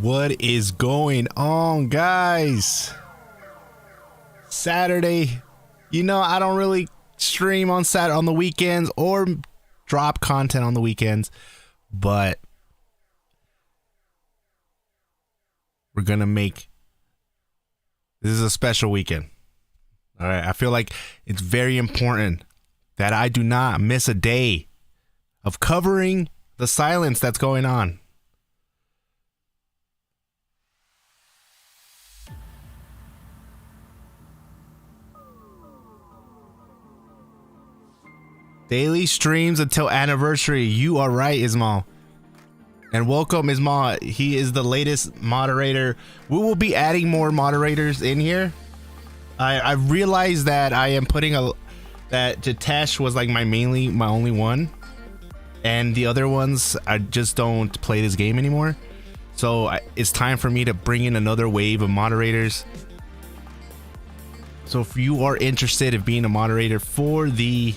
What is going on, guys? Saturday. You know, I don't really stream on the weekends or drop content on the weekends, but we're gonna make this is a special weekend. All right, I feel like it's very important that I do not miss a day of covering the silence that's going on. Daily streams until anniversary. You are right, Ismail. And welcome, Ismail. He is the latest moderator. We will be adding more moderators in here. I realized that I am putting that Jitesh was like my only one, and the other ones I just don't play this game anymore. So it's time for me to bring in another wave of moderators. So if you are interested in being a moderator for the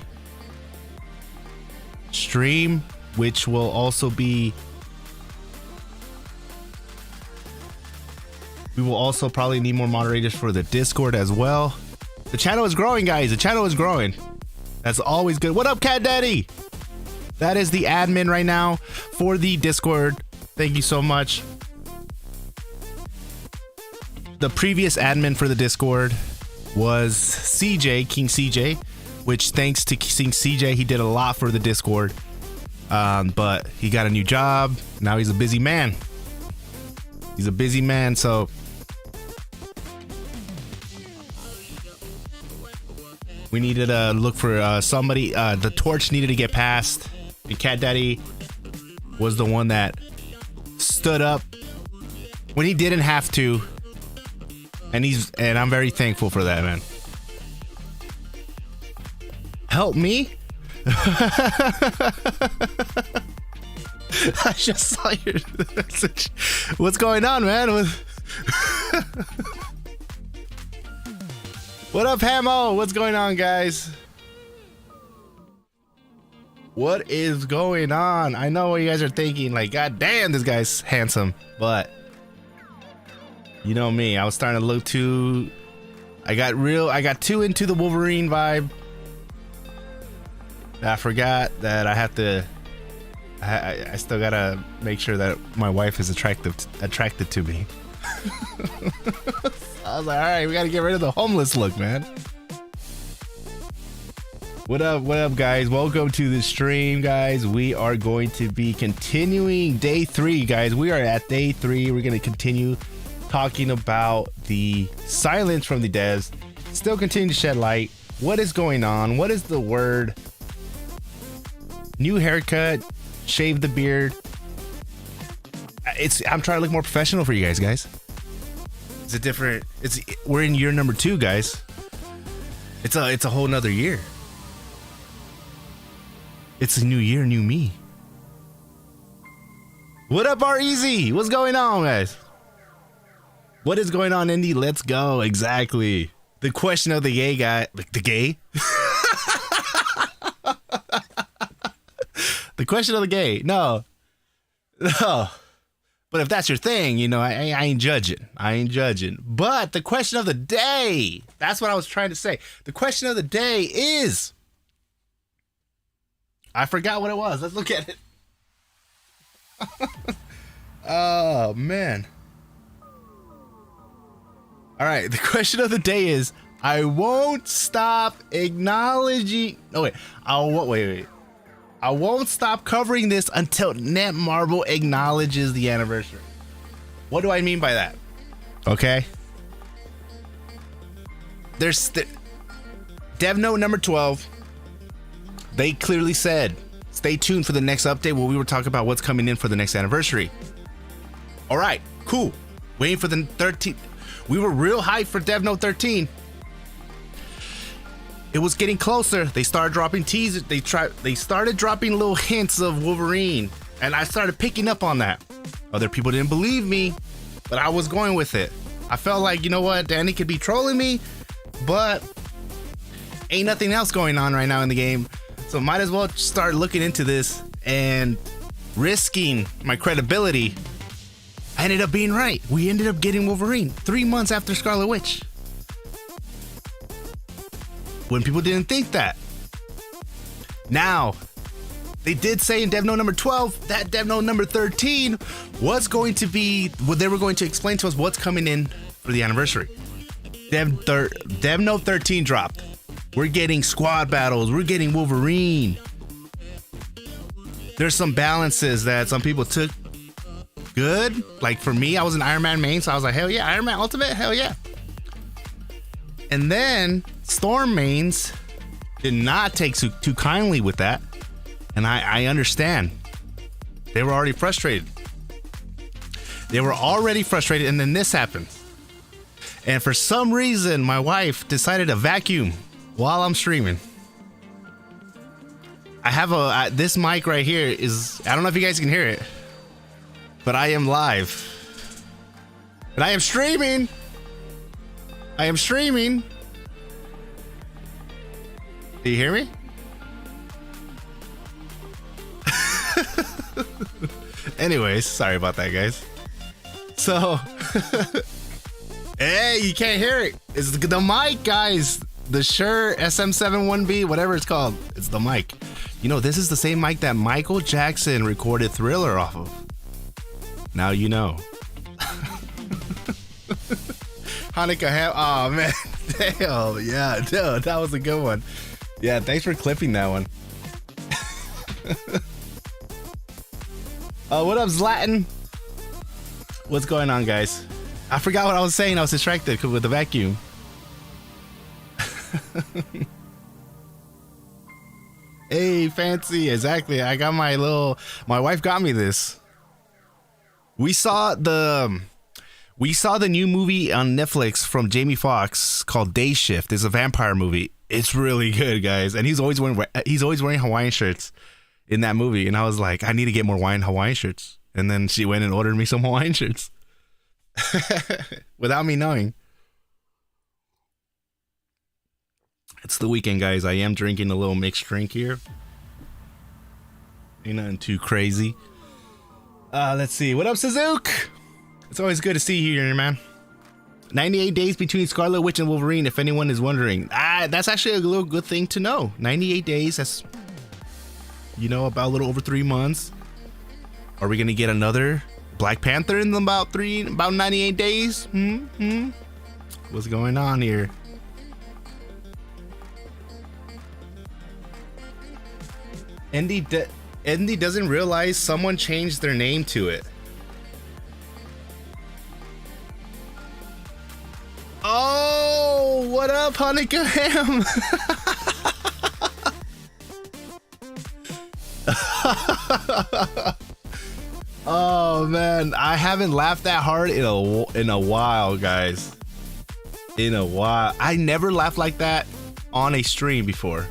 stream, which will also be, we will also probably need more moderators for the Discord as well. The channel is growing, guys. The channel is growing. That's always good. What up, Cat Daddy? That is the admin right now for the Discord. Thank you so much. The previous admin for the Discord was CJ, King CJ, which thanks to King CJ, he did a lot for the Discord. But he got a new job. Now he's a busy man. He's a busy man, so we needed to look for somebody. The torch needed to get passed, and Cat Daddy was the one that stood up when he didn't have to, and I'm very thankful for that, man. Help me. I just saw your message. What's going on, man? What up, Hamo? What's going on, guys? What is going on? I know what you guys are thinking, like, God damn, this guy's handsome. But you know me, I was starting to look too. I got too into the Wolverine vibe. I forgot that I have to. I still gotta make sure that my wife is attracted to me. I was like, all right, we gotta get rid of the homeless look, man. What up, guys? Welcome to the stream, guys. We are going to be continuing day 3, guys. We are at day 3. We're gonna continue talking about the silence from the devs. Still continue to shed light. What is going on? What is the word? New haircut, shave the beard. I'm trying to look more professional for you guys. We're in year number 2, guys. It's a whole nother year. It's a new year, new me. What up, R-Easy? What's going on, guys? What is going on, Indy? Let's go. Exactly. The question of the gay guy, like the gay? The question of the gay. No. But if that's your thing, you know, I ain't judging. But the question of the day, that's what I was trying to say. The question of the day is, I forgot what it was. Let's look at it. Oh, man. All right. The question of the day is, I won't stop acknowledging. Oh, wait. Wait. I won't stop covering this until Netmarble acknowledges the anniversary. What do I mean by that? Okay. There's Dev Note number 12. They clearly said, stay tuned for the next update where we were talking about what's coming in for the next anniversary. All right, cool. Waiting for the 13th. We were real hyped for Dev Note 13. It was getting closer. They started dropping teasers. They started dropping little hints of Wolverine, and I started picking up on that. Other people didn't believe me, but I was going with it. I felt like, you know what, Danny could be trolling me, but ain't nothing else going on right now in the game, so might as well start looking into this and risking my credibility I ended up being right. We ended up getting Wolverine 3 months after Scarlet Witch. When people didn't think that. Now, they did say in Dev Note number 12 that Dev Note number 13 was going to be, what they were going to explain to us what's coming in for the anniversary. Dev Note 13 dropped. We're getting squad battles. We're getting Wolverine. There's some balances that some people took good. Like for me, I was an Iron Man main, so I was like, hell yeah, Iron Man Ultimate, hell yeah. And then Storm mains did not take too kindly with that. And I understand. They were already frustrated. And then this happened. And for some reason, my wife decided to vacuum while I'm streaming. I have this mic right here is, I don't know if you guys can hear it, but I am live. And I am streaming. Do you hear me? Anyways, sorry about that, guys. So, hey, you can't hear it. It's the mic, guys. The Shure SM71B, whatever it's called. It's the mic. You know, this is the same mic that Michael Jackson recorded Thriller off of. Now you know. Hanukkah ham. Oh, man. Damn. Yeah, dude, that was a good one. Yeah, thanks for clipping that one. What up, Zlatan? What's going on, guys? I forgot what I was saying. I was distracted with the vacuum. Hey, fancy. Exactly. I got my wife got me this. We saw the new movie on Netflix from Jamie Foxx called Day Shift. It's a vampire movie. It's really good, guys. And he's always wearing Hawaiian shirts in that movie. And I was like, I need to get more Hawaiian shirts. And then she went and ordered me some Hawaiian shirts without me knowing. It's the weekend, guys. I am drinking a little mixed drink here. Ain't nothing too crazy. Let's see. What up, Suzuk? It's always good to see you here, man. 98 days between Scarlet Witch and Wolverine, if anyone is wondering. That's actually a little good thing to know. 98 days, that's, you know, about a little over 3 months. Are we going to get another Black Panther in about 98 days? What's going on here? Andy doesn't realize someone changed their name to it. Oh, what up, Hanukkah ham? Oh man, I haven't laughed that hard in a while, guys. In a while. I never laughed like that on a stream before.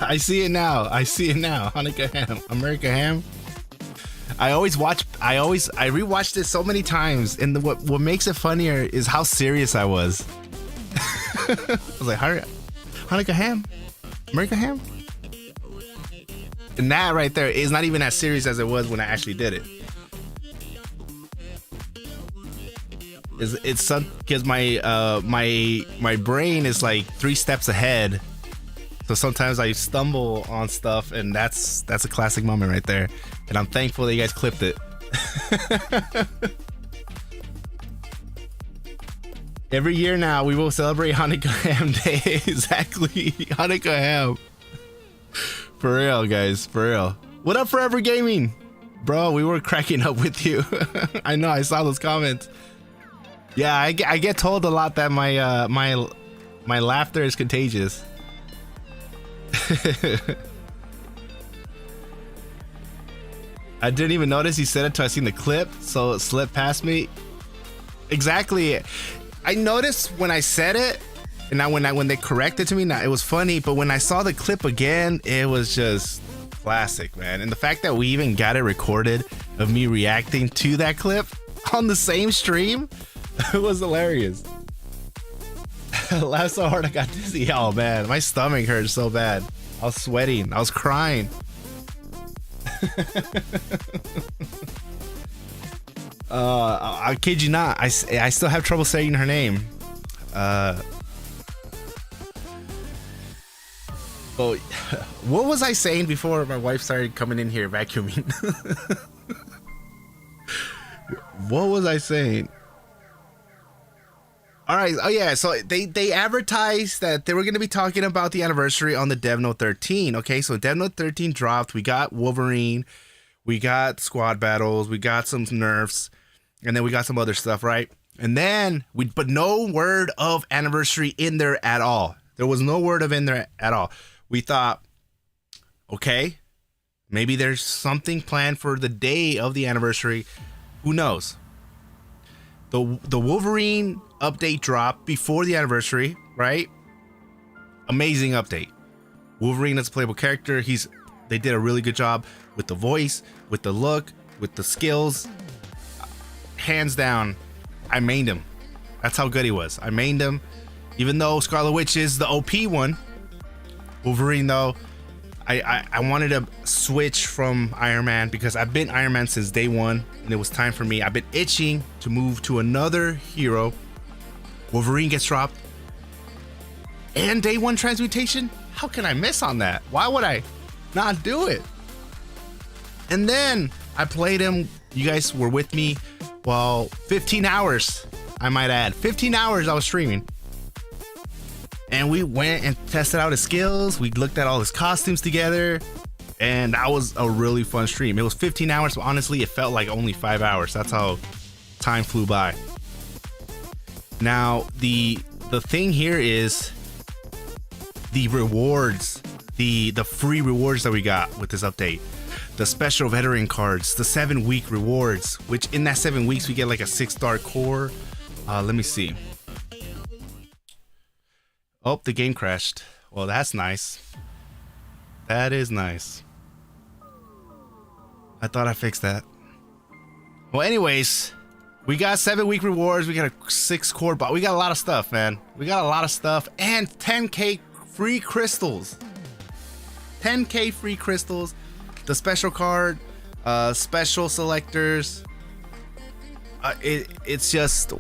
I see it now. Hanukkah ham, America ham. I rewatched it so many times, and what makes it funnier is how serious I was. I was like, Hanukkah ham, America ham. And that right there is not even as serious as it was when I actually did it. It's some, because my brain is like 3 steps ahead, so sometimes I stumble on stuff, and that's a classic moment right there. And I'm thankful that you guys clipped it. Every year now we will celebrate Hanukkah ham day. Exactly, Hanukkah ham. For real, guys, for real. What up, Forever Gaming? Bro, we were cracking up with you. I know, I saw those comments. Yeah, I get told a lot that my laughter is contagious. I didn't even notice he said it till I seen the clip, so it slipped past me. Exactly. I noticed when I said it, and now when they corrected to me, now it was funny, but when I saw the clip again, it was just classic, man. And the fact that we even got it recorded of me reacting to that clip on the same stream, it was hilarious. Laughed so hard I got dizzy. Oh man, my stomach hurts so bad. I was sweating. I was crying. I kid you not. I still have trouble saying her name. Well, what was I saying before my wife started coming in here vacuuming? What was I saying? All right. Oh yeah. So they advertised that they were going to be talking about the anniversary on the Dev Note 13. Okay. So Dev Note 13 dropped. We got Wolverine. We got squad battles. We got some nerfs, and then we got some other stuff, right? And then but no word of anniversary in there at all. There was no word of in there at all. We thought, okay, maybe there's something planned for the day of the anniversary. Who knows? The Wolverine update dropped before the anniversary, right? Amazing update. Wolverine is a playable character. They did a really good job with the voice, with the look, with the skills. Hands down, I mained him. That's how good he was. I mained him. Even though Scarlet Witch is the OP one, Wolverine though, I wanted to switch from Iron Man because I've been Iron Man since day one, and it was time for me. I've been itching to move to another hero. Wolverine gets dropped, and day one transmutation. How can I miss on that? Why would I not do it? And then I played him. You guys were with me. Well, 15 hours, I might add. 15 hours I was streaming. And we went and tested out his skills. We looked at all his costumes together. And that was a really fun stream. It was 15 hours, but honestly, it felt like only 5 hours. That's how time flew by. Now, the thing here is the rewards, the free rewards that we got with this update. The special veteran cards, the 7-week rewards, which in that 7 weeks, we get like a 6-star core. Let me see. Oh, the game crashed. Well, that's nice. That is nice. I thought I fixed that. Well, anyways, we got 7-week rewards. We got a 6 core, but we got a lot of stuff, man. We got a lot of stuff and 10K free crystals. 10K free crystals. The special card, special selectors. It's just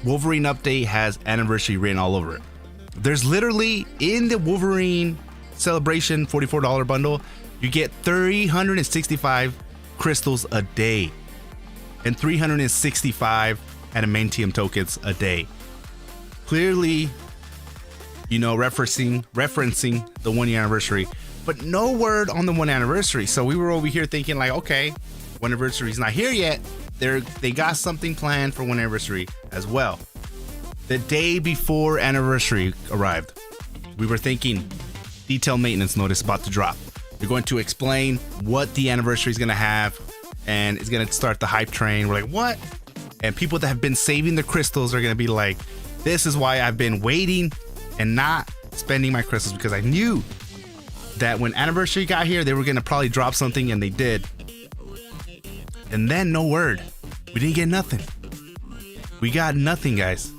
Wolverine update has anniversary written all over it. There's literally in the Wolverine celebration $44 bundle, you get 365 crystals a day and 365 adamantium tokens a day. Clearly, you know, referencing the 1 year anniversary, but no word on the 1 anniversary. So we were over here thinking like, okay, 1 anniversary is not here yet. They got something planned for 1 anniversary as well. The day before anniversary arrived, we were thinking detail maintenance notice about to drop. They're going to explain what the anniversary is going to have, and it's going to start the hype train. We're like, what? And people that have been saving their crystals are going to be like, this is why I've been waiting and not spending my crystals, because I knew that when anniversary got here, they were going to probably drop something, and they did. And then no word. We didn't get nothing. We got nothing, guys.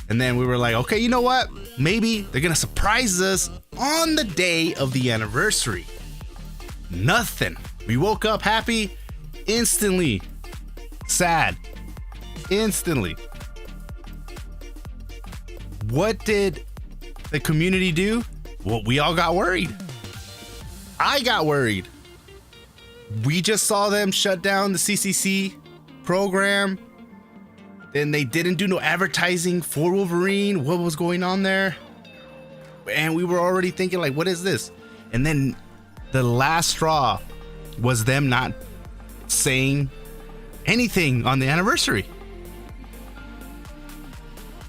And then we were like, okay, you know what? Maybe they're going to surprise us on the day of the anniversary. Nothing. We woke up happy, instantly sad. Instantly. What did the community do? Well, we all got worried. I got worried. We just saw them shut down the CCC program. Then they didn't do no advertising for Wolverine. What was going on there? And we were already thinking like, what is this? And then the last straw was them not saying anything on the anniversary.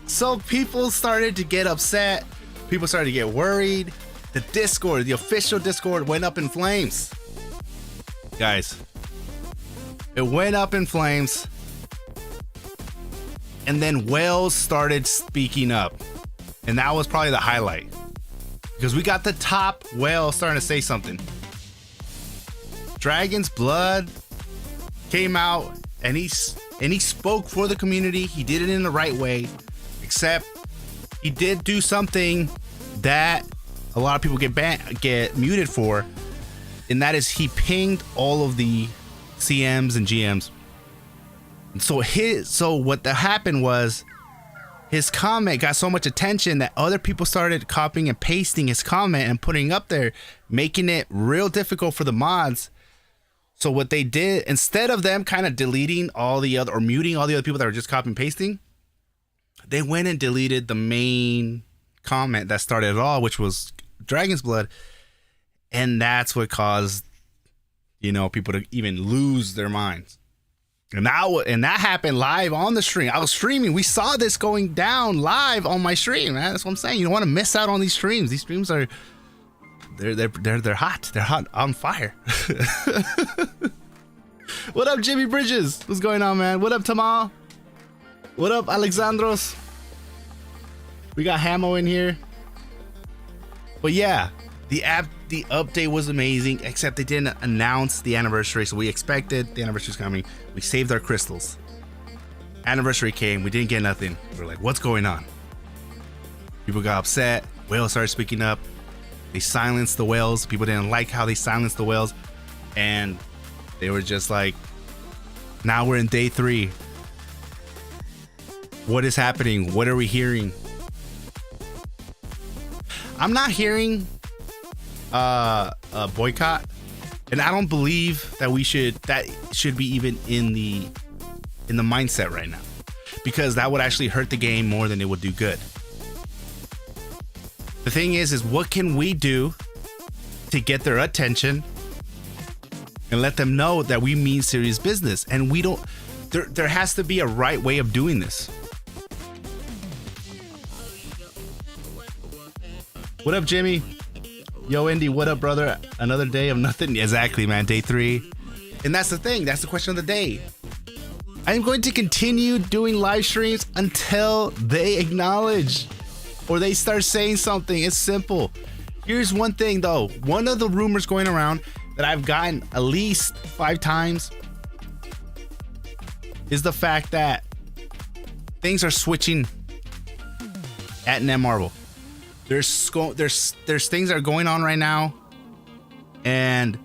So people started to get upset. People started to get worried. The Discord, the official Discord, went up in flames. Guys, it went up in flames. And then whales started speaking up. And that was probably the highlight. Because we got the top whale starting to say something. Dragon's Blood came out and he spoke for the community. He did it in the right way. Except he did do something that a lot of people get muted for, and that is he pinged all of the CMs and GMs. So what happened was his comment got so much attention that other people started copying and pasting his comment and putting up there, making it real difficult for the mods. So what they did, instead of them kind of deleting all the other or muting all the other people that were just copying and pasting, they went and deleted the main comment that started it all, which was Dragon's Blood. And that's what caused, people to even lose their minds. And that happened live on the stream. I was streaming. We saw this going down live on my stream, man. That's what I'm saying. You don't want to miss out on these streams. These streams are they're hot. They're hot on fire. What up, Jimmy Bridges? What's going on, man? What up, Tamal? What up, Alexandros? We got Hamo in here. But yeah, the update was amazing, except they didn't announce the anniversary, so we expected the anniversary's coming. We saved our crystals. Anniversary came, we didn't get nothing. We're like, what's going on? People got upset. Whales started speaking up. They silenced the whales. People didn't like how they silenced the whales, and they were just like, now we're in day 3. What is happening? What are we hearing? I'm not hearing a boycott, and I don't believe that that should be even in the mindset right now, because that would actually hurt the game more than it would do good. The thing is what can we do to get their attention and let them know that we mean serious business? And we don't, there has to be a right way of doing this. What up, Jimmy? Yo, Indy, what up, brother? Another day of nothing? Exactly, man. Day 3. And that's the thing. That's the question of the day. I'm going to continue doing live streams until they acknowledge or they start saying something. It's simple. Here's one thing, though. One of the rumors going around that I've gotten at least 5 times is the fact that things are switching at Netmarble. There's things that are going on right now, and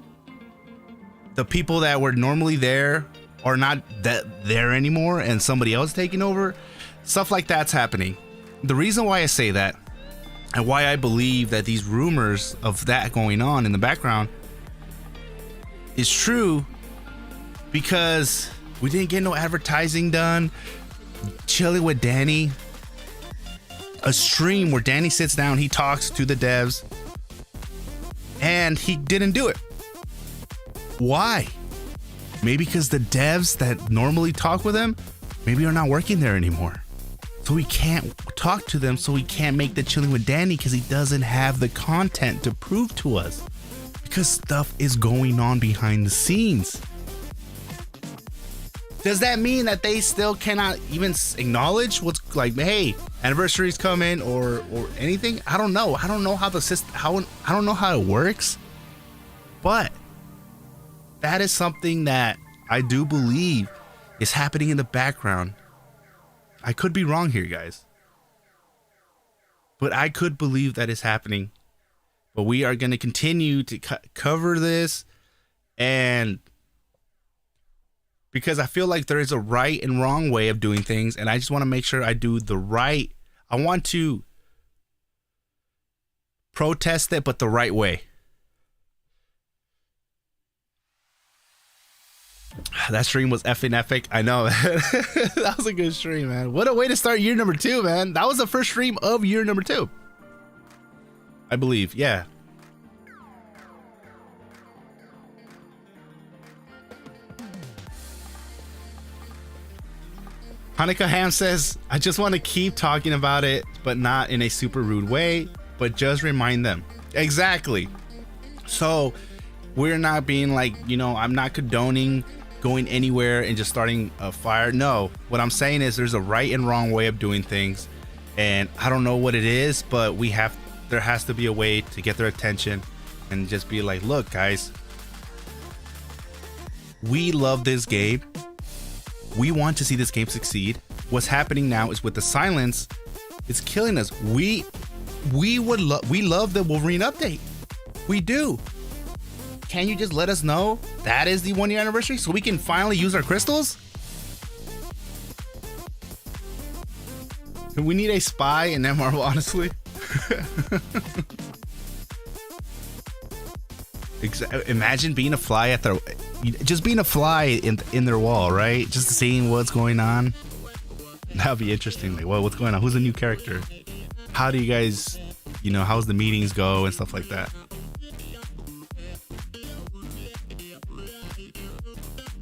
the people that were normally there are not there anymore, and somebody else taking over. Stuff like that's happening. The reason why I say that, and why I believe that these rumors of that going on in the background is true, because we didn't get no advertising done. Chilling with Danny, a stream where Danny sits down, he talks to the devs, and he didn't do it. Why? Maybe because the devs that normally talk with him maybe are not working there anymore, so we can't talk to them, so we can't make the Chilling with Danny, because he doesn't have the content to prove to us, because stuff is going on behind the scenes. Does that mean that they still cannot even acknowledge what's like, hey, anniversary's coming or anything? I don't know. I don't know how the system, I don't know how it works, but that is something that I do believe is happening in the background. I could be wrong here, guys, but I could believe that is happening. But we are going to continue to cover this, and because I feel like there is a right and wrong way of doing things, and I just want to make sure I do the right. I want to protest it, but the right way. That stream was effing epic. I know. That was a good stream, man. What a way to start year number 2, man. That was the first stream of year number 2, I believe. Yeah. Hanukkah Ham says, I just want to keep talking about it, but not in a super rude way, but just remind them. Exactly. So we're not being like, I'm not condoning going anywhere and just starting a fire. No, what I'm saying is there's a right and wrong way of doing things, and I don't know what it is, but there has to be a way to get their attention and just be like, look, guys, we love this game. We want to see this game succeed. What's happening now is with the silence, it's killing us. We we love the Wolverine update. We do. Can you just let us know that is the 1 year anniversary so we can finally use our crystals? We need a spy in that Marvel, honestly. Imagine being a fly at their, just being a fly in their wall, right? Just seeing what's going on. That'd be interesting. Like, well, what's going on? Who's the new character? How do you guys, you know, how's the meetings go and stuff like that?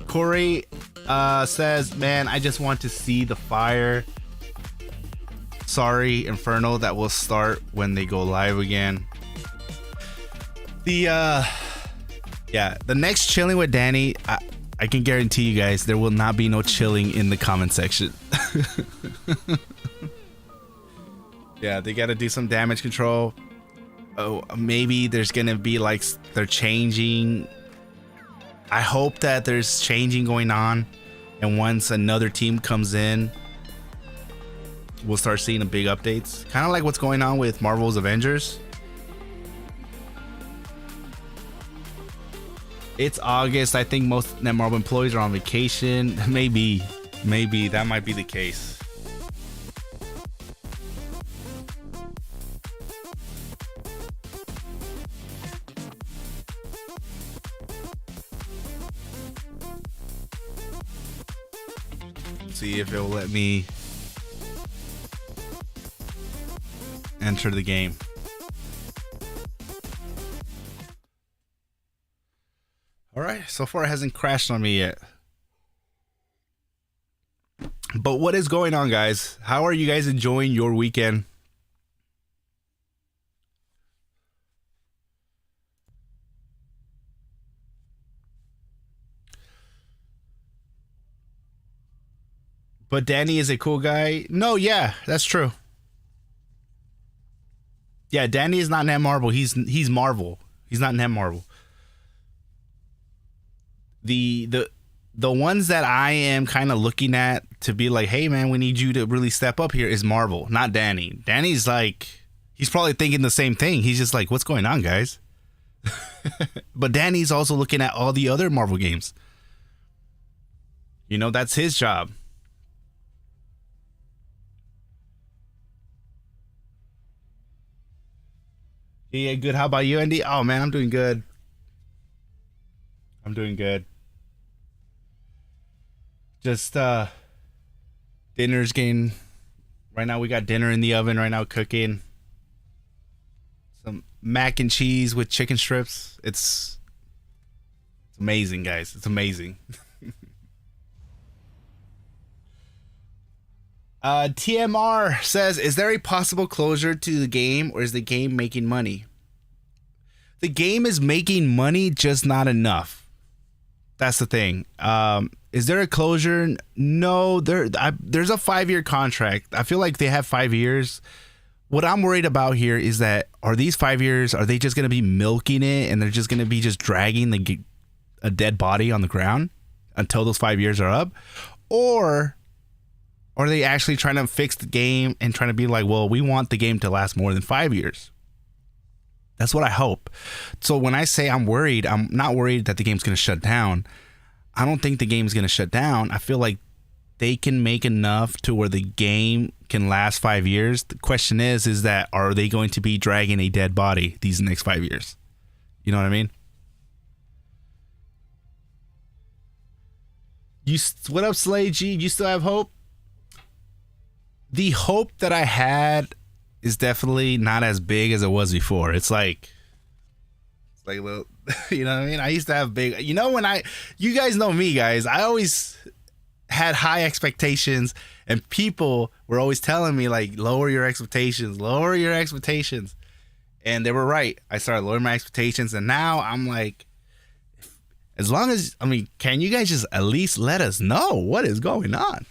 Corey says, man, I just want to see the fire. Sorry, Inferno, that will start when they go live again. The next chilling with Danny, I can guarantee you guys there will not be no chilling in the comment section. Yeah, they got to do some damage control. Oh, maybe there's gonna be like they're changing. I hope that there's changing going on, and once another team comes in, we'll start seeing the big updates, kind of like what's going on with Marvel's Avengers. It's August. I think most Netmarble employees are on vacation. Maybe that might be the case. See if it will let me enter the game. All right, so far it hasn't crashed on me yet. But what is going on, guys? How are you guys enjoying your weekend? But Danny is a cool guy. No, yeah, that's true. Yeah, Danny is not Netmarble. He's Marvel. He's not Netmarble. The ones that I am kind of looking at to be like, hey man, we need you to really step up here is Marvel, not Danny. Danny's like, he's probably thinking the same thing. He's just like, what's going on, guys? But Danny's also looking at all the other Marvel games. You know, that's his job. Yeah, good. How about you, Andy? Oh man, I'm doing good. I'm doing good. Just dinner's getting, right now we got dinner in the oven right now cooking. Some mac and cheese with chicken strips. It's amazing, guys. It's amazing. TMR says, is there a possible closure to the game, or is the game making money? The game is making money, just not enough. That's the thing. Is there a closure? No, there's a 5-year contract. I feel like they have 5 years. What I'm worried about here is that, are these 5 years, are they just going to be milking it and they're just going to be just dragging a dead body on the ground until those 5 years are up? Or are they actually trying to fix the game and trying to be like, well, we want the game to last more than 5 years? That's what I hope. So when I say I'm worried, I'm not worried that the game's going to shut down. I don't think the game's going to shut down. I feel like they can make enough to where the game can last 5 years. The question is that, are they going to be dragging a dead body these next 5 years? You know what I mean? What up, Slay G? You still have hope? The hope that I had is definitely not as big as it was before. It's like little, you know what I mean? I used to have big, you know, you guys know me, guys. I always had high expectations, and people were always telling me like, lower your expectations. And they were right. I started lowering my expectations, and now I'm like, as long as, I mean, can you guys just at least let us know what is going on?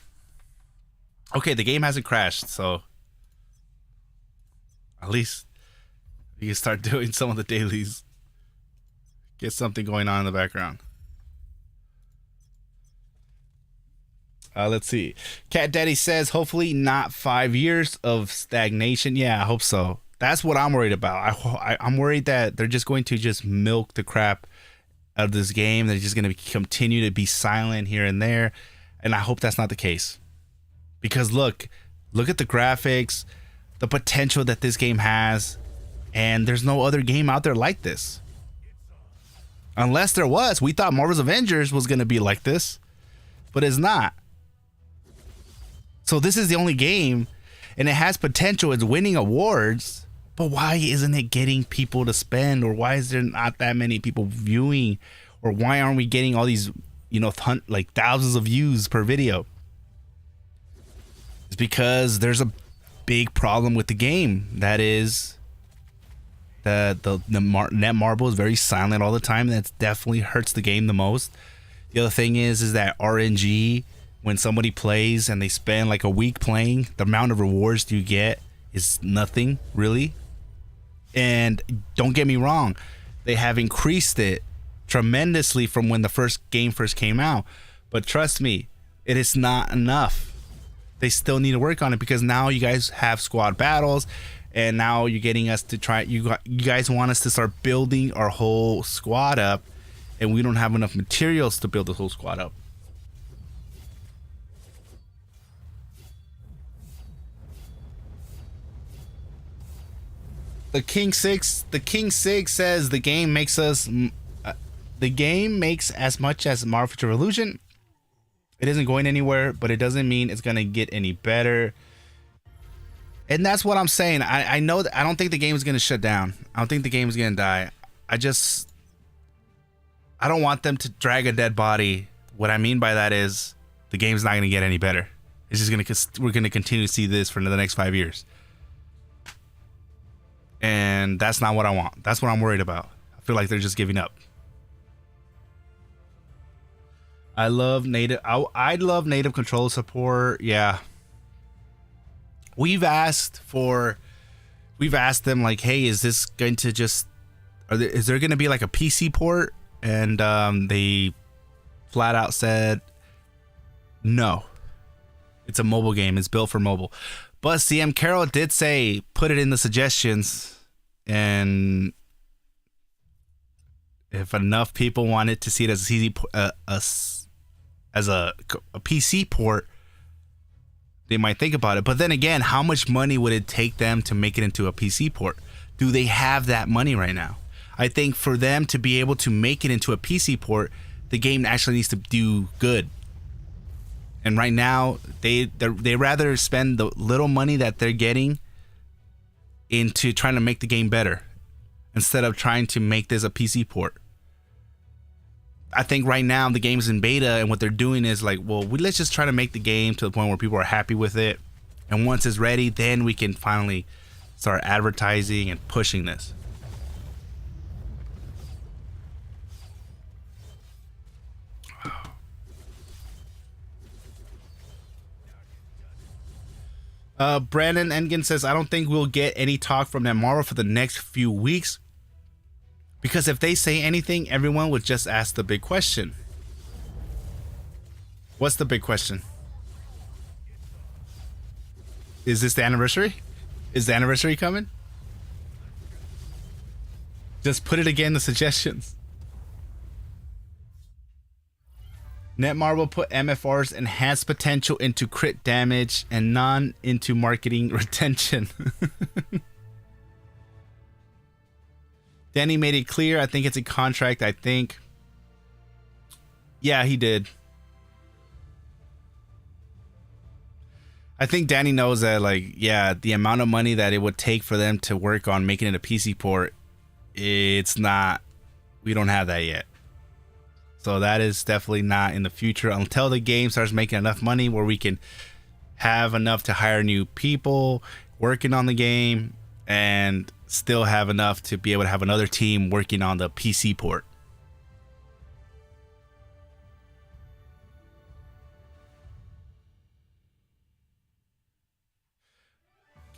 Okay, the game hasn't crashed, so at least you can start doing some of the dailies. Get something going on in the background. Let's see. Cat Daddy says, hopefully not 5 years of stagnation. Yeah, I hope so. That's what I'm worried about. I'm worried that they're just going to just milk the crap out of this game. They're just going to continue to be silent here and there. And I hope that's not the case. Because look at the graphics, the potential that this game has. And there's no other game out there like this. Unless there was. We thought Marvel's Avengers was going to be like this. But it's not. So this is the only game. And it has potential. It's winning awards. But why isn't it getting people to spend? Or why is there not that many people viewing? Or why aren't we getting all these, you know, like thousands of views per video? It's because there's a big problem with the game. That is the Netmarble is very silent all the time. That definitely hurts the game the most. The other thing is that RNG, when somebody plays and they spend like a week playing, the amount of rewards you get is nothing really. And don't get me wrong, they have increased it tremendously from when the game first came out. But trust me, it is not enough. They still need to work on it because now you guys have squad battles, and now you're getting us to try. You guys want us to start building our whole squad up, and we don't have enough materials to build the whole squad up. The King 6 says the game makes as much as Marvel Future Revolution. It isn't going anywhere, but it doesn't mean it's gonna get any better. And that's what I'm saying. I know that I don't think the game is gonna shut down. I don't think the game is gonna die. I don't want them to drag a dead body. What I mean by that is the game's not gonna get any better. It's just we're gonna continue to see this for the next 5 years. And that's not what I want. That's what I'm worried about. I feel like they're just giving up. I love native. I'd love native control support. Yeah. We've asked them like, hey, is this going to just, is there going to be like a PC port? And they flat out said, no, it's a mobile game. It's built for mobile. But CM Carroll did say, put it in the suggestions. And if enough people wanted to see it as a PC port, they might think about it. But then again, how much money would it take them to make it into a PC port? Do they have that money right now? I think for them to be able to make it into a PC port, the game actually needs to do good. And right now, they rather spend the little money that they're getting into trying to make the game better instead of trying to make this a PC port. I think right now the game's in beta, and what they're doing is like, well, let's just try to make the game to the point where people are happy with it. And once it's ready, then we can finally start advertising and pushing this. Brandon Engen says, I don't think we'll get any talk from Netmarble for the next few weeks, because if they say anything, everyone would just ask the big question. What's the big question? Is this the anniversary? Is the anniversary coming? Just put it again in the suggestions. Netmarble put MFR's enhanced potential into crit damage and none into marketing retention. Danny made it clear. I think it's a contract. I think. Yeah, he did. I think Danny knows that, like, yeah, the amount of money that it would take for them to work on making it a PC port, it's not, we don't have that yet. So that is definitely not in the future until the game starts making enough money where we can have enough to hire new people working on the game and still have enough to be able to have another team working on the PC port.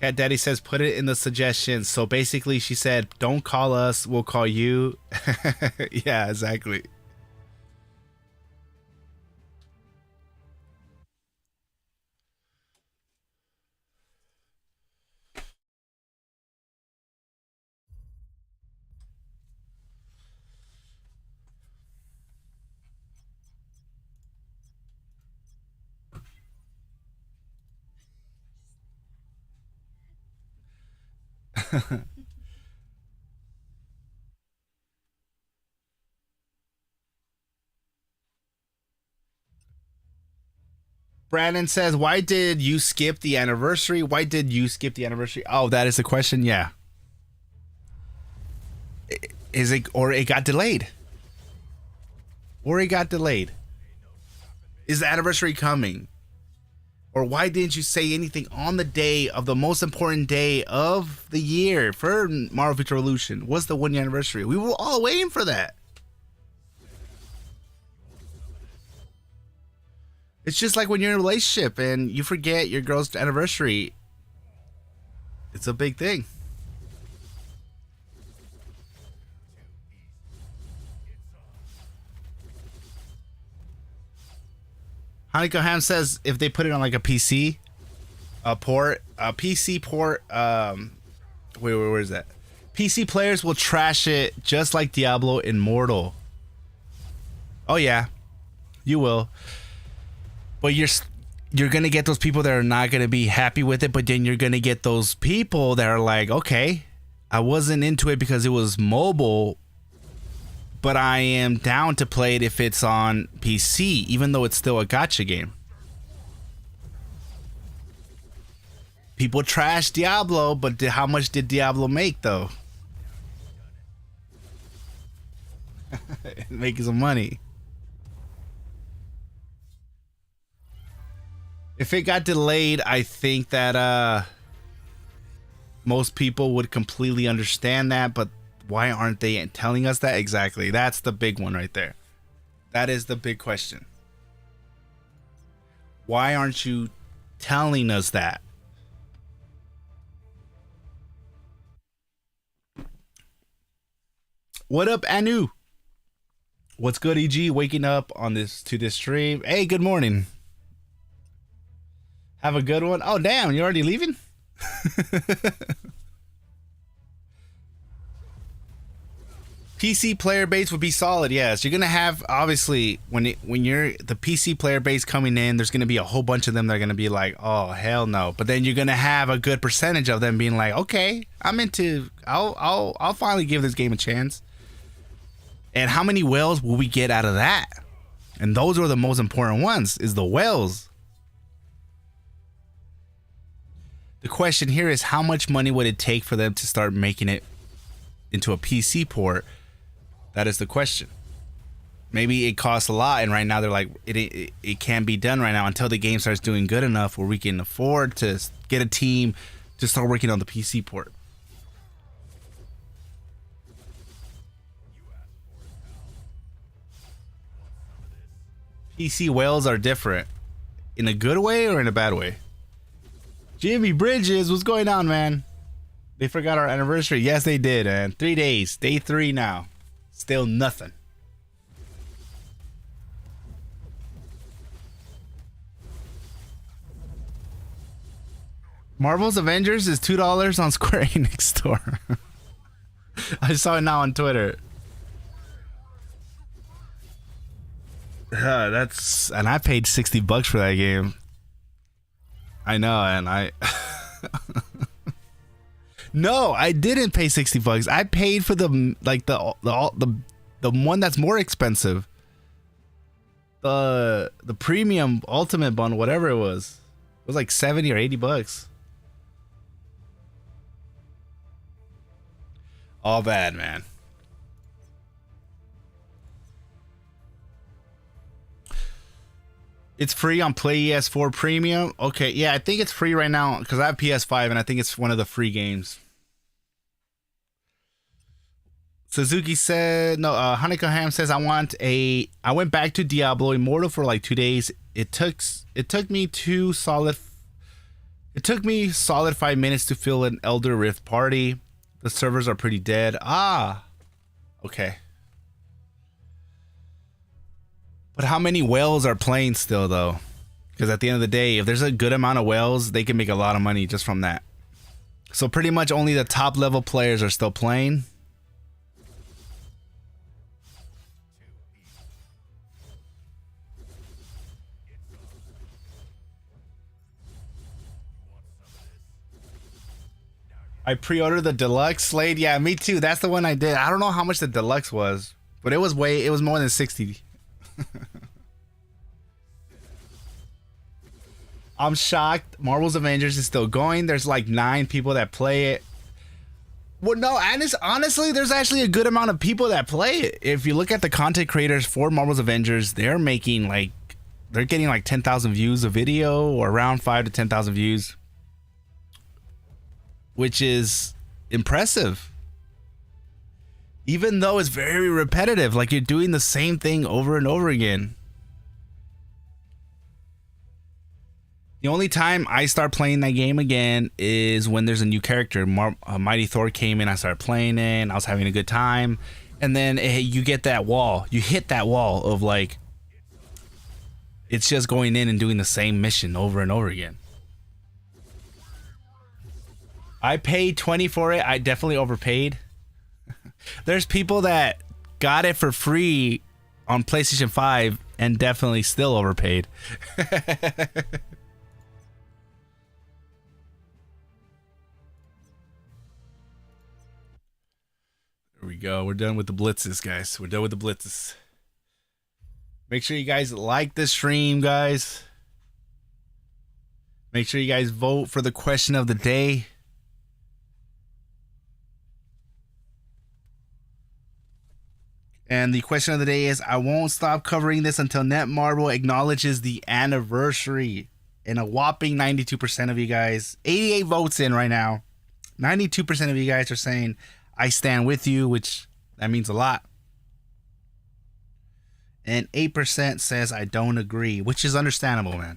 Cat Daddy says, put it in the suggestions. So basically she said, don't call us, we'll call you. Yeah, exactly. Brandon says, why did you skip the anniversary? Why did you skip the anniversary? Oh, that is the question. Yeah. Is it, or it got delayed? Or it got delayed? Is the anniversary coming? Or why didn't you say anything on the day of the most important day of the year for Marvel Future Revolution? Was the 1 year anniversary? We were all waiting for that. It's just like when you're in a relationship and you forget your girl's anniversary. It's a big thing. Hanukkah Ham says if they put it on like a PC port, a PC port, wait, where is that? PC players will trash it just like Diablo Immortal. Oh yeah, you will. But you're gonna get those people that are not gonna be happy with it, but then you're gonna get those people that are like, okay, I wasn't into it because it was mobile, but I am down to play it if it's on PC, even though it's still a gacha game. People trash Diablo, but how much did Diablo make though? Making some money. If it got delayed, I think that most people would completely understand that, but why aren't they telling us that? Exactly. That's the big one right there. That is the big question. Why aren't you telling us that? What up, Anu? What's good, EG? Waking up on this stream. Hey, good morning. Have a good one. Oh, damn, you're already leaving? PC player base would be solid. Yes, you're gonna have, obviously, when you're the PC player base coming in, there's gonna be a whole bunch of them that are gonna be like, oh hell no. But then you're gonna have a good percentage of them being like, okay, I'm into. I'll finally give this game a chance. And how many whales will we get out of that? And those are the most important ones. Is the whales. The question here is how much money would it take for them to start making it into a PC port? That is the question. Maybe it costs a lot, and right now they're like, it can't be done right now until the game starts doing good enough where we can afford to get a team to start working on the PC port. PC whales are different. In a good way or in a bad way? Jimmy Bridges, what's going on, man? They forgot our anniversary. Yes, they did, man. 3 days. Day 3 now. Still nothing. Marvel's Avengers is $2 on Square Enix store. I saw it now on Twitter. And I paid $60 for that game. I know, and I no, I didn't pay $60. I paid for the one that's more expensive. The premium ultimate bundle, whatever it was like $70 or $80. All bad, man. It's free on Play ES4 Premium. Okay, yeah, I think it's free right now because I have PS5 and I think it's one of the free games. Suzuki said, no, Hanukkah Ham says, I went back to Diablo Immortal for like 2 days. It took me solid 5 minutes to fill an Elder Rift party. The servers are pretty dead. Okay. But how many whales are playing still, though? Because at the end of the day, if there's a good amount of whales, they can make a lot of money just from that. So pretty much only the top level players are still playing. I pre-ordered the deluxe Slade. Yeah, me too. That's the one I did. I don't know how much the deluxe was, but it was more than 60. I'm shocked. Marvel's Avengers is still going. There's like 9 people that play it. Well, no, honestly, there's actually a good amount of people that play it. If you look at the content creators for Marvel's Avengers, they're getting like 10,000 views a video, or around 5 to 10,000 views, which is impressive. Even though it's very repetitive, like you're doing the same thing over and over again. The only time I start playing that game again is when there's a new character. Mighty Thor came in, I started playing it, and I was having a good time. And then you get that wall. You hit that wall of like, it's just going in and doing the same mission over and over again. I paid 20 for it. I definitely overpaid. There's people that got it for free on PlayStation 5 and definitely still overpaid. There we go. We're done with the blitzes, guys. We're done with the blitzes. Make sure you guys like the stream, guys. Make sure you guys vote for the question of the day. And the question of the day is, I won't stop covering this until Netmarble acknowledges the anniversary. And a whopping 92% of you guys, 88 votes in right now. 92% of you guys are saying, I stand with you, which that means a lot. And 8% says I don't agree, which is understandable, man.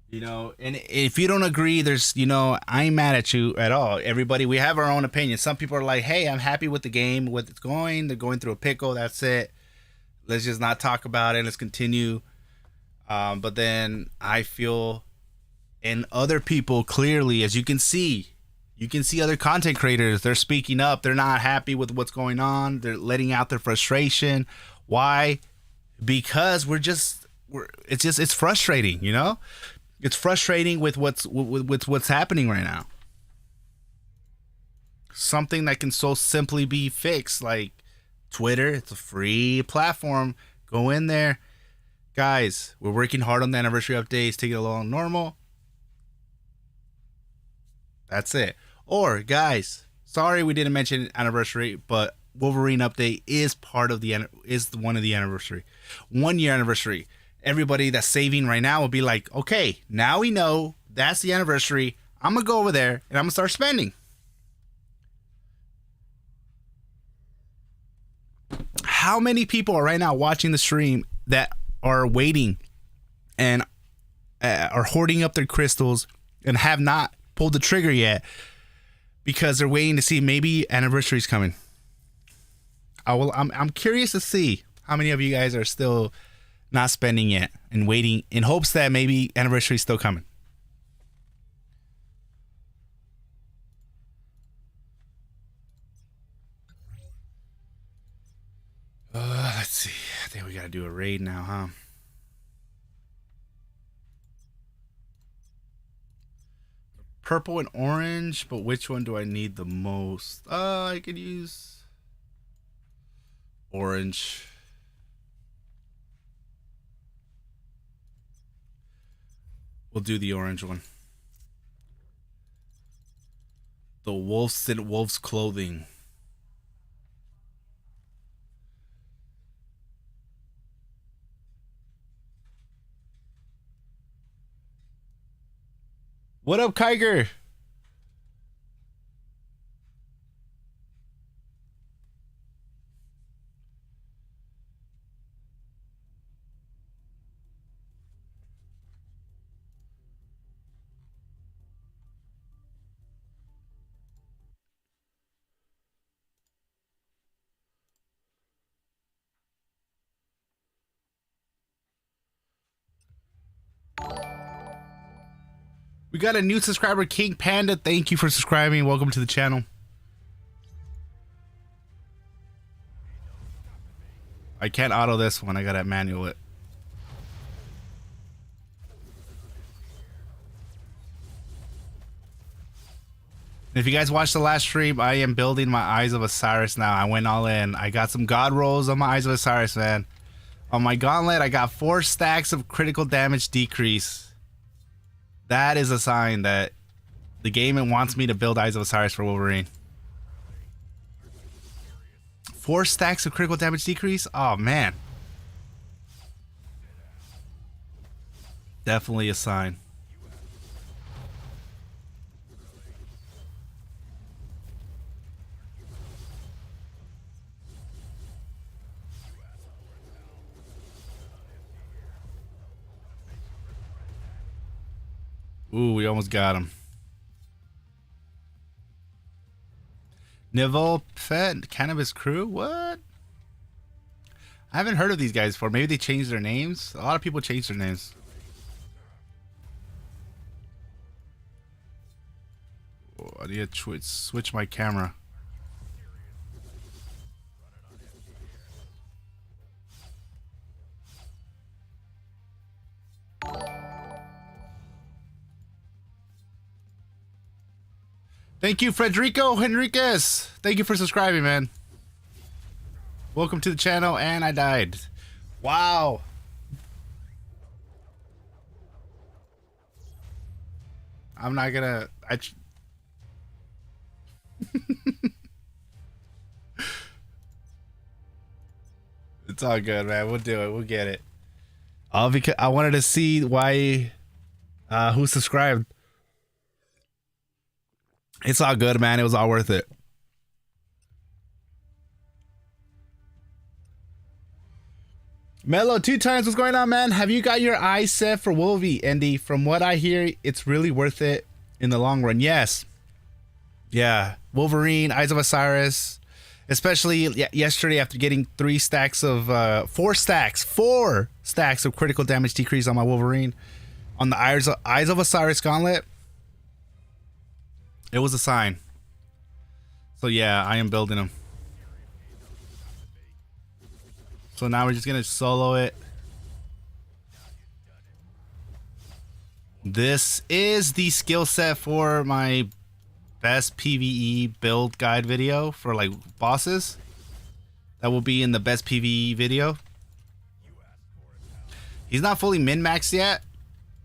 You know, and if you don't agree, there's, you know, I ain't mad at you at all. Everybody, we have our own opinion. Some people are like, hey, I'm happy with the game, with it's going. They're going through a pickle. That's it. Let's just not talk about it. Let's continue. But then I feel, and other people clearly, as you can see other content creators, they're speaking up. They're not happy with what's going on. They're letting out their frustration. Why? Because it's frustrating, you know? It's frustrating with what's happening right now. Something that can so simply be fixed, like Twitter. It's a free platform. Go in there. Guys, we're working hard on the anniversary updates. Take it along normal. That's it. Or, guys, sorry we didn't mention anniversary, but Wolverine update is part of one of the anniversary. 1 year anniversary. Everybody that's saving right now will be like, okay, now we know that's the anniversary. I'm going to go over there and I'm going to start spending. How many people are right now watching the stream that are waiting and are hoarding up their crystals and have not pulled the trigger yet because they're waiting to see maybe anniversary's coming? I'm curious to see how many of you guys are still not spending yet and waiting in hopes that maybe anniversary is still coming. Let's see. I think we got to do a raid now, huh? Purple and orange, but which one do I need the most? I could use orange. We'll do the orange one. The wolves in wolves clothing. What up, Kiger? We got a new subscriber, King Panda. Thank you for subscribing. Welcome to the channel. I can't auto this one. I gotta manual it. If you guys watched the last stream, I am building my Eyes of Osiris now. I went all in. I got some god rolls on my Eyes of Osiris, man. On my gauntlet, I got 4 stacks of critical damage decrease. That is a sign that the game wants me to build Eyes of Osiris for Wolverine. 4 stacks of critical damage decrease? Oh, man. Definitely a sign. Ooh, we almost got him. Nivel Pet Cannabis Crew? What? I haven't heard of these guys before. Maybe they changed their names. A lot of people changed their names. Oh, I need to switch my camera. Thank you, Federico Henriquez. Thank you for subscribing, man. Welcome to the channel, and I died. Wow. I'm not gonna... It's all good, man. We'll do it. We'll get it. Because I wanted to see why... who subscribed. It's all good, man. It was all worth it. Mello, 2 times. What's going on, man? Have you got your eyes set for Wolvie, Andy? From what I hear, it's really worth it in the long run. Yes. Yeah. Wolverine, Eyes of Osiris. Especially yesterday after getting 4 stacks of critical damage decrease on my Wolverine. On the Eyes of Osiris gauntlet. It was a sign. So yeah, I am building them. So now we're just gonna solo it. This is the skill set for my best PVE build guide video for like bosses. That will be in the best PVE video. He's not fully min-maxed yet,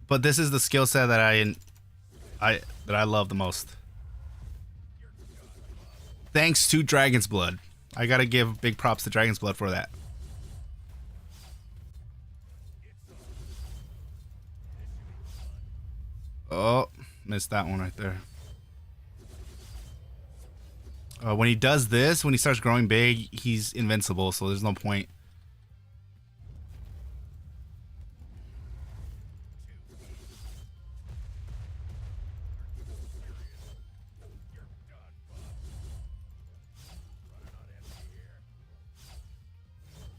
but this is the skill set that I love the most. Thanks to Dragon's Blood. I gotta give big props to Dragon's Blood for that. Oh, missed that one right there. When he does this, when he starts growing big, he's invincible, so there's no point.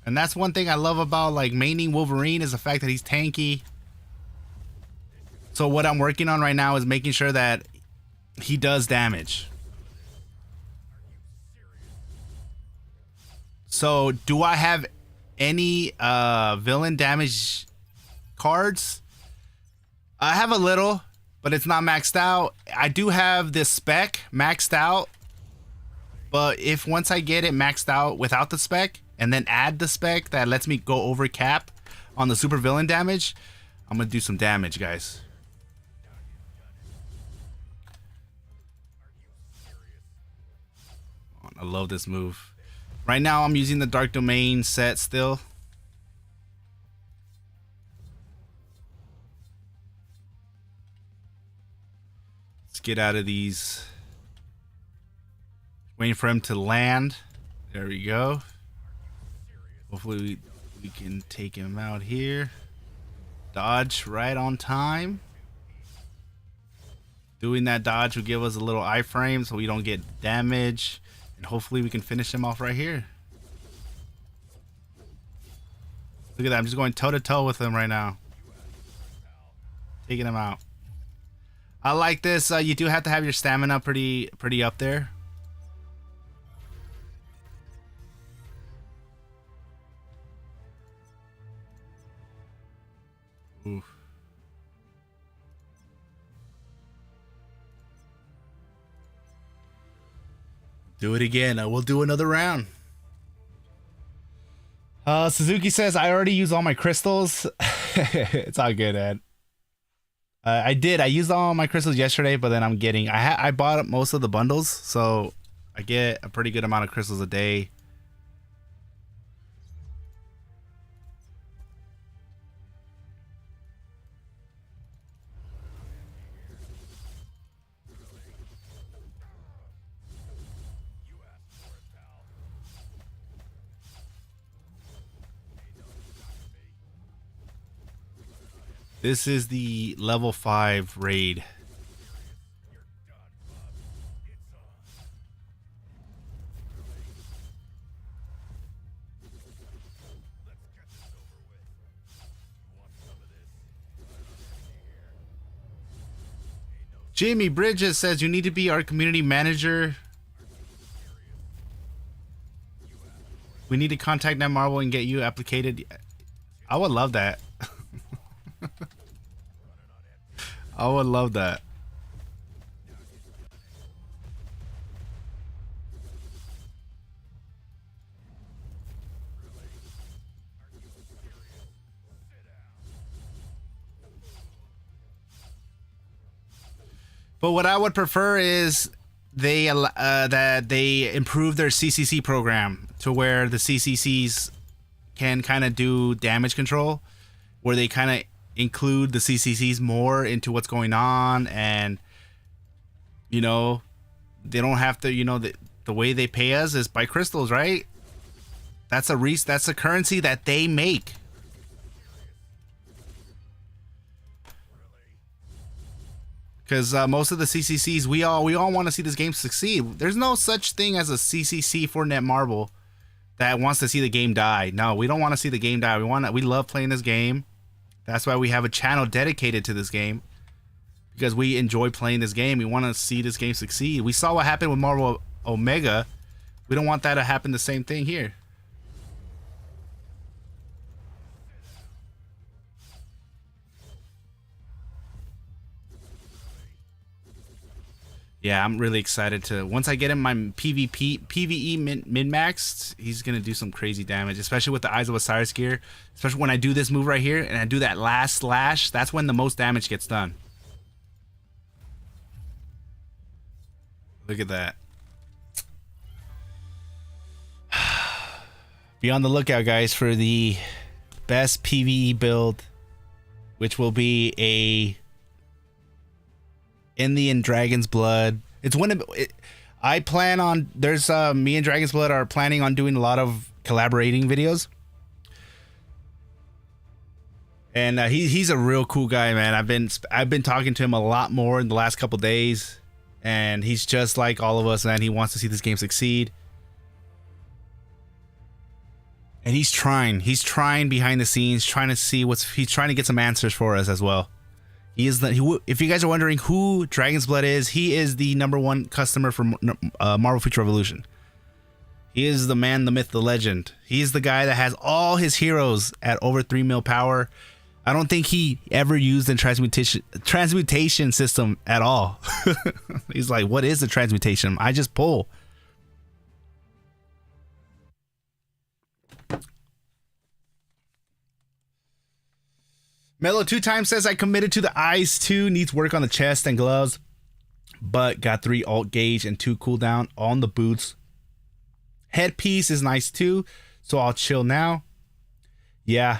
And that's one thing I love about like maining Wolverine is the fact that he's tanky. So what I'm working on right now is making sure that he does damage. So do I have any villain damage cards? I have a little, but it's not maxed out. I do have this spec maxed out, but if once I get it maxed out without the spec and then add the spec that lets me go over cap on the super villain damage, I'm gonna do some damage, guys. I love this move. Right now I'm using the Dark Domain set still. Let's get out of these. Waiting for him to land. There we go. Hopefully we can take him out here. Dodge right on time. Doing that dodge will give us a little iframe so we don't get damage. And hopefully we can finish him off right here. Look at that. I'm just going toe to toe with him right now. Taking him out. I like this. You do have to have your stamina pretty up there. Oof. Do it again. We'll do another round. Suzuki says, I already used all my crystals. It's all good, Ed. I did. I used all my crystals yesterday, but then I'm getting... I bought up most of the bundles, so I get a pretty good amount of crystals a day. This is the level 5 raid. Jamie Bridges says you need to be our community manager. We need to contact Netmarble and get you applicated. I would love that. I would love that. But what I would prefer is that they improve their CCC program to where the CCCs can kind of do damage control, where they kind of include the CCCs more into what's going on, and you know, they don't have to, you know, the way they pay us is by crystals, right? That's a currency that they make. Because most of the CCCs, we all want to see this game succeed. There's no such thing as a CCC for Netmarble that wants to see the game die. No, we don't want to see the game die. We love playing this game. That's why we have a channel dedicated to this game, because we enjoy playing this game. We want to see this game succeed. We saw what happened with Marvel Omega. We don't want that to happen the same thing here. Yeah, I'm really excited to, once I get him my PVE min-maxed, he's going to do some crazy damage, especially with the Eyes of Osiris gear. Especially when I do this move right here and I do that last slash, that's when the most damage gets done. Look at that. Be on the lookout, guys, for the best PvE build, which will be a Indian Dragon's Blood. It's I plan on, there's me and Dragon's Blood are planning on doing a lot of collaborating videos, and he's a real cool guy, man. I've been talking to him a lot more in the last couple days, and he's just like all of us, man. He wants to see this game succeed, and he's trying behind the scenes, trying to see he's trying to get some answers for us as well. If you guys are wondering who Dragon's Blood is, he is the #1 customer for Marvel Future Revolution. He is the man, the myth, the legend. He's the guy that has all his heroes at over 3 mil power. I don't think he ever used the transmutation system at all. He's like, what is the transmutation? I just pull. Mellow 2 times says I committed to the eyes too. Needs work on the chest and gloves, but got 3 alt gauge and 2 cooldown on the boots. Headpiece is nice too, so I'll chill now. Yeah,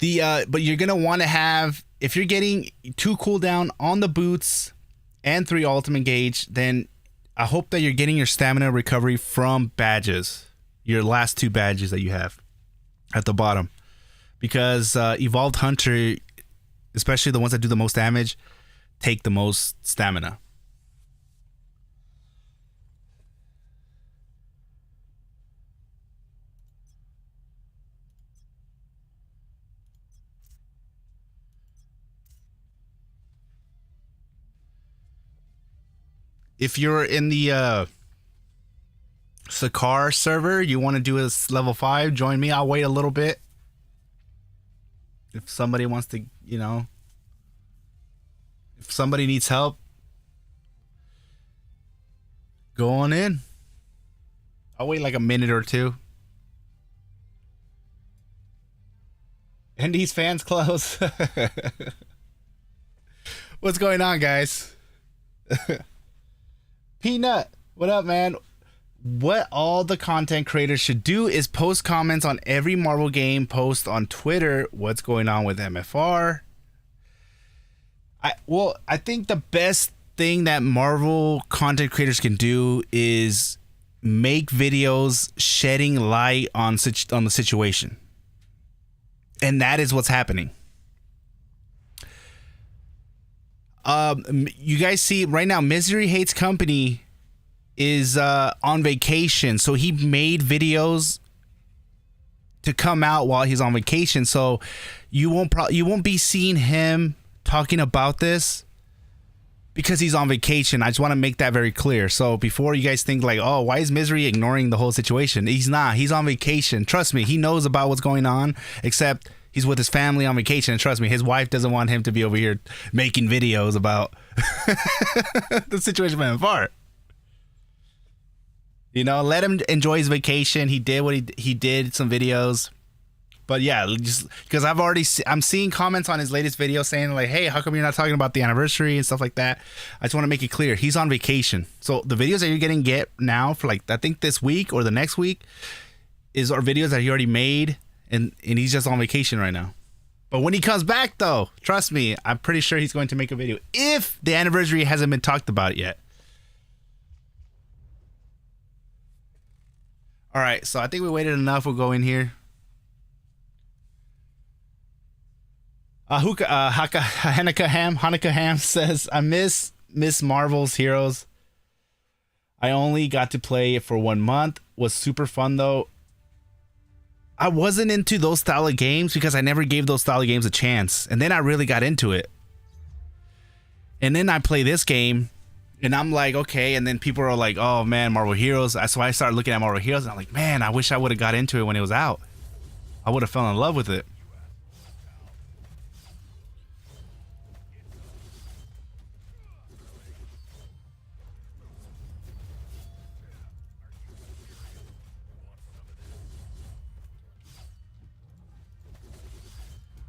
but you're gonna want to have, if you're getting 2 cooldown on the boots and 3 ultimate gauge, then I hope that you're getting your stamina recovery from badges, your last 2 badges that you have at the bottom. Because Evolved Hunter, especially the ones that do the most damage, take the most stamina. If you're in the SQAUD server, you want to do a level 5, join me. I'll wait a little bit. If somebody wants to, you know, if somebody needs help, go on in. I'll wait like a minute or two. And these fans close. What's going on, guys? Peanut, what up, man? What all the content creators should do is post comments on every Marvel game, post on Twitter what's going on with MFR. I think the best thing that Marvel content creators can do is make videos shedding light on the situation. And that is what's happening. You guys see right now, Misery Hates Company is on vacation, so he made videos to come out while he's on vacation. So you won't be seeing him talking about this because he's on vacation. I just want to make that very clear. So before you guys think like, oh, why is Misery ignoring the whole situation? He's not. He's on vacation. Trust me, he knows about what's going on, except he's with his family on vacation. And trust me, his wife doesn't want him to be over here making videos about the situation with MFR. You know, let him enjoy his vacation. He did what he did, some videos. But yeah, just because I'm seeing comments on his latest video saying like, hey, how come you're not talking about the anniversary and stuff like that? I just want to make it clear. He's on vacation. So the videos that you're get now for like, I think this week or the next week are videos that he already made. And he's just on vacation right now. But when he comes back though, trust me, I'm pretty sure he's going to make a video if the anniversary hasn't been talked about yet. All right, so I think we waited enough. We'll go in here. Hanukkah Ham says, I miss Marvel's Heroes. I only got to play it for 1 month. Was super fun though. I wasn't into those style of games because I never gave those style of games a chance. And then I really got into it. And then I play this game and I'm like, okay. And then people are like, oh man, Marvel Heroes. So I started looking at Marvel Heroes and I'm like, man, I wish I would have got into it when it was out. I would have fell in love with it.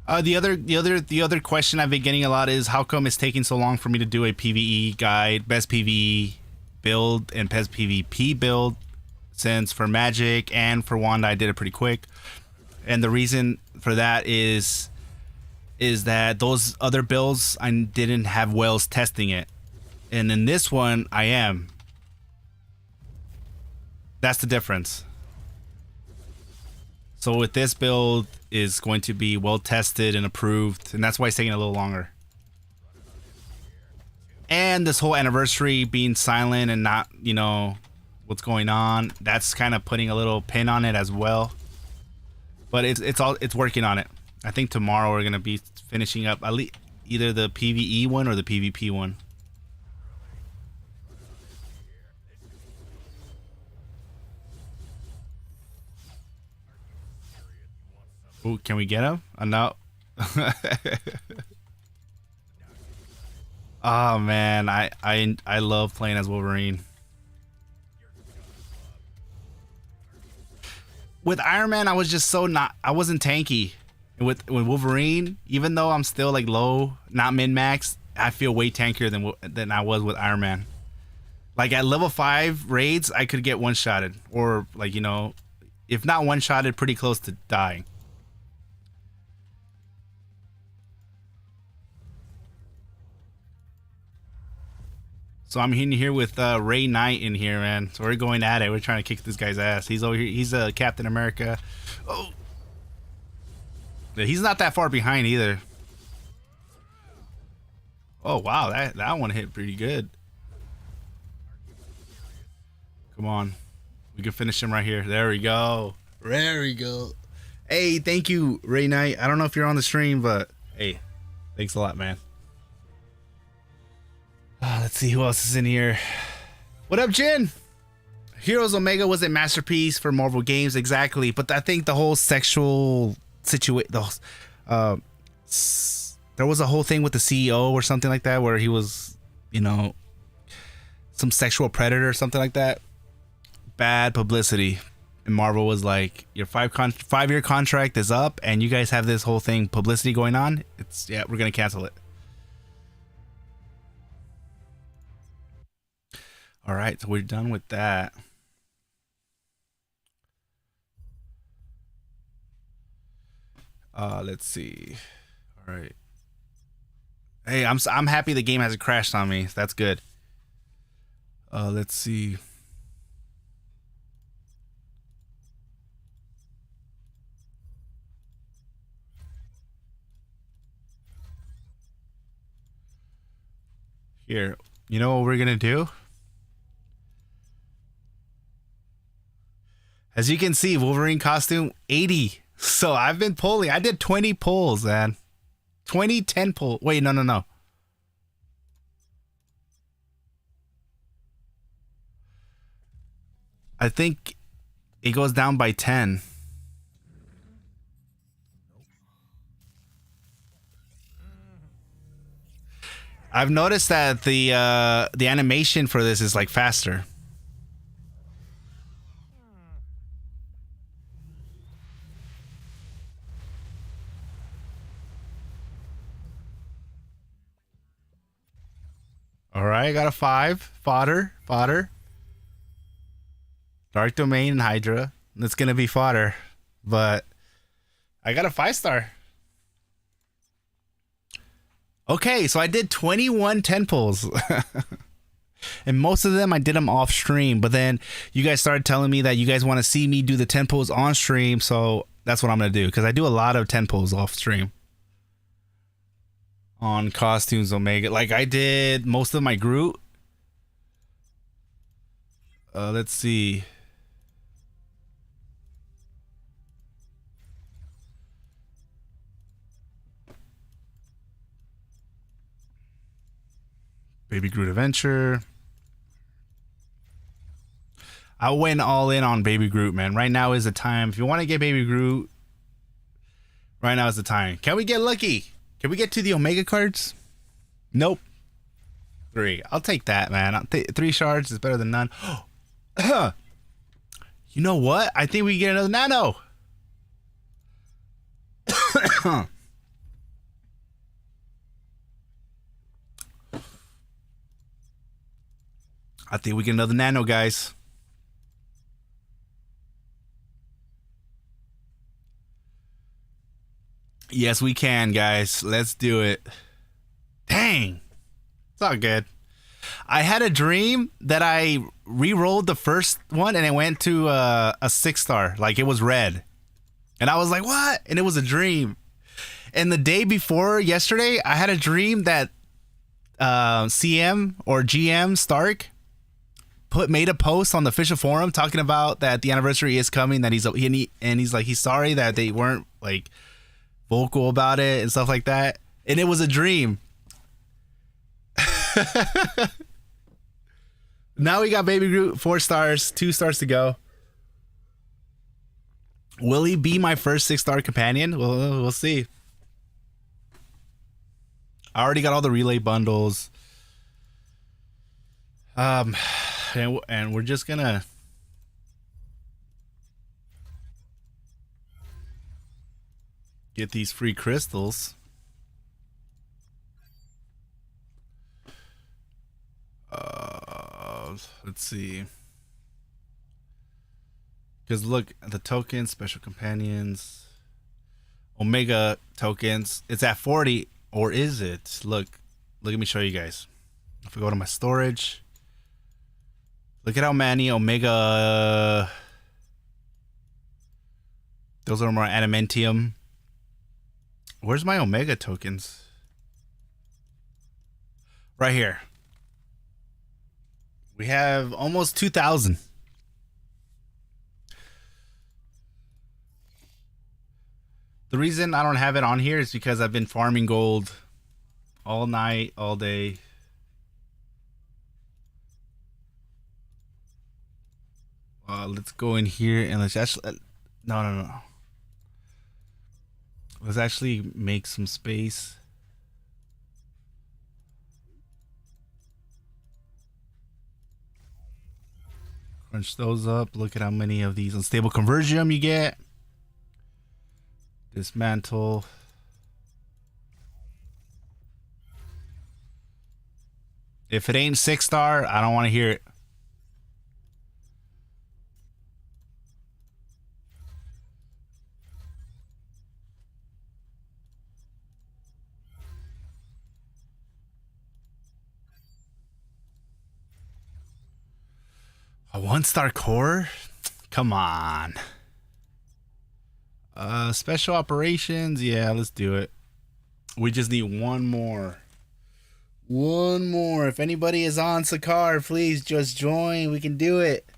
The other question I've been getting a lot is how come it's taking so long for me to do a PVE guide, best PVE build and best PVP build, since for Magic and for Wanda I did it pretty quick. And the reason for that is that those other builds I didn't have whales testing it, and in this one I am. That's the difference. So with this build is going to be well tested and approved, and that's why it's taking a little longer. And this whole anniversary being silent and not, you know, what's going on, that's kind of putting a little pin on it as well. But it's working on it. I think tomorrow we're gonna be finishing up at least either the PVE one or the PvP one. Ooh, can we get him? No. Oh man, I love playing as Wolverine. With Iron Man, I was just so I wasn't tanky. With Wolverine, even though I'm still like low, not min-max, I feel way tankier than I was with Iron Man. Like at level 5 raids, I could get one-shotted, or like, you know, if not one-shotted, pretty close to dying. So I'm in here with Ray Knight in here, man. So we're going at it. We're trying to kick this guy's ass. He's over here. He's Captain America. Oh, he's not that far behind either. Oh wow, that one hit pretty good. Come on, we can finish him right here. There we go. There we go. Hey, thank you, Ray Knight. I don't know if you're on the stream, but hey, thanks a lot, man. Let's see who else is in here. What up, Jin? Heroes Omega was a masterpiece for Marvel games, exactly. But I think the whole sexual situation, there was a whole thing with the CEO or something like that, where he was, you know, some sexual predator or something like that. bad publicity. And Marvel was like, your 5-year contract is up, and you guys have this whole thing publicity going on. We're gonna cancel it. All right, so we're done with that. Let's see. All right. Hey, I'm happy the game hasn't crashed on me. That's good. Let's see. Here, you know what we're gonna do? As you can see, Wolverine costume 80. So I've been pulling. I did 20 pulls, man. 10 pull. Wait, no. I think it goes down by 10. I've noticed that the animation for this is like faster. All right, I got a 5. Fodder. Dark Domain and Hydra. It's gonna be fodder, but I got a 5-star. Okay, so I did 21 10 pulls. And most of them I did them off stream, but then you guys started telling me that you guys want to see me do the 10 pulls on stream, so that's what I'm gonna do, because I do a lot of 10 pulls off stream on costumes Omega. Like I did most of my Groot. Let's see. Baby Groot Adventure. I went all in on Baby Groot, man. Right now is the time. If you want to get Baby Groot, right now is the time. Can we get lucky? Can we get to the Omega cards? Nope. 3. I'll take that, man. 3 shards is better than none. You know what? I think we get another nano. I think we get another nano, guys. Yes, we can, guys. Let's do it. Dang. It's all good. I had a dream that I re-rolled the first one and it went to a 6-star. Like it was red. And I was like, what? And it was a dream. And the day before yesterday, I had a dream that CM or GM Stark made a post on the official forum talking about that the anniversary is coming, that he's like, he's sorry that they weren't like vocal about it and stuff like that, and it was a dream. Now we got Baby Groot, 4 stars, 2 stars to go. Will he be my first 6-star companion? We'll see. I already got all the relay bundles. And we're just gonna get these free crystals. Let's see. Because look, the tokens, special companions, Omega tokens, it's at 40, or is it? Look, let me show you guys. If we go to my storage, look at how many Omega. Those are more adamantium. Where's my Omega tokens? Right here. We have almost 2,000. The reason I don't have it on here is because I've been farming gold all night, all day. Let's go in here and let's actually... No. Let's actually make some space. Crunch those up. Look at how many of these unstable conversion you get. Dismantle. If it ain't 6-star, I don't want to hear it. A 1-star core? Come on. Special operations? Yeah, let's do it. We just need one more. One more. If anybody is on Sakar, please just join. We can do it.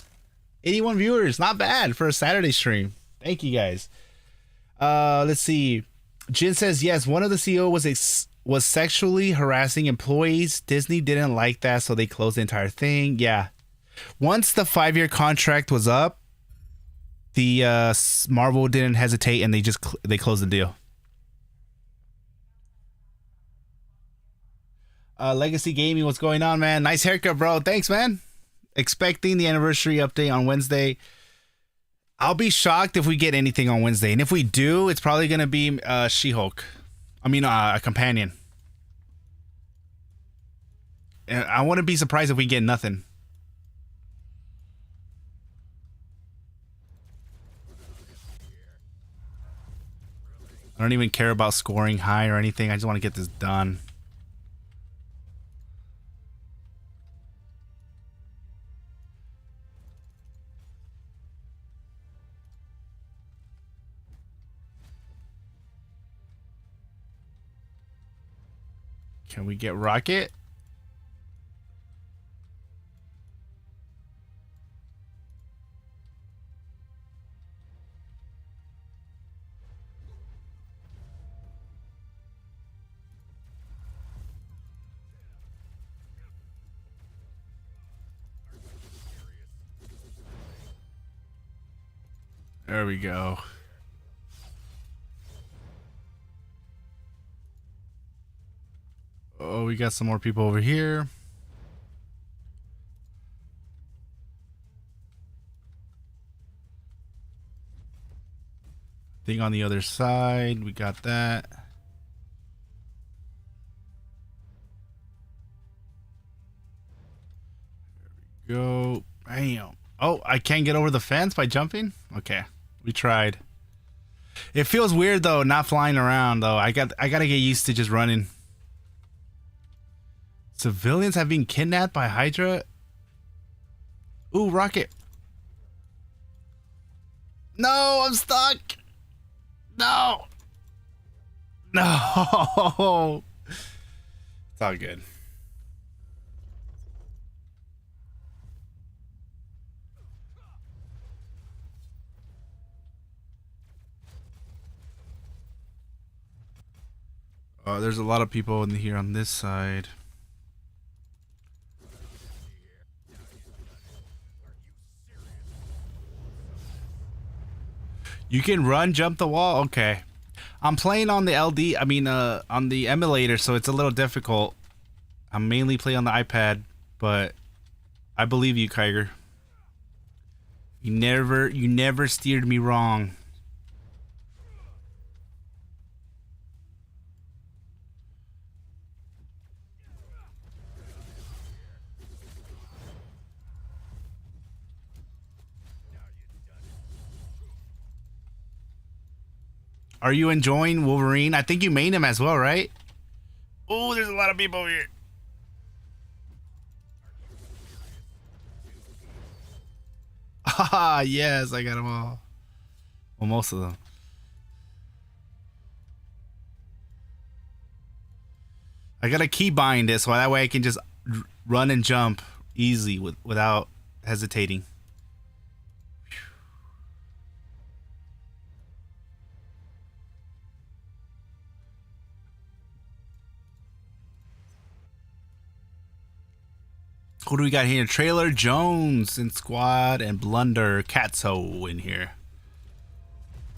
81 viewers. Not bad for a Saturday stream. Thank you guys. Let's see. Jin says, yes, one of the CEO was sexually harassing employees. Disney didn't like that, so they closed the entire thing. Yeah. Once the 5-year contract was up, the Marvel didn't hesitate and they closed the deal. Legacy Gaming, what's going on, man? Nice haircut, bro. Thanks, man. Expecting the anniversary update on Wednesday. I'll be shocked if we get anything on Wednesday, and if we do, it's probably gonna be She-Hulk. I mean, a companion. And I wouldn't be surprised if we get nothing. I don't even care about scoring high or anything. I just want to get this done. Can we get Rocket? There we go. Oh, we got some more people over here. Thing on the other side. We got that. There we go. Bam. Oh, I can't get over the fence by jumping? Okay. We tried. It feels weird though, not flying around though. I gotta get used to just running. Civilians have been kidnapped by Hydra. Ooh, Rocket. No, I'm stuck. No. No. It's all good. There's a lot of people in here on this side. You can run, jump the wall? Okay. I'm playing on the LD, on the emulator, so it's a little difficult. I'm mainly playing on the iPad, but I believe you, Kyger. You never steered me wrong. Are you enjoying Wolverine? I think you made him as well, right? Oh, there's a lot of people here. Ah, yes, I got them all. Well, most of them. I gotta keybind it so that way I can just run and jump easy without hesitating. Who do we got here? Trailer Jones and SQAUD and Blunder Catso in here.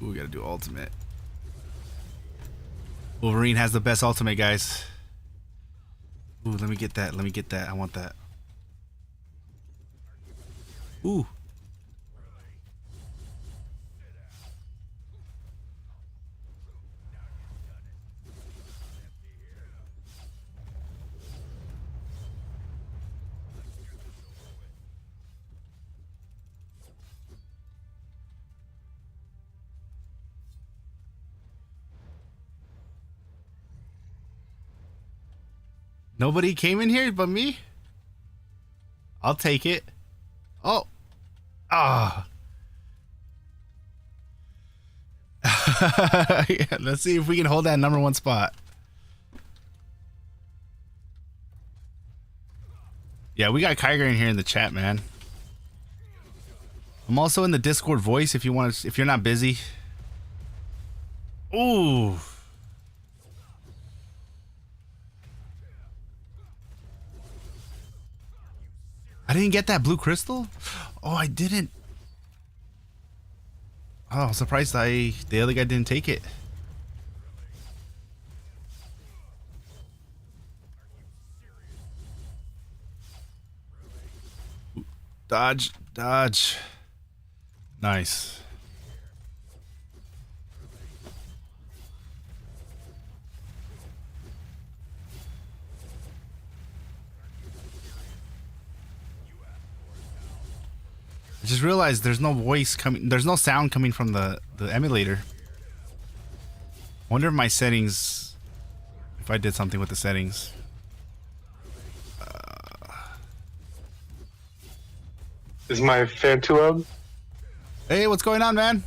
Ooh, we gotta do ultimate. Wolverine has the best ultimate, guys. Ooh, let me get that. Let me get that. I want that. Ooh, Nobody came in here but me? I'll take it. Oh. Ah. Yeah, let's see if we can hold that #1 spot. Yeah, we got Kyger in here in the chat, man. I'm also in the Discord voice if you want to, if you're not busy. Ooh. I didn't get that blue crystal? Oh, I didn't. Oh, I'm surprised the other guy didn't take it. Dodge, dodge. Nice. I just realized there's no voice coming, there's no sound coming from the emulator. Wonder if my settings, if I did something with the settings. Is my fan too loud? Hey, what's going on, man?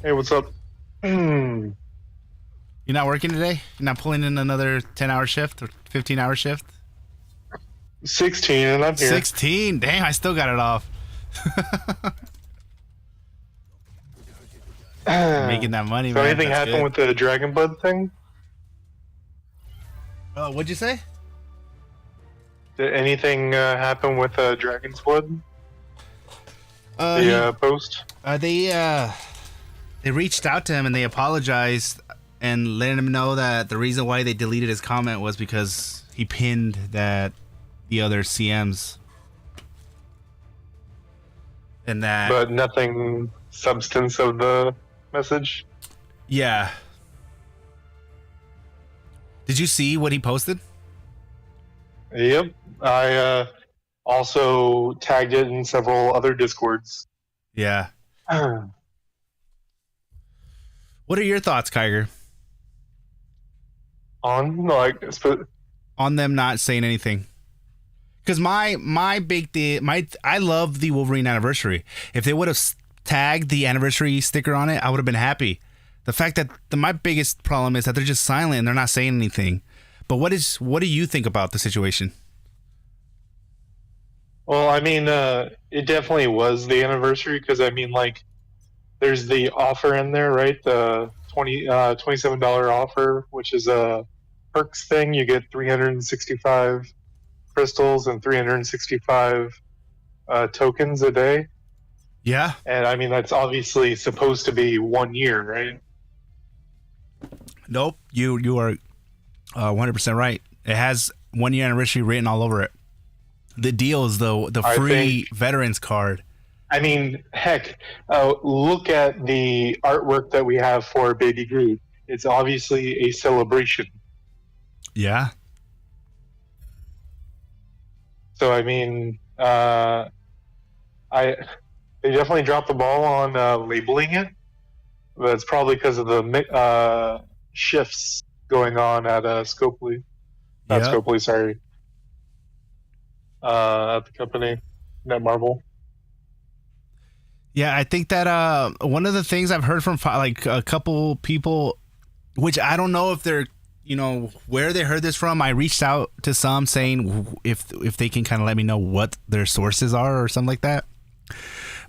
Hey, what's up? You're not working today? You're not pulling in another 10-hour shift or 15-hour shift? 16, and I'm here. 16? Dang, I still got it off. Making that money, so man. anything That's happen good. with the Dragon Blood thing? What'd you say? Did anything happen with Dragon's Blood? Post? They reached out to him and they apologized and let him know that the reason why they deleted his comment was because he pinned that the other CMs. And that... But nothing substance of the message? Yeah. Did you see what he posted? Yep. I also tagged it in several other Discords. Yeah. What are your thoughts, Kyger? On, like... On them not saying anything? Because my big deal, I love the Wolverine anniversary. If they would have tagged the anniversary sticker on it, I would have been happy. The fact that my biggest problem is that they're just silent and they're not saying anything. But what do you think about the situation? Well, I mean, it definitely was the anniversary because I mean, like, there's the offer in there, right? The $27 offer, which is a perks thing. You get 365 crystals and 365 tokens a day. Yeah. And I mean, that's obviously supposed to be 1 year, right? Nope. You are 100% right. It has 1 year anniversary written all over it. The deal is the free veterans card. I mean, heck, look at the artwork that we have for Baby Groot. It's obviously a celebration. Yeah. So I mean, they definitely dropped the ball on labeling it. But it's probably because of the shifts going on at Scopely. Not Yep. Scopely, sorry. At the company, Net Marvel. Yeah, I think that one of the things I've heard from like a couple people, which I don't know if they're, you know, where they heard this from. I reached out to some saying if they can kind of let me know what their sources are or something like that.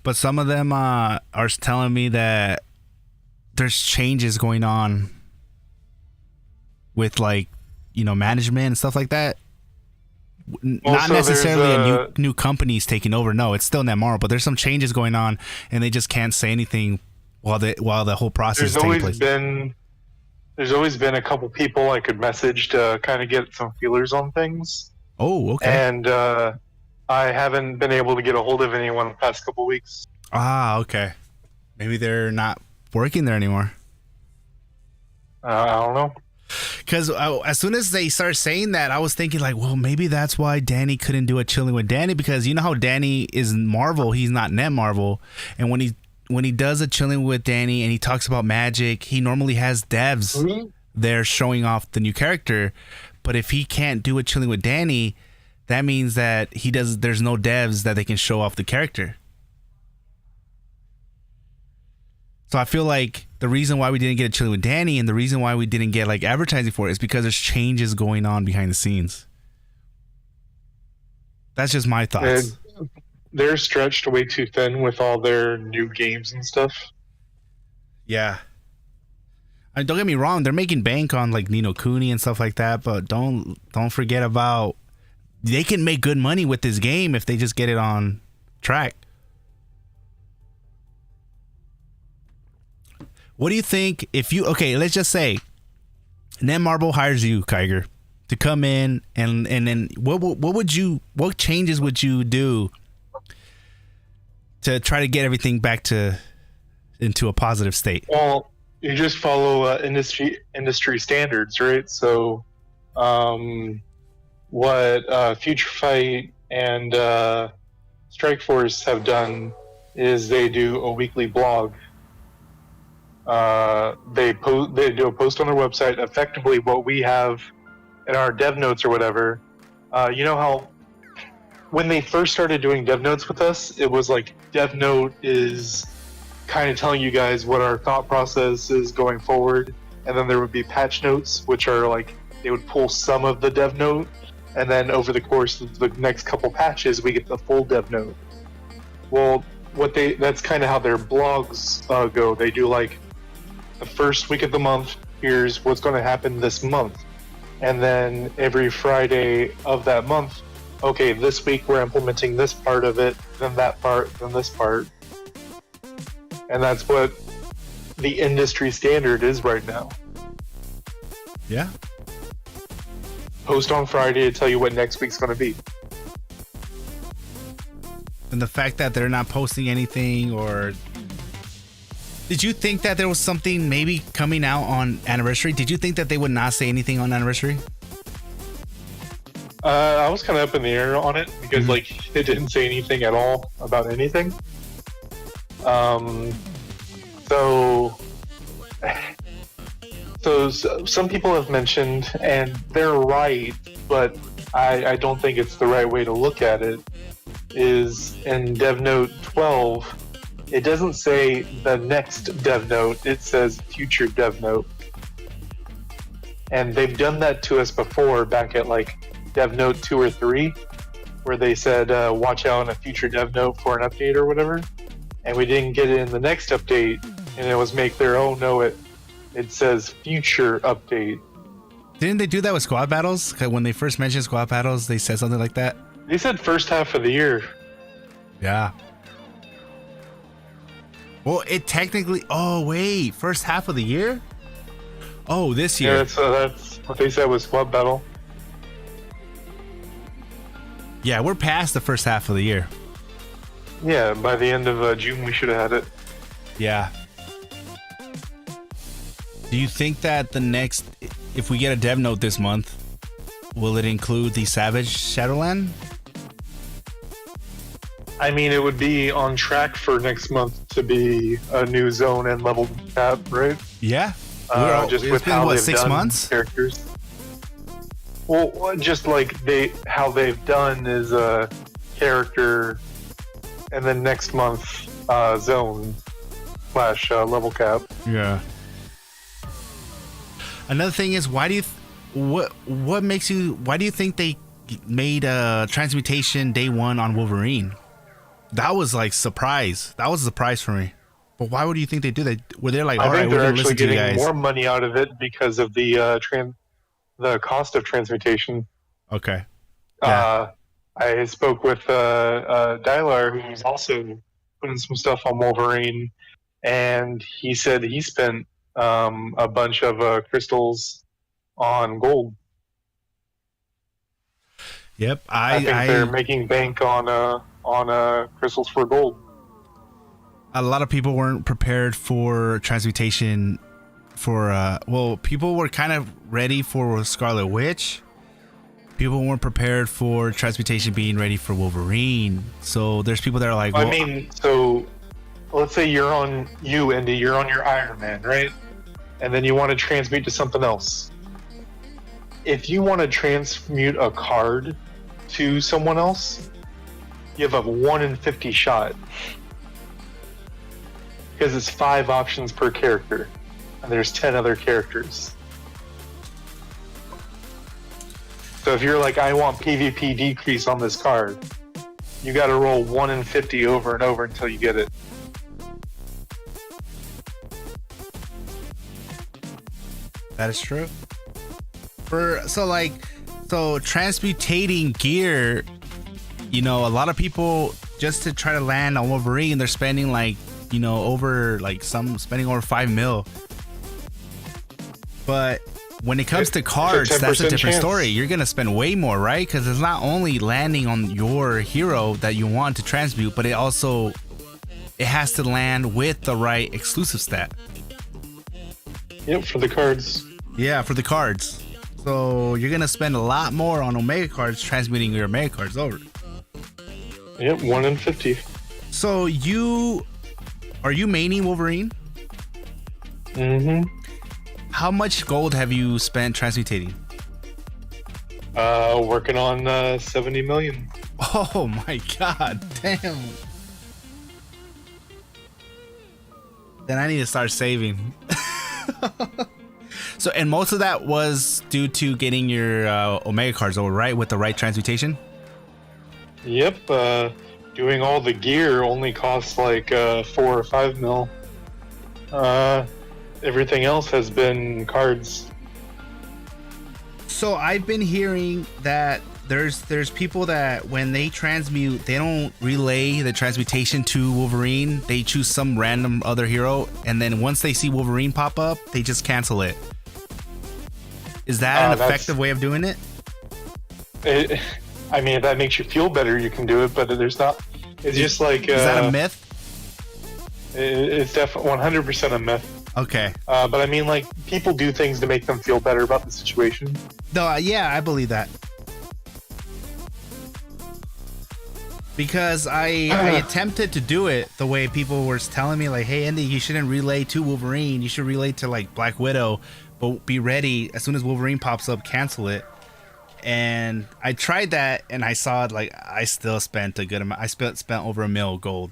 But some of them are telling me that there's changes going on with, like, you know, management and stuff like that. Not necessarily a new company's taking over. No, it's still Netmarble, but there's some changes going on, and they just can't say anything while the whole process is taking place. There's always been a couple people I could message to kind of get some feelers on things. Oh, okay. And I haven't been able to get a hold of anyone the past couple weeks. Ah, okay. Maybe they're not working there anymore. I don't know. Because as soon as they started saying that, I was thinking, like, well, maybe that's why Danny couldn't do a chilling with Danny, because you know how Danny is Marvel, he's not Netmarble, and when he does a chilling with Danny and he talks about magic, he normally has devs they're showing off the new character. But if he can't do it chilling with Danny, that means that there's no devs that they can show off the character. So I feel like the reason why we didn't get it chilling with Danny and the reason why we didn't get like advertising for it is because there's changes going on behind the scenes. That's just my thoughts. They're stretched way too thin with all their new games and stuff. Yeah. I mean, don't get me wrong, they're making bank on like Ni no Kuni and stuff like that, but don't forget about they can make good money with this game if they just get it on track. What do you think if you let's just say Netmarble hires you, Kiger, to come in and then what changes would you do to try to get everything back into a positive state? Well, you just follow industry standards, right? So, what Future Fight and Strikeforce have done is they do a weekly blog. They do a post on their website, effectively what we have in our dev notes or whatever. You know how when they first started doing dev notes with us, it was like dev note is kind of telling you guys what our thought process is going forward, and then there would be patch notes, which are like they would pull some of the dev note, and then over the course of the next couple patches, we get the full dev note. Well, that's kind of how their blogs go. They do like the first week of the month, here's what's going to happen this month, and then every Friday of that month, okay, this week we're implementing this part of it, then that part, then this part. And that's what the industry standard is right now. Yeah. Post on Friday to tell you what next week's going to be. And the fact that they're not posting anything, or did you think that there was something maybe coming out on Anniversary? Did you think that they would not say anything on Anniversary? I was kind of up in the air on it because like it didn't say anything at all about anything. So some people have mentioned, and they're right, but I don't think it's the right way to look at it, is in Dev Note 12, it doesn't say the next Dev Note, it says future Dev Note. And they've done that to us before back at like Dev Note 2 or 3, where they said, watch out on a future Dev Note for an update or whatever. And we didn't get it in the next update, and it was make their own know it. It says future update. Didn't they do that with squad battles? When they first mentioned squad battles, they said something like that. They said first half of the year. Yeah. Well, it technically. Oh wait, first half of the year. Oh, this year. Yeah, that's what they said was squad battle. Yeah, we're past the first half of the year. Yeah, by the end of June, we should have had it. Yeah. Do you think that if we get a dev note this month, will it include the Savage Shadowland? I mean, it would be on track for next month to be a new zone and level cap, right? Yeah. Just it's with been, how what, they've 6 done months? Characters. Well, just like how they've done is a character, and then next month zone / level cap. Yeah. Another thing is, why do you think they made transmutation day 1 on Wolverine? That was like surprise. That was a surprise for me. But why would you think they do that? Were they like, all right, we're gonna listen to you guys? I think they're actually getting more money out of it because of the cost of transmutation. Okay. Yeah. I spoke with Dylar, who's also putting some stuff on Wolverine, and he said he spent a bunch of crystals on gold. Yep, I think they're making bank on crystals for gold. A lot of people weren't prepared for transmutation. People were kind of ready for Scarlet Witch. People weren't prepared for transmutation being ready for Wolverine. So there's people that are like, so let's say you're on your Iron Man, right? and then you want to transmute to something else. If you want to transmute a card to someone else, you have a 1 in 50 shot. Because it's 5 options per character, and there's 10 other characters. So if you're like, I want PvP decrease on this card, you got to roll 1 in 50 over and over until you get it. That is true. So transmutating gear, you know, a lot of people just to try to land on Wolverine, they're spending like, you know, spending over 5 mil. But when it comes to cards, that's a different story. You're gonna spend way more, right? Because it's not only landing on your hero that you want to transmute, but it has to land with the right exclusive stat. Yep, for the cards. Yeah, for the cards. So you're gonna spend a lot more on Omega cards transmuting your Omega cards over. Yep, 1 in 50. So are you maining Wolverine? Mm-hmm. How much gold have you spent transmutating? Working on 70 million. Oh my god, damn. Then I need to start saving. So, and most of that was due to getting your Omega cards over, right? With the right transmutation? Yep, doing all the gear only costs like 4 or 5 mil. Everything else has been cards. So I've been hearing that there's people that when they transmute, they don't relay the transmutation to Wolverine. They choose some random other hero, and then once they see Wolverine pop up, they just cancel it. Is that an effective way of doing it? I mean, if that makes you feel better, you can do it, but there's not. It's just like. Is that a myth? It's definitely 100% a myth. Okay. But I mean, like, people do things to make them feel better about the situation. No, yeah, I believe that. Because I attempted to do it the way people were telling me, like, hey, Andy, you shouldn't relay to Wolverine. You should relay to, like, Black Widow. But be ready. As soon as Wolverine pops up, cancel it. And I tried that, and I saw it, like, I still spent a good amount. I spent over $1 million gold.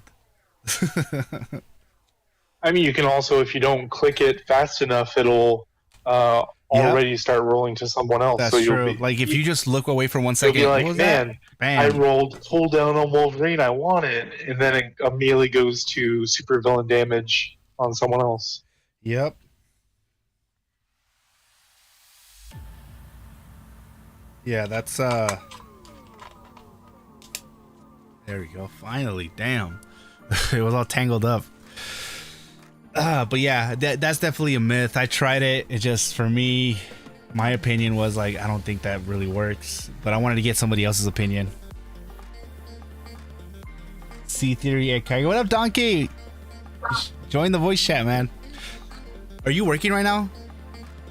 I mean, you can also, if you don't click it fast enough, it'll already start rolling to someone else. That's true. Like, if you just look away for 1 second, you'll be like, man, I rolled full down on Wolverine, I want it. And then it immediately goes to super villain damage on someone else. Yep. Yeah, that's there we go. Finally, damn. It was all tangled up. But yeah, that's definitely a myth. I tried it. It just, for me, my opinion was like, I don't think that really works. But I wanted to get somebody else's opinion. C Theory at Kiger. What up, Donkey? Join the voice chat, man. Are you working right now?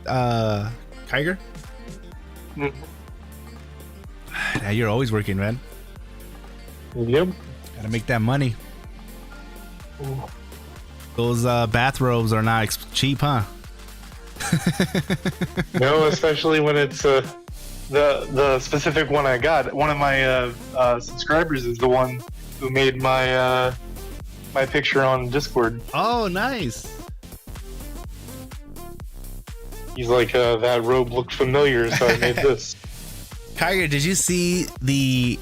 Kiger? Mm-hmm. Yeah, you're always working, man. Yep. Gotta make that money. Ooh. Those bathrobes are not cheap, huh? No, especially when it's the specific one I got. One of my subscribers is the one who made my my picture on Discord. Oh, nice. He's like, that robe looked familiar, so I made this. Kiger, did you see the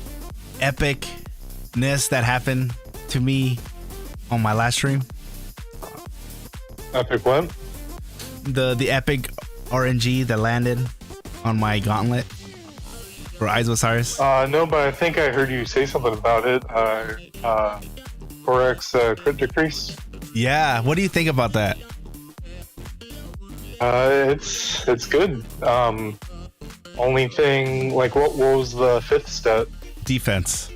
epicness that happened to me on my last stream? Epic what? The epic RNG that landed on my gauntlet for Eyes of Osiris. No, but I think I heard you say something about it. 4x crit decrease. Yeah, what do you think about that? It's good. Only thing, like, what was the 5th stat? Defense.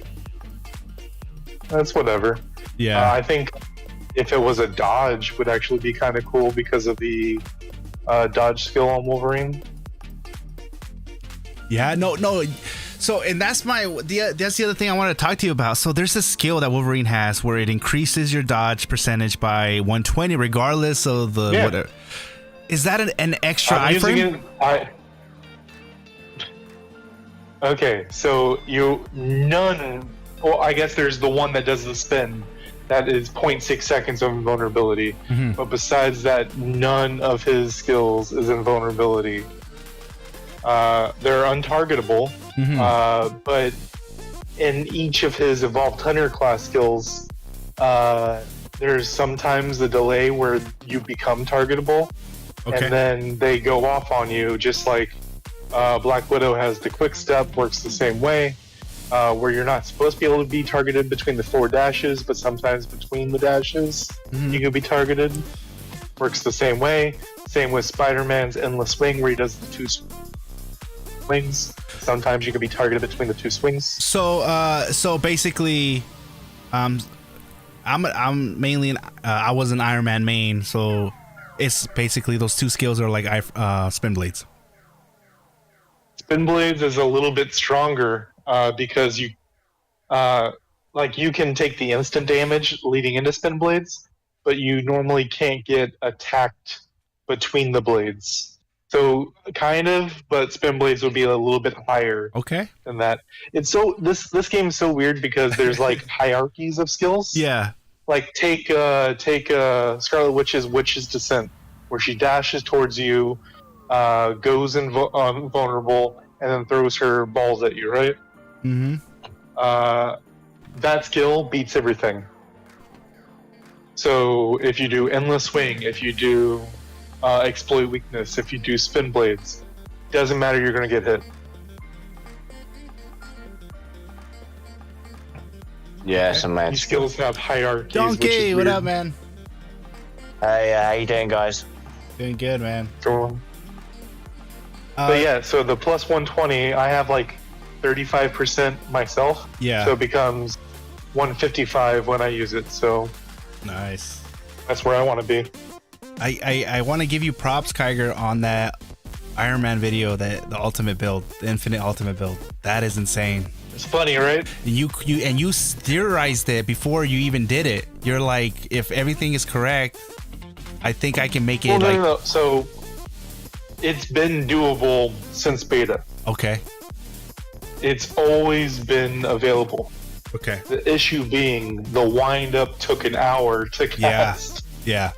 That's whatever. Yeah. I think if it was a dodge, would actually be kind of cool because of the dodge skill on Wolverine. Yeah, no. So, and that's that's the other thing I want to talk to you about. So there's a skill that Wolverine has where it increases your dodge percentage by 120 regardless of the whatever. Is that an extra I'm using iframe? it. Okay, so well, I guess there's the one that does the spin. That is 0.6 seconds of invulnerability. Mhm. But besides that, none of his skills is invulnerability. They're untargetable, but in each of his Evolved Hunter class skills, there's sometimes a delay where you become targetable, and then they go off on you, just like Black Widow has the quick step, works the same way, where you're not supposed to be able to be targeted between the 4 dashes, but sometimes between the dashes you can be targeted. Works the same way. Same with Spider-Man's Endless Swing, where he does the 2 swings. Sometimes you can be targeted between the 2 swings. So basically, I'm mainly I was an Iron Man main, so it's basically those 2 skills are like spin blades. Spin blades is a little bit stronger because you can take the instant damage leading into spin blades, but you normally can't get attacked between the blades. So kind of, but spin blades would be a little bit higher than that. It's so this game is so weird because there's like hierarchies of skills. Yeah. Like take Scarlet Witch's Descent, where she dashes towards you, goes invulnerable, and then throws her balls at you, right? Mm-hmm. That skill beats everything. So if you do Endless Swing, if you do Exploit Weakness, if you do Spin Blades, doesn't matter, you're going to get hit. Yeah, some man. These skills have hierarchies. Donkey, what up, man? Hey, how you doing, guys? Doing good, man. But yeah, so the plus 120, I have like 35% myself. Yeah. So it becomes 155 when I use it. So nice. That's where I want to be. I want to give you props, Kiger, on that Iron Man video, the ultimate build, the infinite ultimate build. That is insane. It's funny, right? You theorized it before you even did it. You're like, if everything is correct, I think I can make it. No. So it's been doable since beta. Okay. It's always been available. Okay. The issue being the wind up took an hour to cast. Yeah.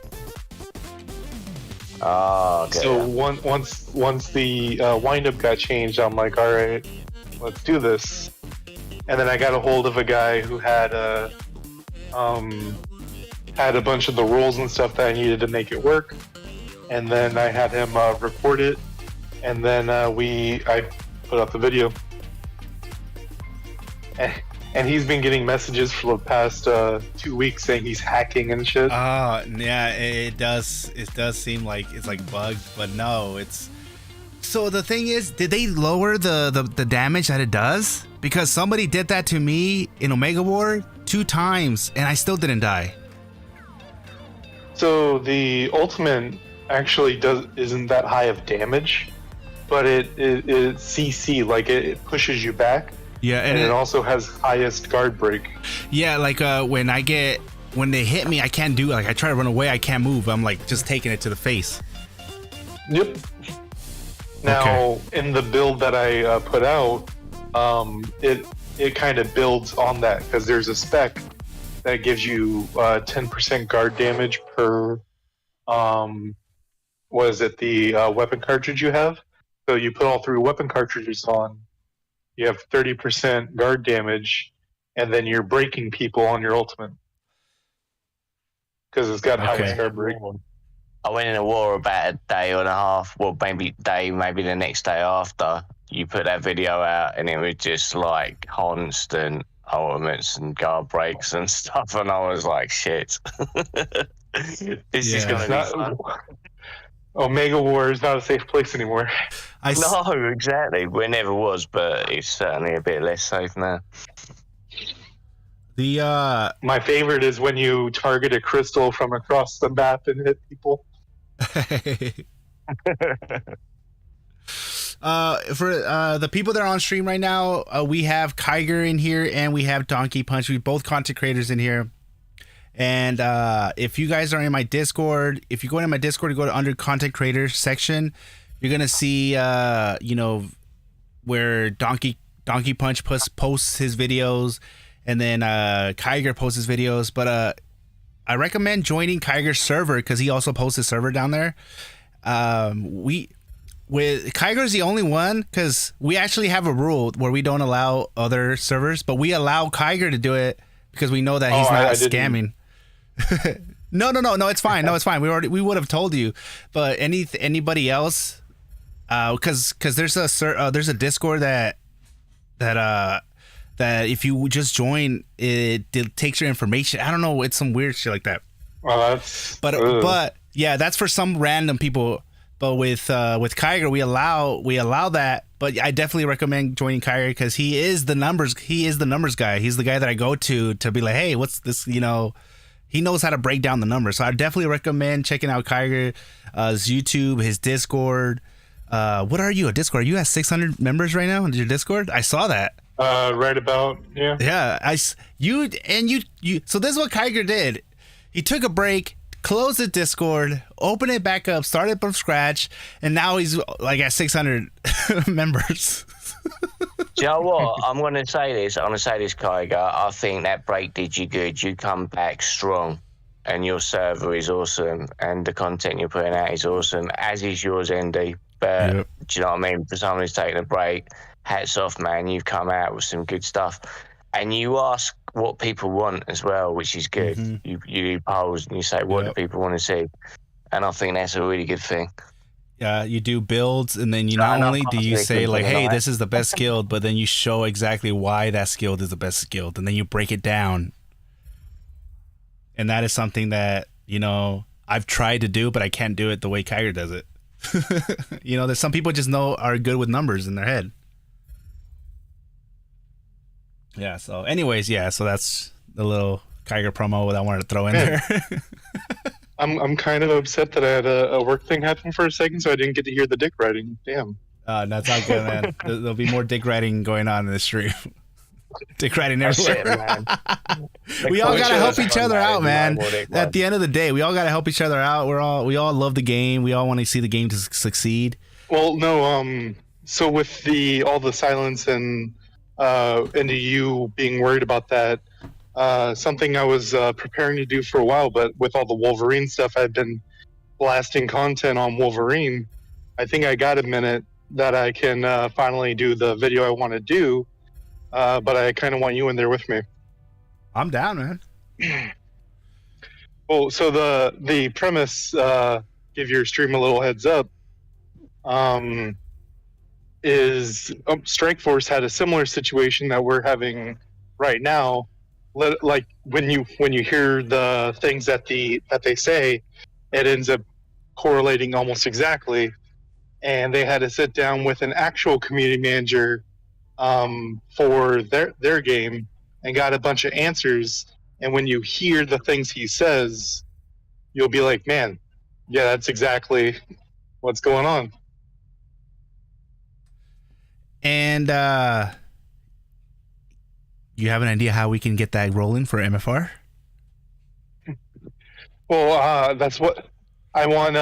Oh, okay. So once the wind up got changed, I'm like, all right, let's do this. And then I got a hold of a guy who had a bunch of the rules and stuff that I needed to make it work. And then I had him record it, and then I put out the video. And he's been getting messages for the past 2 weeks saying he's hacking and shit. Yeah, it does seem like it's like bugged, but no, it's. So the thing is, did they lower the damage that it does? Because somebody did that to me in Omega War 2 times, and I still didn't die. So the ultimate actually isn't that high of damage, but it CC, like it pushes you back. Yeah, and it also has highest guard break. Yeah, like when they hit me, I can't do, like I try to run away, I can't move. I'm like just taking it to the face. Yep. Now in the build that I put out, it kind of builds on that because there's a spec that gives you 10% guard damage per the weapon cartridge you have. So you put all 3 weapon cartridges on, you have 30% guard damage, and then you're breaking people on your ultimate because it's got highest guard break. I went in a war about a day and a half, well, maybe the next day after. You put that video out, and it was just like constant ultimates and guard breaks and stuff, and I was like, shit. This is going to be fun. Omega War is not a safe place anymore. No, exactly. It never was, but it's certainly a bit less safe now. My favorite is when you target a crystal from across the map and hit people. For the people that are on stream right now, we have Kiger in here and we have Donkey Punch. We both content creators in here, And if you guys are in my Discord, if you go into my Discord, you go to under content creators section, you're gonna see where Donkey Punch posts his videos, and then Kyger posts his videos. But I recommend joining Kyger's server because he also posts his server down there. Kyger's the only one because we actually have a rule where we don't allow other servers, but we allow Kyger to do it because we know that he's not scamming. No, it's fine. No, it's fine. We would have told you, but anybody else, because there's a Discord that if you just join, it takes your information. I don't know. It's some weird shit like that. Well, but yeah, that's for some random people. But with Kyger, we allow that. But I definitely recommend joining Kyger because he is the numbers guy. He's the guy that I go to be like, hey, what's this? He knows how to break down the numbers. So I definitely recommend checking out Kyger, his YouTube, his Discord. What are you, a Discord? Are you at 600 members right now in your Discord? I saw that. Right about, yeah. Yeah, you. So this is what Kyger did. He took a break, closed the Discord, opened it back up, started from scratch, and now he's like at 600 members. Do you know what? I'm going to say this, Kyger. I think that break did you good. You come back strong, and your server is awesome, and the content you're putting out is awesome, as is yours, Andy. But Yep. Do you know what I mean? For someone who's taking a break, hats off, man. You've come out with some good stuff. And you ask what people want as well, which is good. Mm-hmm. You do polls and you say, what do people want to see? And I think that's a really good thing. Yeah, you do builds, and then not only do you say like, hey, this is the best skilled, but then you show exactly why that skilled is the best skilled, and then you break it down. And that is something that, I've tried to do, but I can't do it the way Kyger does it. There's some people just are good with numbers in their head. Yeah, so anyways, so that's the little Kyger promo that I wanted to throw in there. I'm kind of upset that I had a work thing happen for a second, so I didn't get to hear the dick riding. Damn. That's not good, man. There'll be more dick riding going on in the stream. Dick riding everywhere. Man. We all gotta help each other out, man. At the end of the day, we all gotta help each other out. We all love the game. We all want to see the game to succeed. Well, no. So with all the silence and you being worried about that, something I was preparing to do for a while, but with all the Wolverine stuff, I've been blasting content on Wolverine. I think I got a minute that I can finally do the video I want to do, but I kind of want you in there with me. I'm down, man. Well, so the premise, give your stream a little heads up, is Strikeforce had a similar situation that we're having right now. Like when you hear the things that they say, it ends up correlating almost exactly. And they had to sit down with an actual community manager for their game and got a bunch of answers. And when you hear the things he says, you'll be like, man, yeah, that's exactly what's going on. And you have an idea how we can get that rolling for MFR? Well, that's what I want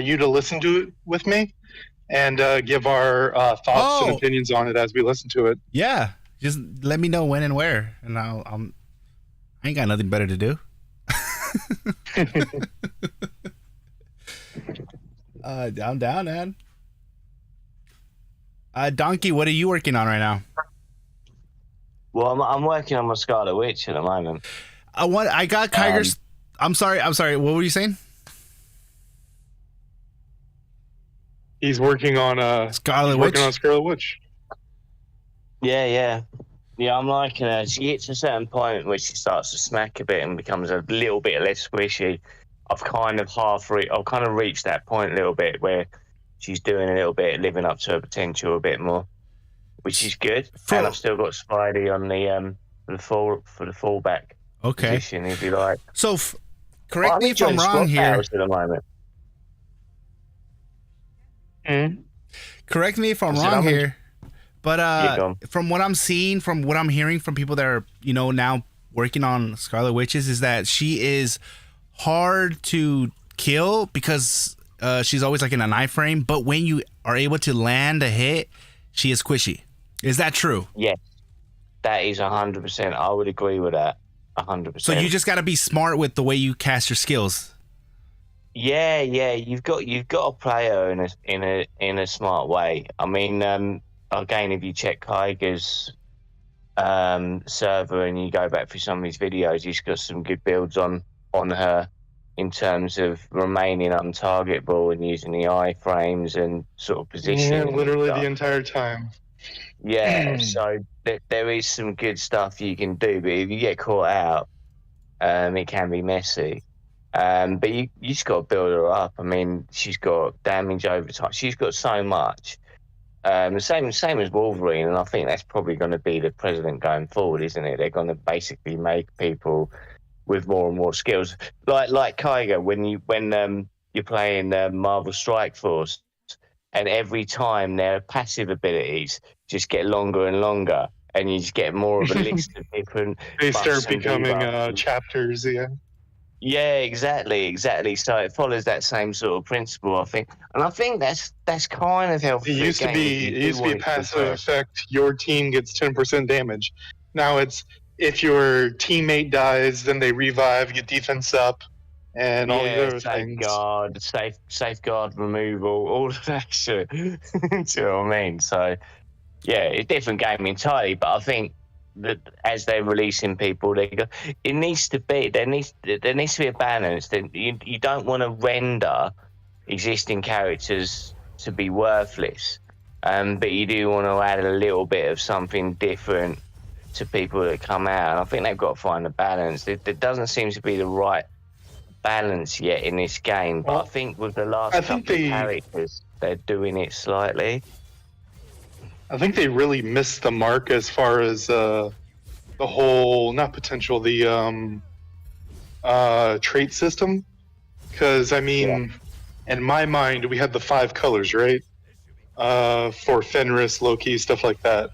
you to listen to it with me and give our thoughts and opinions on it as we listen to it. Yeah, just let me know when and where, and I ain't got nothing better to do. I'm down, man. Donkey, what are you working on right now? Well, I'm working on my Scarlet Witch at the moment. I got Kyger's. I'm sorry. What were you saying? He's working on Scarlet Witch. Yeah. I'm liking her. She hits a certain point where she starts to smack a bit and becomes a little bit less squishy. I've kind of reached that point a little bit where she's doing a little bit, living up to her potential a bit more, which is good. And I've still got Spidey on the for the fallback position, if you like. So, correct me if I'm wrong here. At the moment. Correct me if I'm wrong here, but from what I'm seeing, from what I'm hearing from people that are now working on Scarlet Witches is that she is hard to kill because she's always like in an iframe, but when you are able to land a hit, she is squishy. Is that true? Yes, that is 100%. I would agree with that. 100%. So you just got to be smart with the way you cast your skills. Yeah, you've got to play her in a smart way. I mean, again, if you check Kyger's server and you go back through some of his videos, he's got some good builds on her in terms of remaining untargetable and using the iframes and sort of positioning. Yeah, literally the entire time. Yeah, so there is some good stuff you can do, but if you get caught out, it can be messy. But you just got to build her up. I mean, she's got damage over time. She's got so much. Same as Wolverine, and I think that's probably going to be the precedent going forward, isn't it? They're going to basically make people with more and more skills, like Kyger when you're playing Marvel Strike Force, and every time their passive abilities just get longer and longer, and you just get more of a list of different. They start becoming chapters, yeah. Yeah, exactly. So it follows that same sort of principle, I think, and I think that's kind of how it used to be a passive effect. Your team gets 10% damage. Now it's if your teammate dies, then they revive, get defense up, and all the other things. Safeguard removal, all of that shit. Do you know what I mean? So yeah, it's a different game entirely, but I think that as they're releasing people, there needs to be a balance. You don't want to render existing characters to be worthless, but you do want to add a little bit of something different to people that come out. And I think they've got to find a balance. There doesn't seem to be the right balance yet in this game, but I think with the last couple of characters, they're doing it slightly. I think they really missed the mark as far as the whole, not potential, the trait system. Because, I mean, in my mind, we had the 5 colors, right? For Fenris, Loki, stuff like that.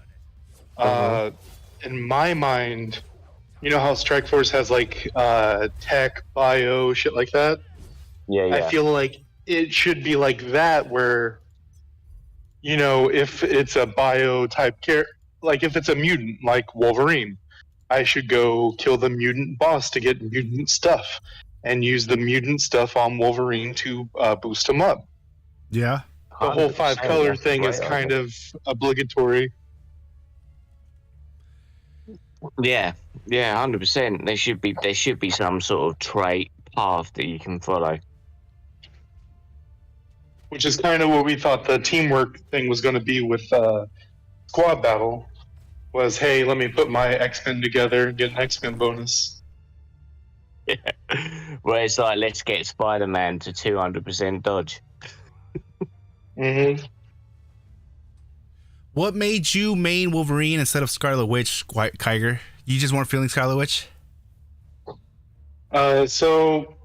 In my mind, you know how Strike Force has, like, tech, bio, shit like that? Yeah. I feel like it should be like that, where... You know, if it's a bio-type character, like if it's a mutant, like Wolverine, I should go kill the mutant boss to get mutant stuff and use the mutant stuff on Wolverine to boost him up. Yeah. The whole 5-color thing is kind of obligatory. Yeah, 100%. There should be some sort of trait path that you can follow. Which is kind of what we thought the teamwork thing was going to be with Squad Battle. Was, hey, let me put my X-Men together and get an X-Men bonus. Yeah. Where it's like, let's get Spider-Man to 200% dodge. Mm-hmm. What made you main Wolverine instead of Scarlet Witch, Kyger? You just weren't feeling Scarlet Witch? So...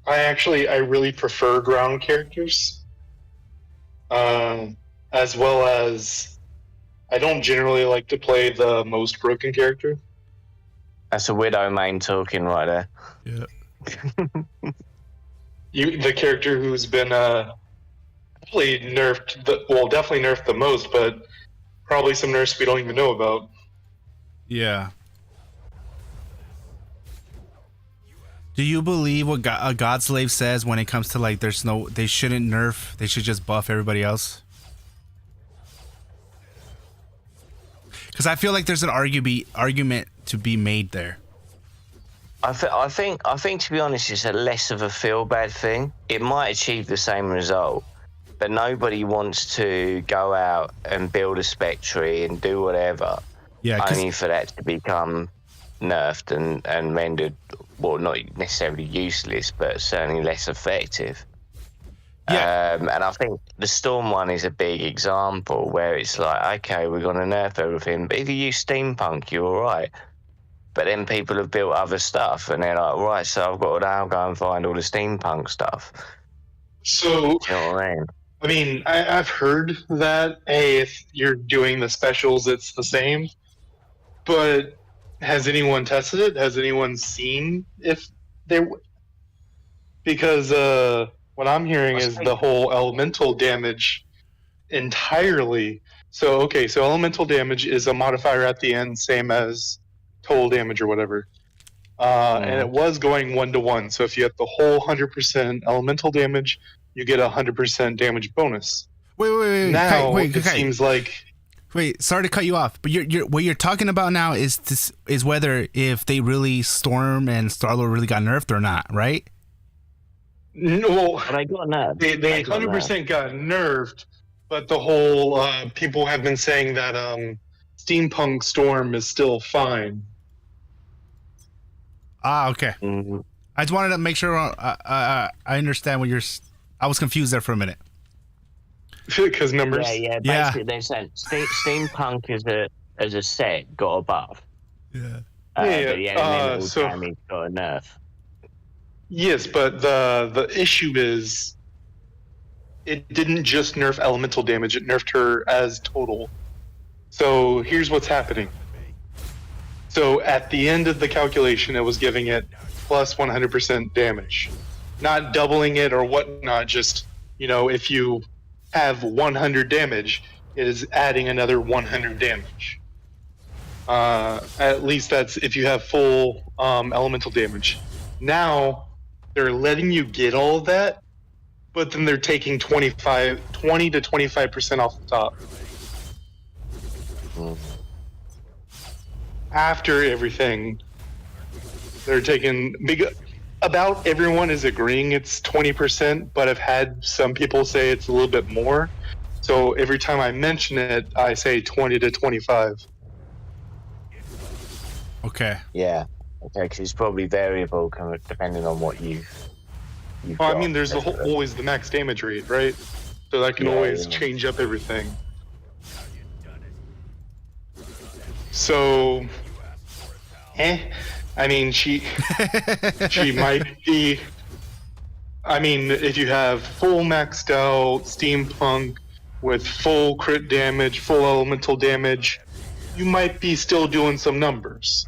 I really prefer ground characters, as well as I don't generally like to play the most broken character. That's a Widow main talking right there. Yeah. The character who's been definitely nerfed the most, but probably some nerfs we don't even know about. Yeah. Do you believe what a Godslave says when it comes to like they shouldn't nerf, they should just buff everybody else? Because I feel like there's an argument to be made there. I think to be honest, it's less of a feel bad thing. It might achieve the same result, but nobody wants to go out and build a Spectre and do whatever, only for that to become nerfed and rendered, well, not necessarily useless, but certainly less effective. Yeah. And I think the Storm one is a big example where it's like, okay, we're going to nerf everything, but if you use steampunk, you're all right. But then people have built other stuff, and they're like, right, so I've got to now go and find all the steampunk stuff. So, you know what I mean, I've heard that, hey, if you're doing the specials, it's the same. But Has anyone tested it? Has anyone seen if they? Because what I'm hearing is the whole elemental damage entirely. So okay, so elemental damage is a modifier at the end, same as total damage or whatever. And it was going 1-to-1. So if you have the whole 100% elemental damage, you get a 100% damage bonus. Wait. Now Wait, it seems like. Wait, sorry to cut you off, but you're what you're talking about now is whether if they really Storm and Starlord really got nerfed or not, right? No, But I got nerfed. They 100% got nerfed, but the whole people have been saying that Steampunk Storm is still fine. Ah, okay. Mm-hmm. I just wanted to make sure I understand what you're. I was confused there for a minute. Because numbers. Yeah. Basically, they're saying Steampunk as a set got a buff. Yeah. But the elemental damage got a nerf. Yes, but the issue is it didn't just nerf elemental damage, it nerfed her as total. So here's what's happening. So at the end of the calculation, it was giving it plus 100% damage. Not doubling it or whatnot, just, if you have 100 damage, it is adding another 100 damage. At least that's if you have full elemental damage. Now, they're letting you get all of that, but then they're taking 20 to 25% off the top. After everything, they're taking about everyone is agreeing it's 20%, but I've had some people say it's a little bit more. So every time I mention it, I say 20 to 25. Okay. Yeah. Okay, because it's probably variable depending on what you've well, I mean, there's always the max damage rate, right? So that can always change up everything. So, I mean, she might be. I mean, if you have full maxed out Steampunk with full crit damage, full elemental damage, you might be still doing some numbers.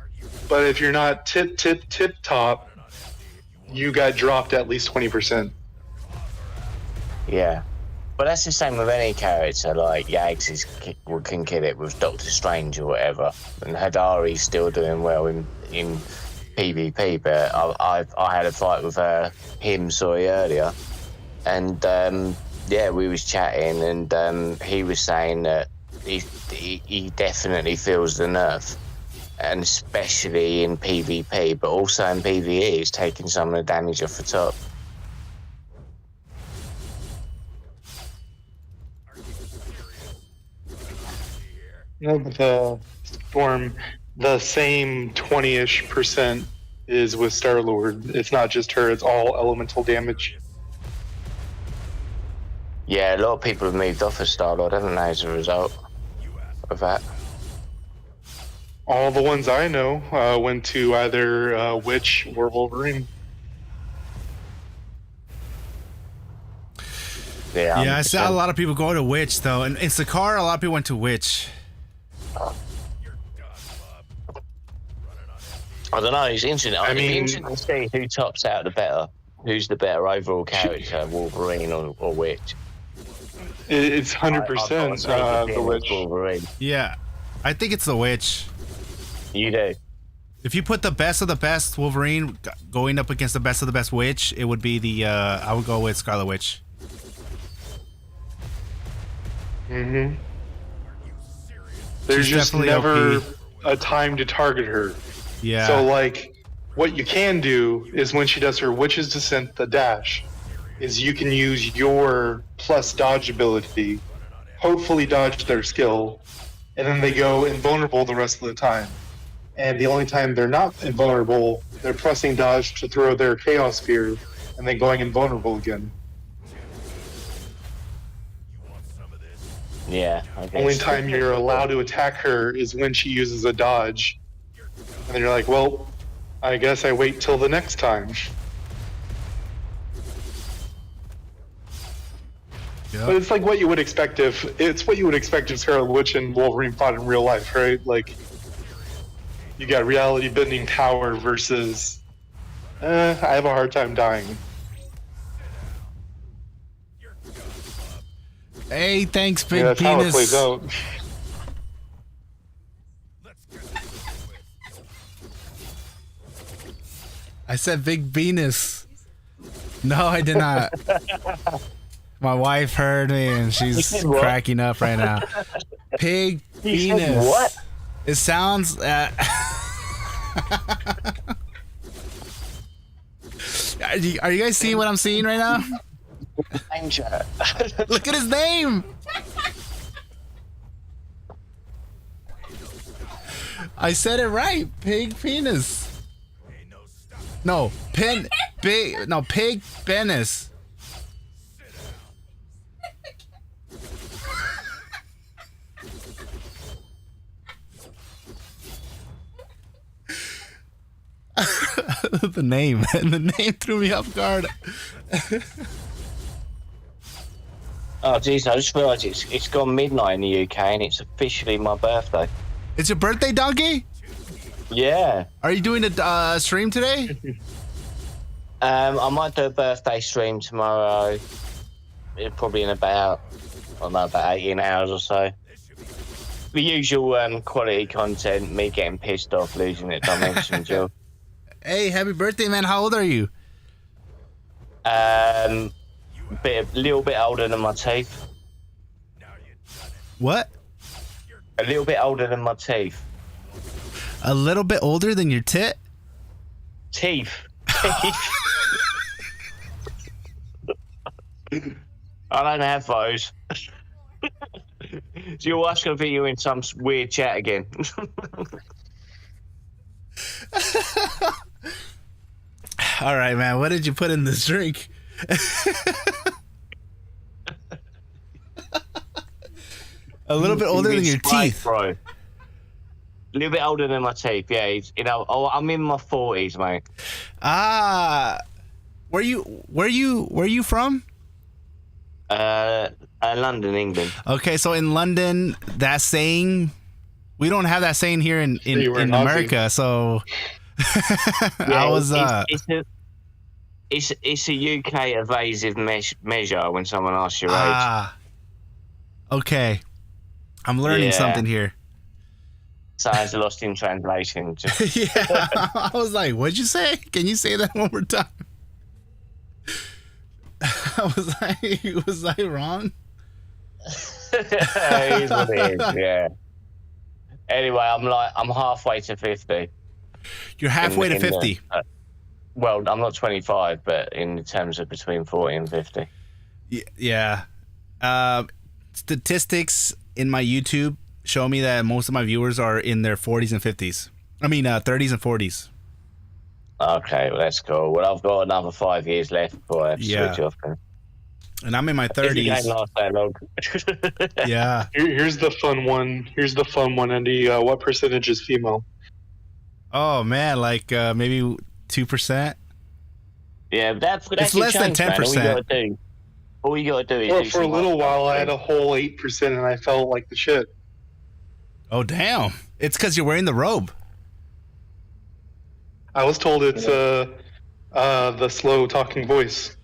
But if you're not tip top, you got dropped at least 20%. Yeah. But that's the same with any character, like Yags can kill it with Doctor Strange or whatever, and Hadari's still doing well in PvP. But I had a fight with him earlier, and we was chatting, and he was saying that he definitely feels the nerf, and especially in PvP, but also in PvE, he's taking some of the damage off the top. No, but the Storm, the same 20-ish% is with Star-Lord. It's not just her, it's all elemental damage. Yeah, a lot of people have moved off of Star-Lord, haven't they, as a result of that? All the ones I know went to either Witch or Wolverine. Yeah, I saw a lot of people go to Witch, though. And in Sakara, a lot of people went to Witch. I don't know, it's interesting. I mean, it's interesting to see who tops out the better. Who's the better overall character, Wolverine or Witch? It's 100% the Witch. Wolverine. Yeah, I think it's the Witch. You do? If you put the best of the best Wolverine going up against the best of the best Witch, it would be the, I would go with Scarlet Witch. Mm-hmm. There's just never a time to target her. Yeah. So, like, what you can do is when she does her Witch's Descent, the dash, is you can use your plus dodge ability, hopefully dodge their skill, and then they go invulnerable the rest of the time. And the only time they're not invulnerable, they're pressing dodge to throw their Chaos Sphere, and then going invulnerable again. Yeah. Only time you're allowed to attack her is when she uses a dodge. And then you're like, well, I guess I wait till the next time. Yep. But it's like what you would expect if Scarlet Witch and Wolverine fought in real life, right? Like, you got reality bending power versus I have a hard time dying. Hey, thanks, big Yeah, that's how it penis. plays out. I said big penis. No, I did not. My wife heard me and she's cracking up right now. Pig penis. What? It sounds. Are you guys seeing what I'm seeing right now? Look at his name. I said it right. Pig penis. No, pig penis. The name threw me off guard. Oh jeez, I just realised it's gone midnight in the UK and it's officially my birthday. It's your birthday, Donkey? Yeah. Are you doing a stream today? I might do a birthday stream tomorrow. Probably in about, I don't know, about 18 hours or so. The usual quality content, me getting pissed off, losing it, dimension, Joe. Hey, happy birthday, man. How old are you? A little bit older than my teeth. What? A little bit older than my teeth. A little bit older than your tit? Teeth. I don't have those. So your wife's gonna put you in some weird chat again. All right, man. What did you put in this drink? A little bit older than your teeth, bro. A little bit older than my teeth. Yeah, I'm in my 40s, mate. Where you from? London, England. Okay, so in London, that saying, we don't have that saying here in America. So yeah, I was it's a UK evasive measure when someone asks your age. Okay, I'm learning something here. Sounds lost in translation. Yeah, I was like, what'd you say? Can you say that one more time? Was I wrong? It is what it is, yeah. Anyway, I'm halfway to 50. You're halfway to 50. Well, I'm not 25, but in terms of between 40 and 50. Yeah. Statistics in my YouTube show me that most of my viewers are in their 40s and 50s. I mean, 30s and 40s. Okay, well, that's cool. Well, I've got another 5 years left before I have to switch off. And I'm in my 30s. It ain't last that long. Yeah. Here's the fun one. Andy. What percentage is female? Oh man, like maybe 2%. Yeah, that's it's less than 10%. All you gotta do is for a little while, I had a whole 8%, and I felt like the shit. Oh damn! It's because you're wearing the robe. I was told it's the slow talking voice.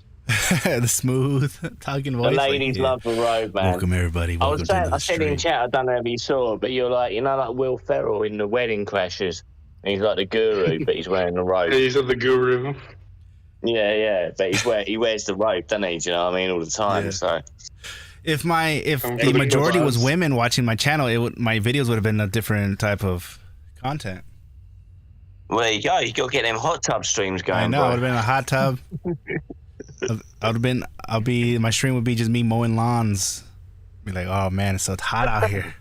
The smooth talking voice. The ladies love the robe, man. Welcome everybody. Welcome I said in chat, I don't know if you saw it, but you're like, like Will Ferrell in The Wedding Crashers. And he's like the guru, but he's wearing the robe. Yeah, he's the guru. Yeah, but he wears the robe, doesn't he? Do you know what I mean? All the time. Yeah. So if the majority was women watching my channel, my videos would have been a different type of content. Well, there you go. You got to get them hot tub streams going. I know. Bro. I would have been a hot tub. My stream would be just me mowing lawns. Be like, oh man, it's so hot out here.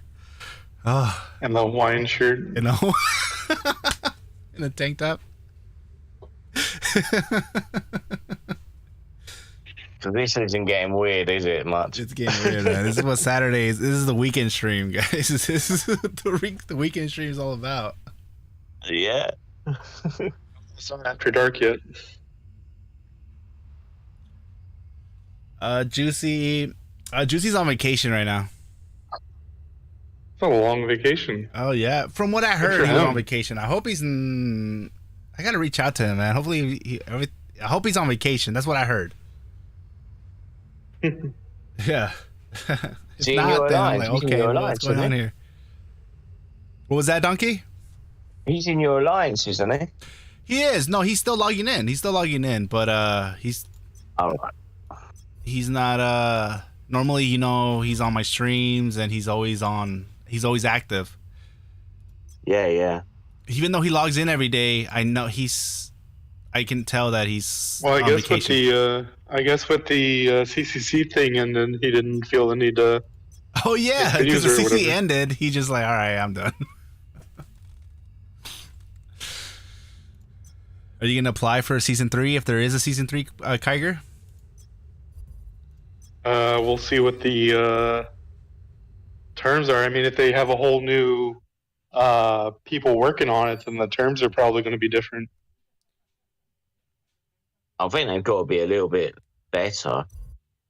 Oh. And the Hawaiian shirt. You know? In a tank top. So this isn't getting weird, is it, much? It's getting weird, man. This is what Saturdays. This is the weekend stream, guys. This is the weekend stream is all about. Yeah. It's not after dark yet. Juicy's on vacation right now. It's a long vacation. Oh yeah, from what I heard, for he was on him. vacation. I hope he's. I gotta reach out to him, man. Hopefully, I hope he's on vacation. That's what I heard. Yeah. If See, in your then I'm alliance, like, he's in okay, your well, alliance, what's going on isn't he? here? What was that, Donkey? He's in your alliance, isn't he? He is. No, he's still logging in. He's still logging in, but he's Oh, not normally, you know, he's on my streams and he's always active. yeah. Even though he logs in every day, I can tell that he's Well, on vacation. I guess with the CCC thing, and then he didn't feel the need to. Oh yeah, Make because the videos or CC whatever. ended. He just like, all right, I'm done. Are you gonna apply for season 3 if there is a season 3, Kiger? We'll see what the terms are. I mean, if they have a whole new people working on it, then the terms are probably going to be different. I think they've got to be a little bit better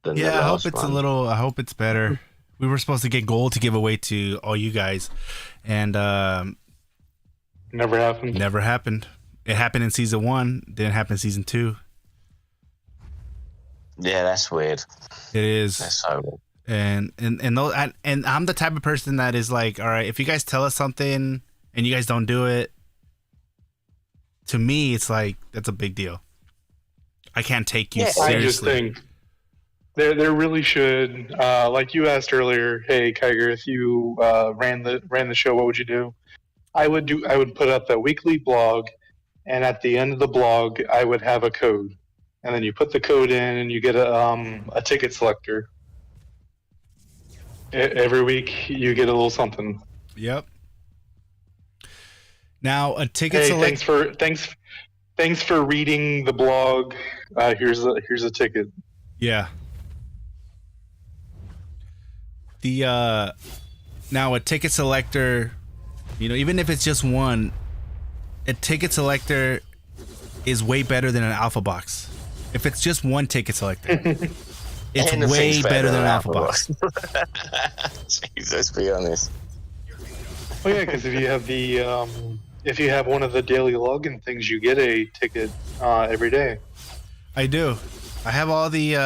than the Yeah, I hope last it's one. I hope it's better. We were supposed to get gold to give away to all you guys, and Never happened. never happened. It happened in season 1, didn't happen in season 2. Yeah, that's weird. It is. That's so weird. And I'm the type of person that is like, all right, if you guys tell us something and you guys don't do it, to me it's like that's a big deal. I can't take you Yeah, seriously. I just think there really should, like you asked earlier. Hey, Kiger, if you ran the show, what would you do? I would put up the weekly blog, and at the end of the blog, I would have a code, and then you put the code in, and you get a ticket selector. Every week, you get a little something. Yep. Now a ticket Hey, select. thanks for reading the blog. Here's a ticket. Yeah. The now a ticket selector, you know, even if it's just one, a ticket selector is way better than an alpha box. If it's just one ticket selector, it's Anything's way better than an alpha Alpha box. Jesus, be honest. Oh yeah, because if you have if you have one of the daily login things, you get a ticket every day. I do. I have all the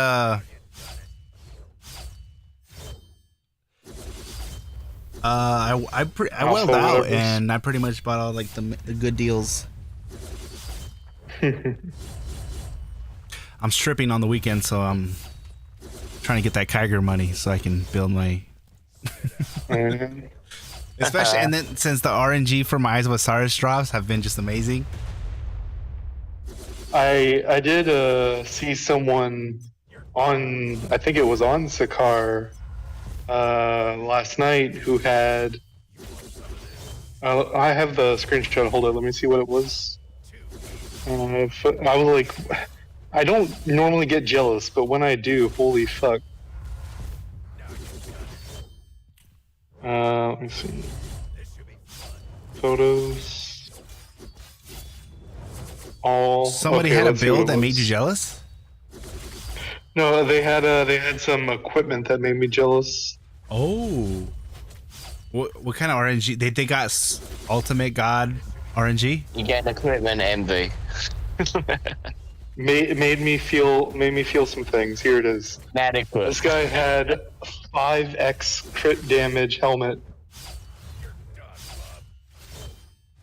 I welled Alpha out whatevers. and I pretty much bought all like the good deals. I'm stripping on the weekend, so I'm trying to get that Kiger money so I can build my. Mhm. Especially, and then since the RNG for my Eyes of Osiris drops have been just amazing. I did see someone on, I think it was on Sakar last night, who had. I have the screenshot. Hold on, let me see what it was. I was like, I don't normally get jealous, but when I do, holy fuck. Let me see. Photos. All. Somebody okay, had a let's see what build it that made was. you jealous. No, they had some equipment that made me jealous. Oh, what kind of RNG? They got ultimate god RNG. You get equipment envy. Made me feel some things. Here it is. Inadequate. This guy had 5x crit damage helmet.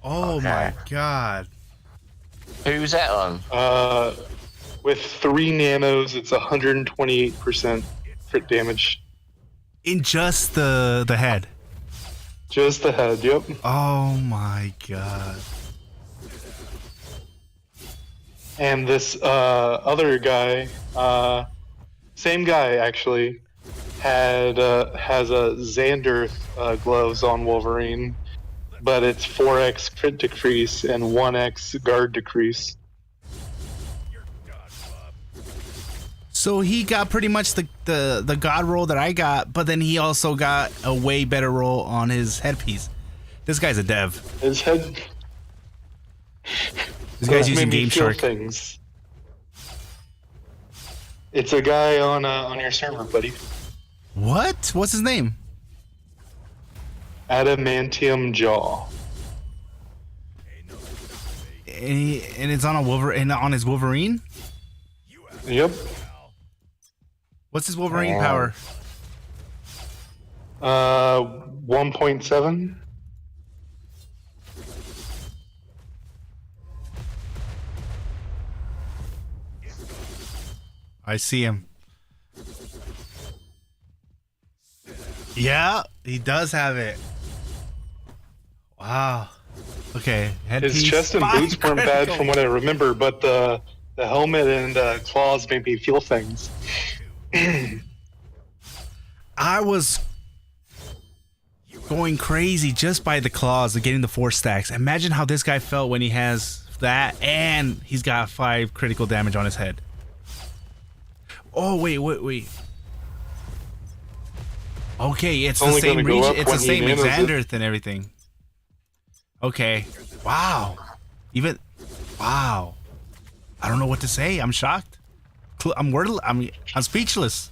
Oh Okay. my god! Who's that on? With 3 nanos, it's 128% crit damage. In just the head. Just the head. Yep. Oh my god! And this other guy, same guy actually, has a Xander gloves on Wolverine, but it's 4x crit decrease and 1x guard decrease. So he got pretty much the god roll that I got, but then he also got a way better roll on his headpiece. This guy's a dev. His head. This guy's That using made me Game feel Shark. things. It's a guy on your server, buddy. What? What's his name? Adamantium jaw. And it's on a Wolverine, on his Wolverine. Yep. What's his Wolverine power? 1.7. I see him. Yeah, he does have it. Wow. Okay. His chest and boots weren't bad from what I remember, but the helmet and claws made me feel things. I was going crazy just by the claws of getting the 4 stacks. Imagine how this guy felt when he has that and he's got 5 critical damage on his head. Oh, wait. Okay, it's the same region. It's the same Xanderth and everything. Okay. Wow. Wow. I don't know what to say. I'm shocked. I'm speechless.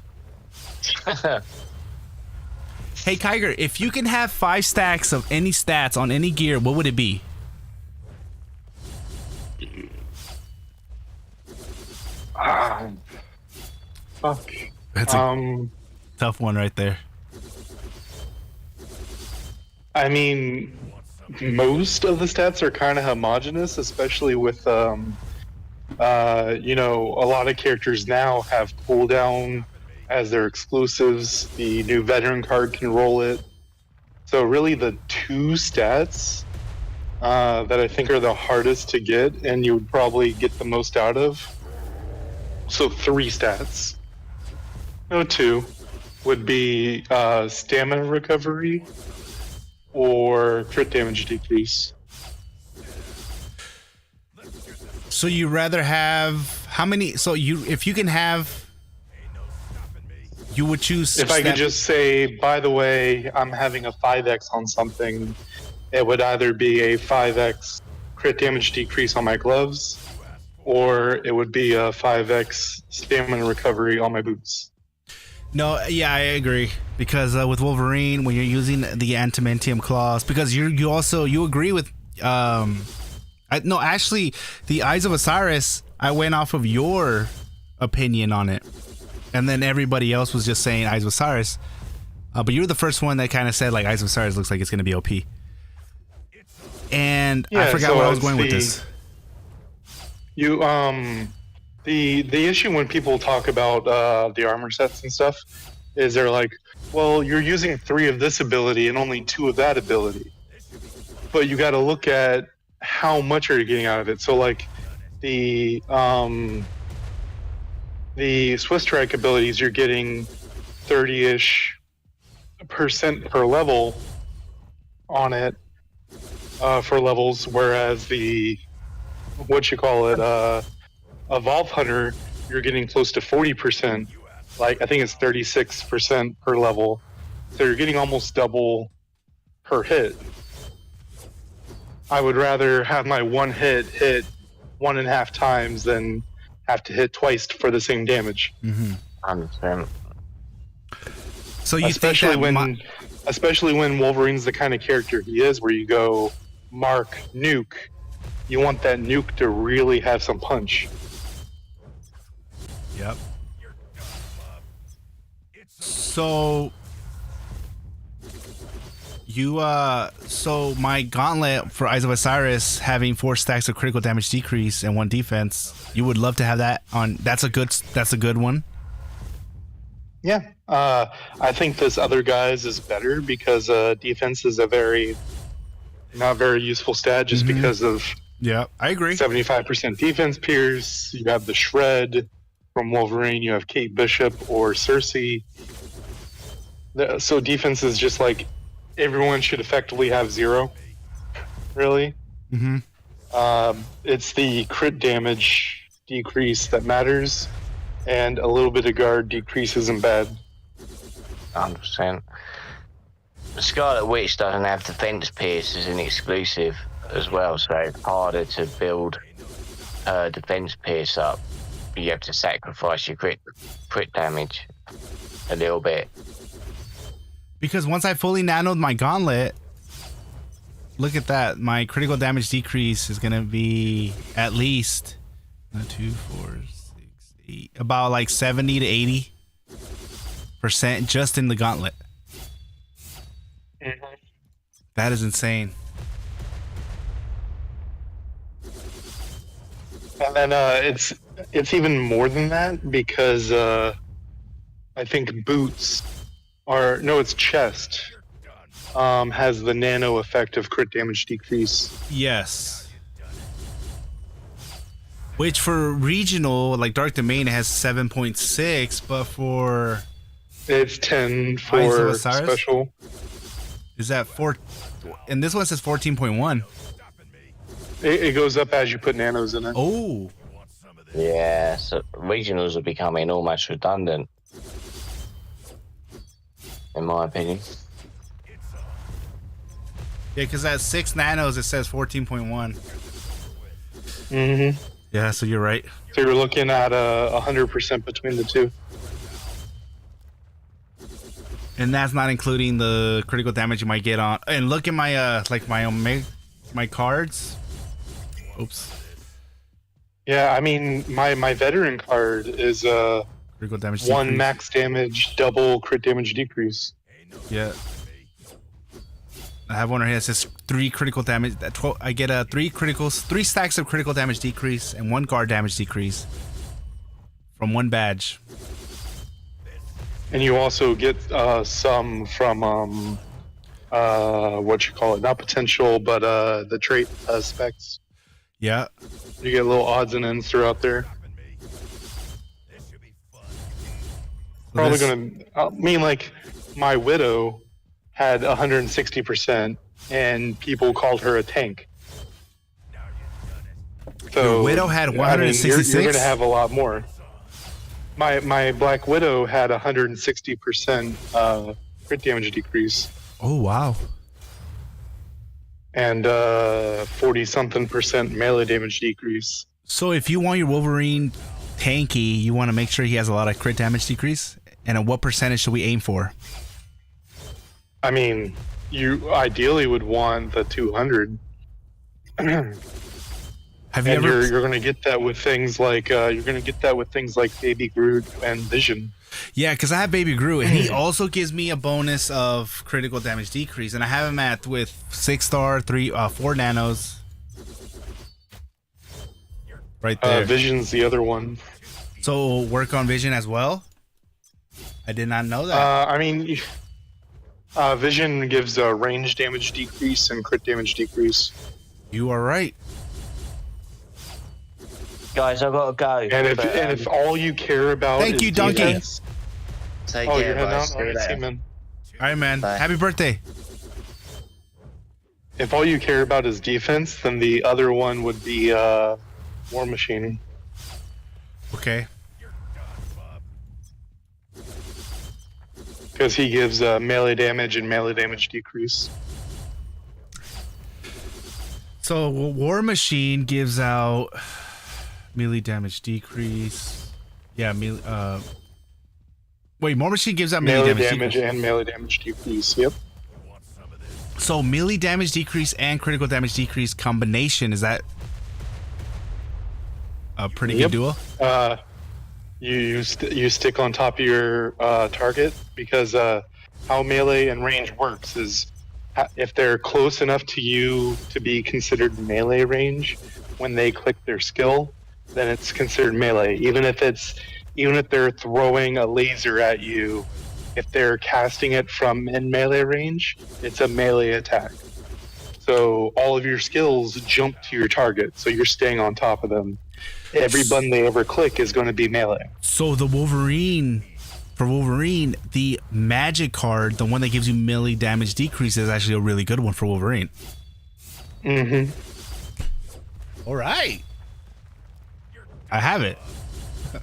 Hey, Kyger, if you can have 5 stacks of any stats on any gear, what would it be? Fuck. That's a tough one right there. I mean, most of the stats are kind of homogenous, especially with, you know, a lot of characters now have cooldown as their exclusives. The new veteran card can roll it. So really the 2 stats that I think are the hardest to get and you would probably get the most out of. So 3 stats. No, 2 would be stamina recovery or crit damage decrease. So you rather have how many? So if you can have, you would choose. If I could just say, by the way, I'm having a 5x on something, it would either be a 5x crit damage decrease on my gloves, or it would be a 5x stamina recovery on my boots. No, yeah, I agree. Because with Wolverine, when you're using the adamantium claws, because you agree with no, actually, the Eyes of Osiris, I went off of your opinion on it, and then everybody else was just saying Eyes of Osiris. But you were the first one that kind of said like Eyes of Osiris looks like it's going to be OP. And yeah, I forgot where I was going with this. You the issue when people talk about the armor sets and stuff is they're like, well, you're using 3 of this ability and only 2 of that ability. But you got to look at how much are you getting out of it. So like the Swiss Strike abilities, you're getting 30-ish% per level on it for levels, whereas the Evolve Hunter, you're getting close to 40%. Like I think it's 36% per level. So you're getting almost double per hit. I would rather have my one hit 1.5 times than have to hit twice for the same damage. Mm-hmm. I understand. So you especially think especially when Wolverine's the kind of character he is, where you go mark nuke, you want that nuke to really have some punch. Yep. So so my gauntlet for Eyes of Osiris having 4 stacks of critical damage decrease and 1 defense, you would love to have that on. That's a good one. Yeah, I think this other guy's is better because defense is a not very useful stat just because of. Yeah, I agree. 75% defense pierce. You have the shred from Wolverine. You have Kate Bishop or Cersei. So defense is just like everyone should effectively have 0. Really. Mm-hmm. It's the crit damage decrease that matters, and a little bit of guard decrease isn't bad. 100%. The Scarlet Witch doesn't have defense pierce as an exclusive as well, so it's harder to build defense pierce up. You have to sacrifice your crit damage a little bit. Because once I fully nanoed my gauntlet, look at that. My critical damage decrease is gonna be at least 2, 4, 6, 8, about like 70 to 80% just in the gauntlet. Mhm. That is insane. And then it's even more than that because I think boots it's chest has the nano effect of crit damage decrease. Yes. Which for regional, like Dark Domain, it has 7.6, but for It's 10 Eyes of for Osiris? special. is that 4? And this one says 14.1. It goes up as you put nanos in it. Oh, Yeah, so regionals are becoming almost redundant, in my opinion. yeah, because at 6 nanos it says 14.1. Mm-hmm. Yeah, so you're right. So you're looking at 100% between the two. And that's not including the critical damage you might get on. And look at my my cards. Oops. Yeah, I mean my veteran card is Critical damage 1 decrease. max damage, double crit damage decrease. Yeah. I have one right here that says 3 critical damage. I get 3 stacks of critical damage decrease and 1 guard damage decrease from 1 badge. And you also get some from not potential, but the trait specs. Yeah. You get little odds and ends throughout there. Probably gonna like my widow had 160%, and people called her a tank. So Your widow had I mean, 166. you're gonna have a lot more. My Black Widow had 160% crit damage decrease Oh wow. and 40-something% melee damage decrease. So if you want your Wolverine tanky, you want to make sure he has a lot of crit damage decrease. And at what percentage should we aim for? I mean, you ideally would want the 200. Have you And ever? you're going to get that with things like Baby Groot and Vision. Yeah, because I have Baby Groot, and he also gives me a bonus of critical damage decrease, and I have him at with 6-star, 4 nanos. Right there. Vision's the other one. So work on Vision as well. I did not know that. I mean, Vision gives range damage decrease and crit damage decrease. You are right. Guys, I've got to go. And if all you care about Thank is you, Donkey. defense, Take you're care, heading guys. out. All right, see you, man. All right, man. Bye. Happy birthday. If all you care about is defense, then the other one would be War Machine. Okay. Because he gives melee damage and melee damage decrease. So War Machine gives out melee damage decrease. Yeah, melee. Wait, War Machine gives out melee damage decrease. and melee damage decrease. Yep. So melee damage decrease and critical damage decrease combination, is that a pretty good duo? You stick on top of your target because how melee and range works is if they're close enough to you to be considered melee range, when they click their skill, then it's considered melee. Even if they're throwing a laser at you, if they're casting it from in melee range, it's a melee attack. So all of your skills jump to your target, so you're staying on top of them. Every button they ever click is going to be melee. So for Wolverine, the magic card, the one that gives you melee damage decrease, is actually a really good one for Wolverine. Mm-hmm. All right. I have it. I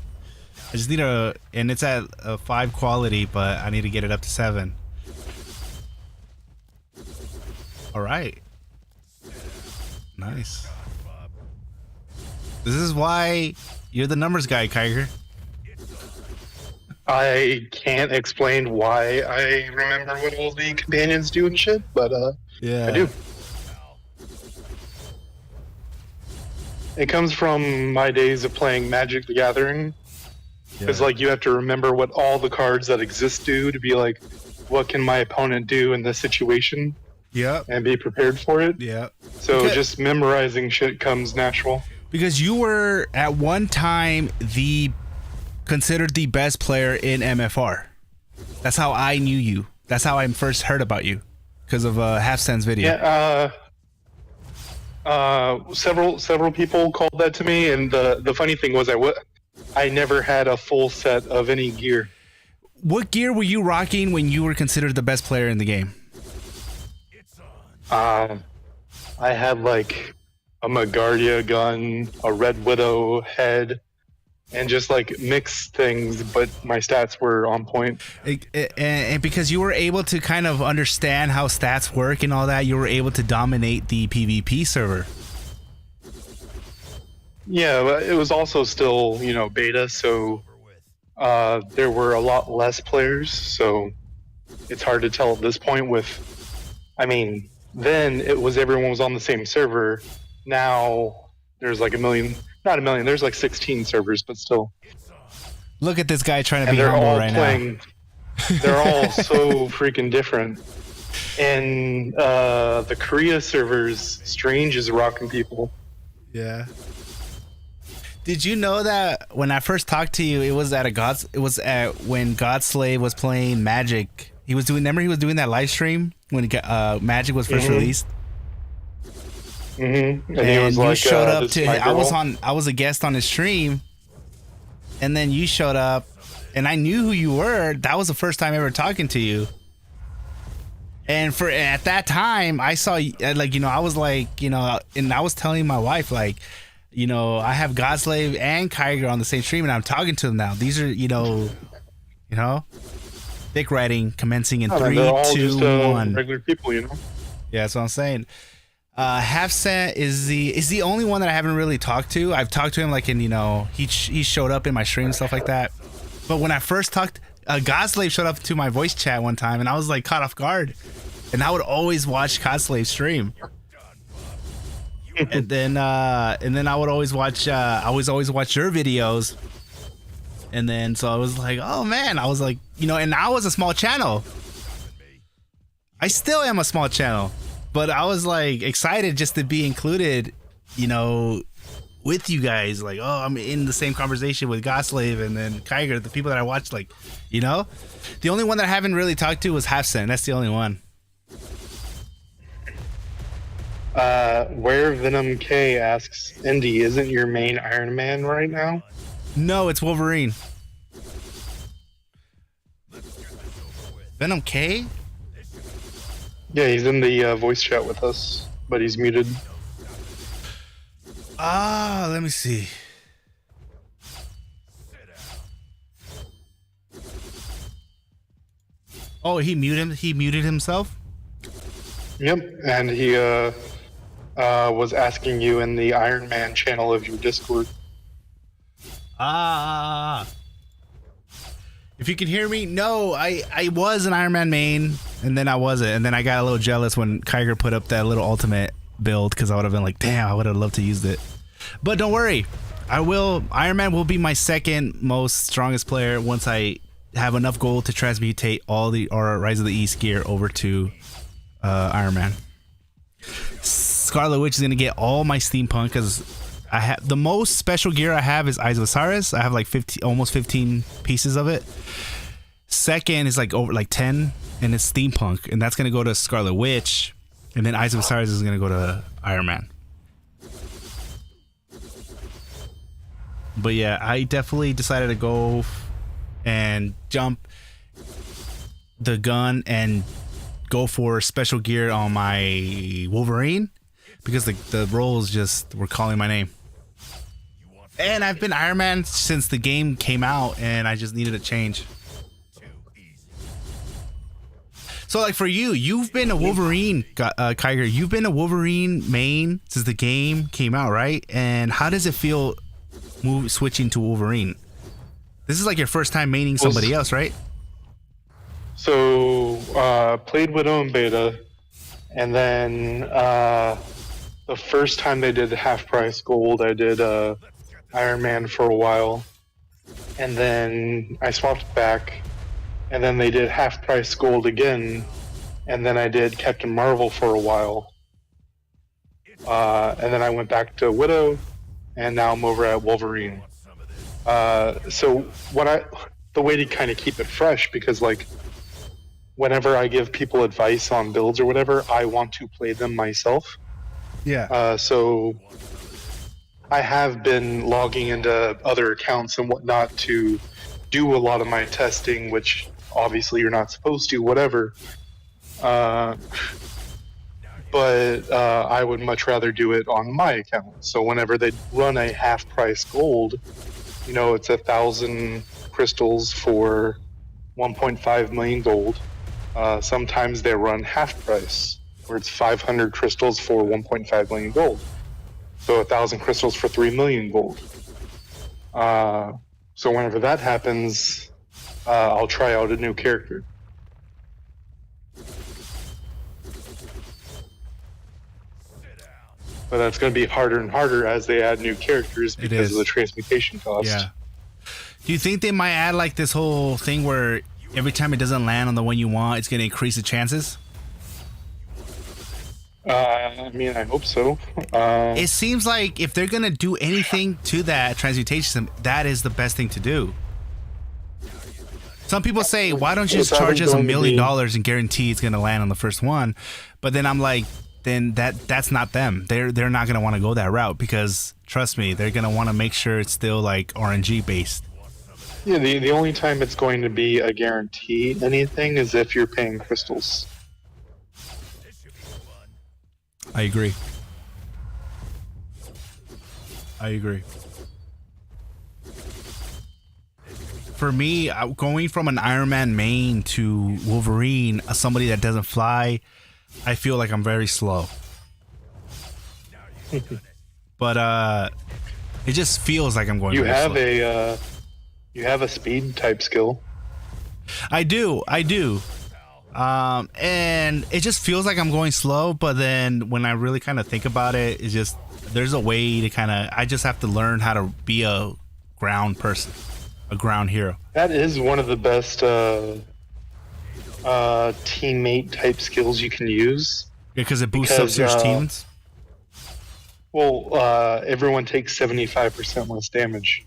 just need and it's at a 5 quality, but I need to get it up to 7. All right. Nice. This is why you're the numbers guy, Kiger. I can't explain why I remember what all the companions do and shit, but Yeah. I do. It comes from my days of playing Magic the Gathering. Because like you have to remember what all the cards that exist do to be like, what can my opponent do in this situation? Yep. And be prepared for it. Yep. So just memorizing shit comes natural. Because you were at one time considered the best player in MFR. That's how I knew you. That's how I first heard about you, because of Halfstan's video. Yeah. Several people called that to me, and the funny thing was I never had a full set of any gear. What gear were you rocking when you were considered the best player in the game? I had like a Magardia gun, a Red Widow head, and just like mixed things, but my stats were on point. And because you were able to kind of understand how stats work and all that, you were able to dominate the PvP server. Yeah, but it was also still, beta, so there were a lot less players, so it's hard to tell at this point then everyone was on the same server. Now there's like not a million, there's like 16 servers, but still. Look at this guy trying to be humble right now. They're all so freaking different. And the Korea servers, Strange is rocking people. Yeah. Did you know that when I first talked to you, it was when Godslave was playing Magic. Remember he was doing that live stream when Magic was first released? Mm-hmm. And he was you showed up to I was a guest on his stream, and then you showed up and I knew who you were. That was the first time ever talking to you. And at that time I saw I was like, and I was telling my wife like, I have Godslave and Kyger on the same stream, and I'm talking to them now. These are, thick writing commencing in 3, 2, 1. Regular people, Yeah, that's what I'm saying. Halfcent is the only one that I haven't really talked to. I've talked to him like he showed up in my stream and stuff like that. But when I first talked, Godslave showed up to my voice chat one time, and I was like caught off guard. And I would always watch Godslave stream. and then I would always watch always watch your videos, and then so I was like, oh man, I was like, and I was a small channel. I still am a small channel, but I was like excited just to be included, with you guys. Like, oh, I'm in the same conversation with Godslave and then Kyger, the people that I watched. Like, the only one that I haven't really talked to was Halfcent. That's the only one. Where Venom K asks, Indy, isn't your main Iron Man right now? No, it's Wolverine. Venom K? Yeah, he's in the voice chat with us, but he's muted. Let me see. Oh, he muted himself? Yep, and he was asking you in the Iron Man channel of your Discord. If you can hear me, no, I was an Iron Man main, and then I wasn't, and then I got a little jealous when Kyger put up that little ultimate build, because I would have been like, damn, I would have loved to use it. But don't worry, Iron Man will be my second most strongest player once I have enough gold to transmutate all the Rise of the East gear over to Iron Man. Scarlet Witch is gonna get all my steampunk, because I have the most special gear I have is Eyes of Osiris. I have like almost 15 pieces of it. Second is like over 10, and it's steampunk, and that's gonna go to Scarlet Witch, and then Eyes of Osiris is gonna go to Iron Man. But yeah, I definitely decided to go and jump the gun and go for special gear on my Wolverine, because the rolls just were calling my name. And I've been Iron Man since the game came out, and I just needed a change. So like for you've been a Wolverine, Kyger, you've been a Wolverine main since the game came out, right? And how does it feel switching to Wolverine? This is like your first time maining somebody else, right? So played Widow in beta, and then the first time they did half price gold, I did Iron Man for a while, and then I swapped back, and then they did half price gold again, and then I did Captain Marvel for a while, and then I went back to Widow, and now I'm over at Wolverine. So the way to kind of keep it fresh, because like whenever I give people advice on builds or whatever, I want to play them myself. Yeah. So I have been logging into other accounts and whatnot to do a lot of my testing, which obviously you're not supposed to, whatever. But I would much rather do it on my account. So whenever they run a half price gold, you know, it's 1,000 crystals for 1.5 million gold. Sometimes they run half price, where it's 500 crystals for 1.5 million gold. So 1,000 crystals for 3 million gold. So whenever that happens, I'll try out a new character. But that's going to be harder and harder as they add new characters because of the transmutation cost. Yeah. Do you think they might add like this whole thing where every time it doesn't land on the one you want, it's going to increase the chances? I mean, I hope so. It seems like if they're going to do anything to that transmutation system, that is the best thing to do. Some people say, why don't you just charge us $1 million and guarantee it's going to land on the first one? But then I'm like, then that's not them. They're not going to want to go that route because, trust me, they're going to want to make sure it's still like RNG based. Yeah, the only time it's going to be a guarantee anything is if you're paying crystals. I agree. For me, going from an Iron Man main to Wolverine, somebody that doesn't fly, I feel like I'm very slow. But it just feels like I'm going. You very have a speed type skill. I do. And it just feels like I'm going slow, but then when I really kind of think about it, it's just there's a way to kind of I just have to learn how to be a ground person, a ground hero. That is one of the best teammate type skills you can use. Because it boosts up your teams. Well, everyone takes 75% less damage.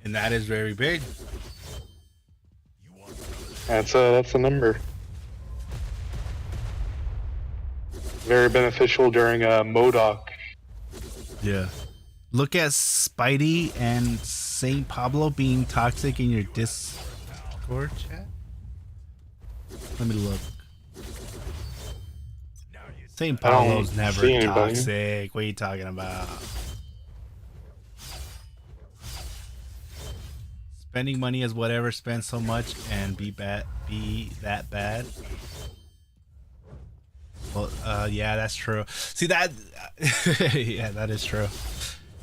And that is very big. That's a number. Very beneficial during MODOK. Yeah. Look at Spidey and St. Pablo being toxic in your Discord chat. Let me look. St. Pablo's never toxic. What are you talking about? Spending money is whatever, spend so much and be that bad. Well, yeah, that's true. See that? Yeah, that is true.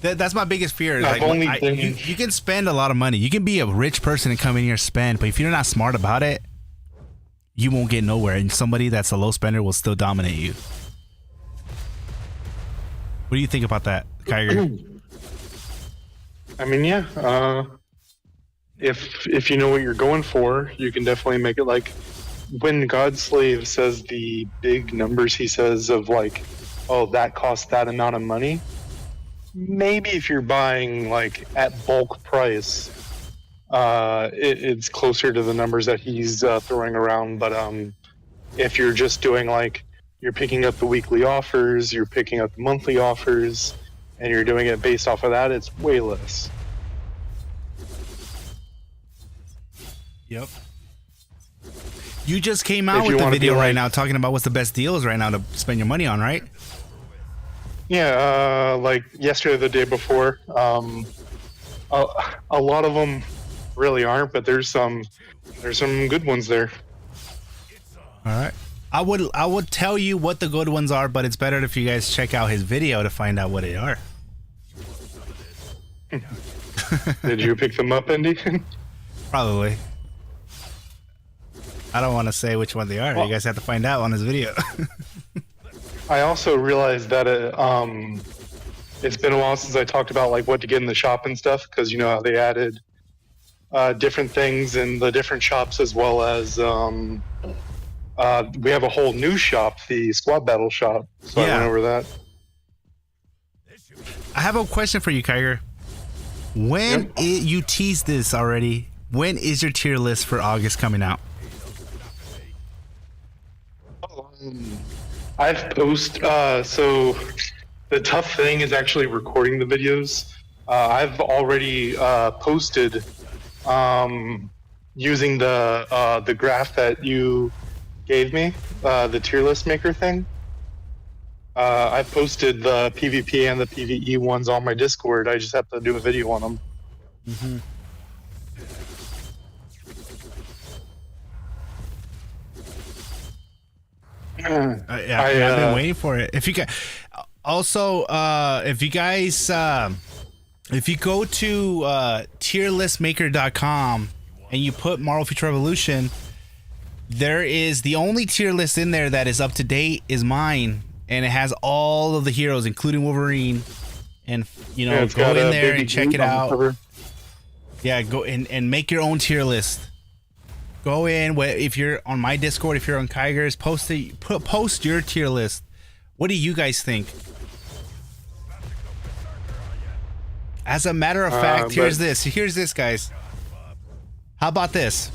That's my biggest fear. Like, you can spend a lot of money. You can be a rich person and come in here and spend, but if you're not smart about it, you won't get nowhere. And somebody that's a low spender will still dominate you. What do you think about that, Kyger? I mean, yeah. If you know what you're going for, you can definitely make it like when Godslave says the big numbers he says of like, oh, that costs that amount of money. Maybe if you're buying like at bulk price, it's closer to the numbers that he's throwing around. But if you're just doing like you're picking up the weekly offers, you're picking up the monthly offers, and you're doing it based off of that, it's way less. Yep. You just came out with the video right now talking about what's the best deals right now to spend your money on, right? Yeah, like yesterday or the day before. A lot of them really aren't, but there's some good ones there. All right. I would tell you what the good ones are, but it's better if you guys check out his video to find out what they are. Did you pick them up, Andy? Probably. I don't want to say which one they are. Well, you guys have to find out on his video. I also realized that it's been a while since I talked about like what to get in the shop and stuff, because you know how they added different things in the different shops, as well as we have a whole new shop, the Squad Battle shop. So I went over that. I have a question for you, Kyger. When you teased this already, when is your tier list for August coming out? I've posted, so the tough thing is actually recording the videos. I've already posted using the graph that you gave me, the tier list maker thing. I posted the PvP and the PvE ones on my Discord. I just have to do a video on them. Mm-hmm. Yeah, I've been waiting for it. If you guys, also, if you guys, if you go to tierlistmaker.com and you put Marvel Future Revolution, there is the only tier list in there that is up to date is mine, and it has all of the heroes, including Wolverine. And you know, go in there and check it out. Yeah, go and make your own tier list. Go in, if you're on my Discord, if you're on Kyger's, post your tier list. What do you guys think? As a matter of fact, here's this, guys. How about this?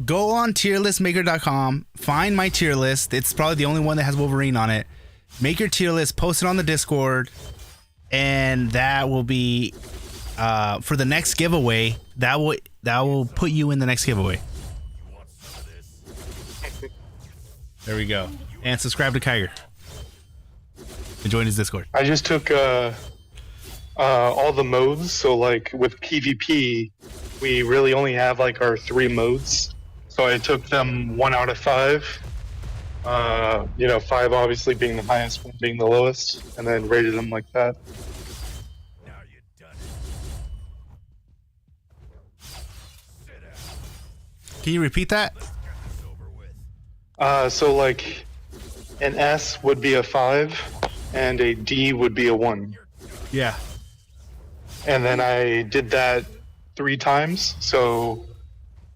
Go on tierlistmaker.com, find my tier list. It's probably the only one that has Wolverine on it. Make your tier list, post it on the Discord, and that will be for the next giveaway. That will put you in the next giveaway. There we go. And subscribe to Kyger. And join his Discord. I just took all the modes. So like with PvP, we really only have like our 3 modes. So I took them 1 out of 5. You know, 5 obviously being the highest, 1 being the lowest, and then rated them like that. Now you're done. Can you repeat that? So like an S would be a 5 and a D would be a 1. Yeah. And then I did that 3 times. So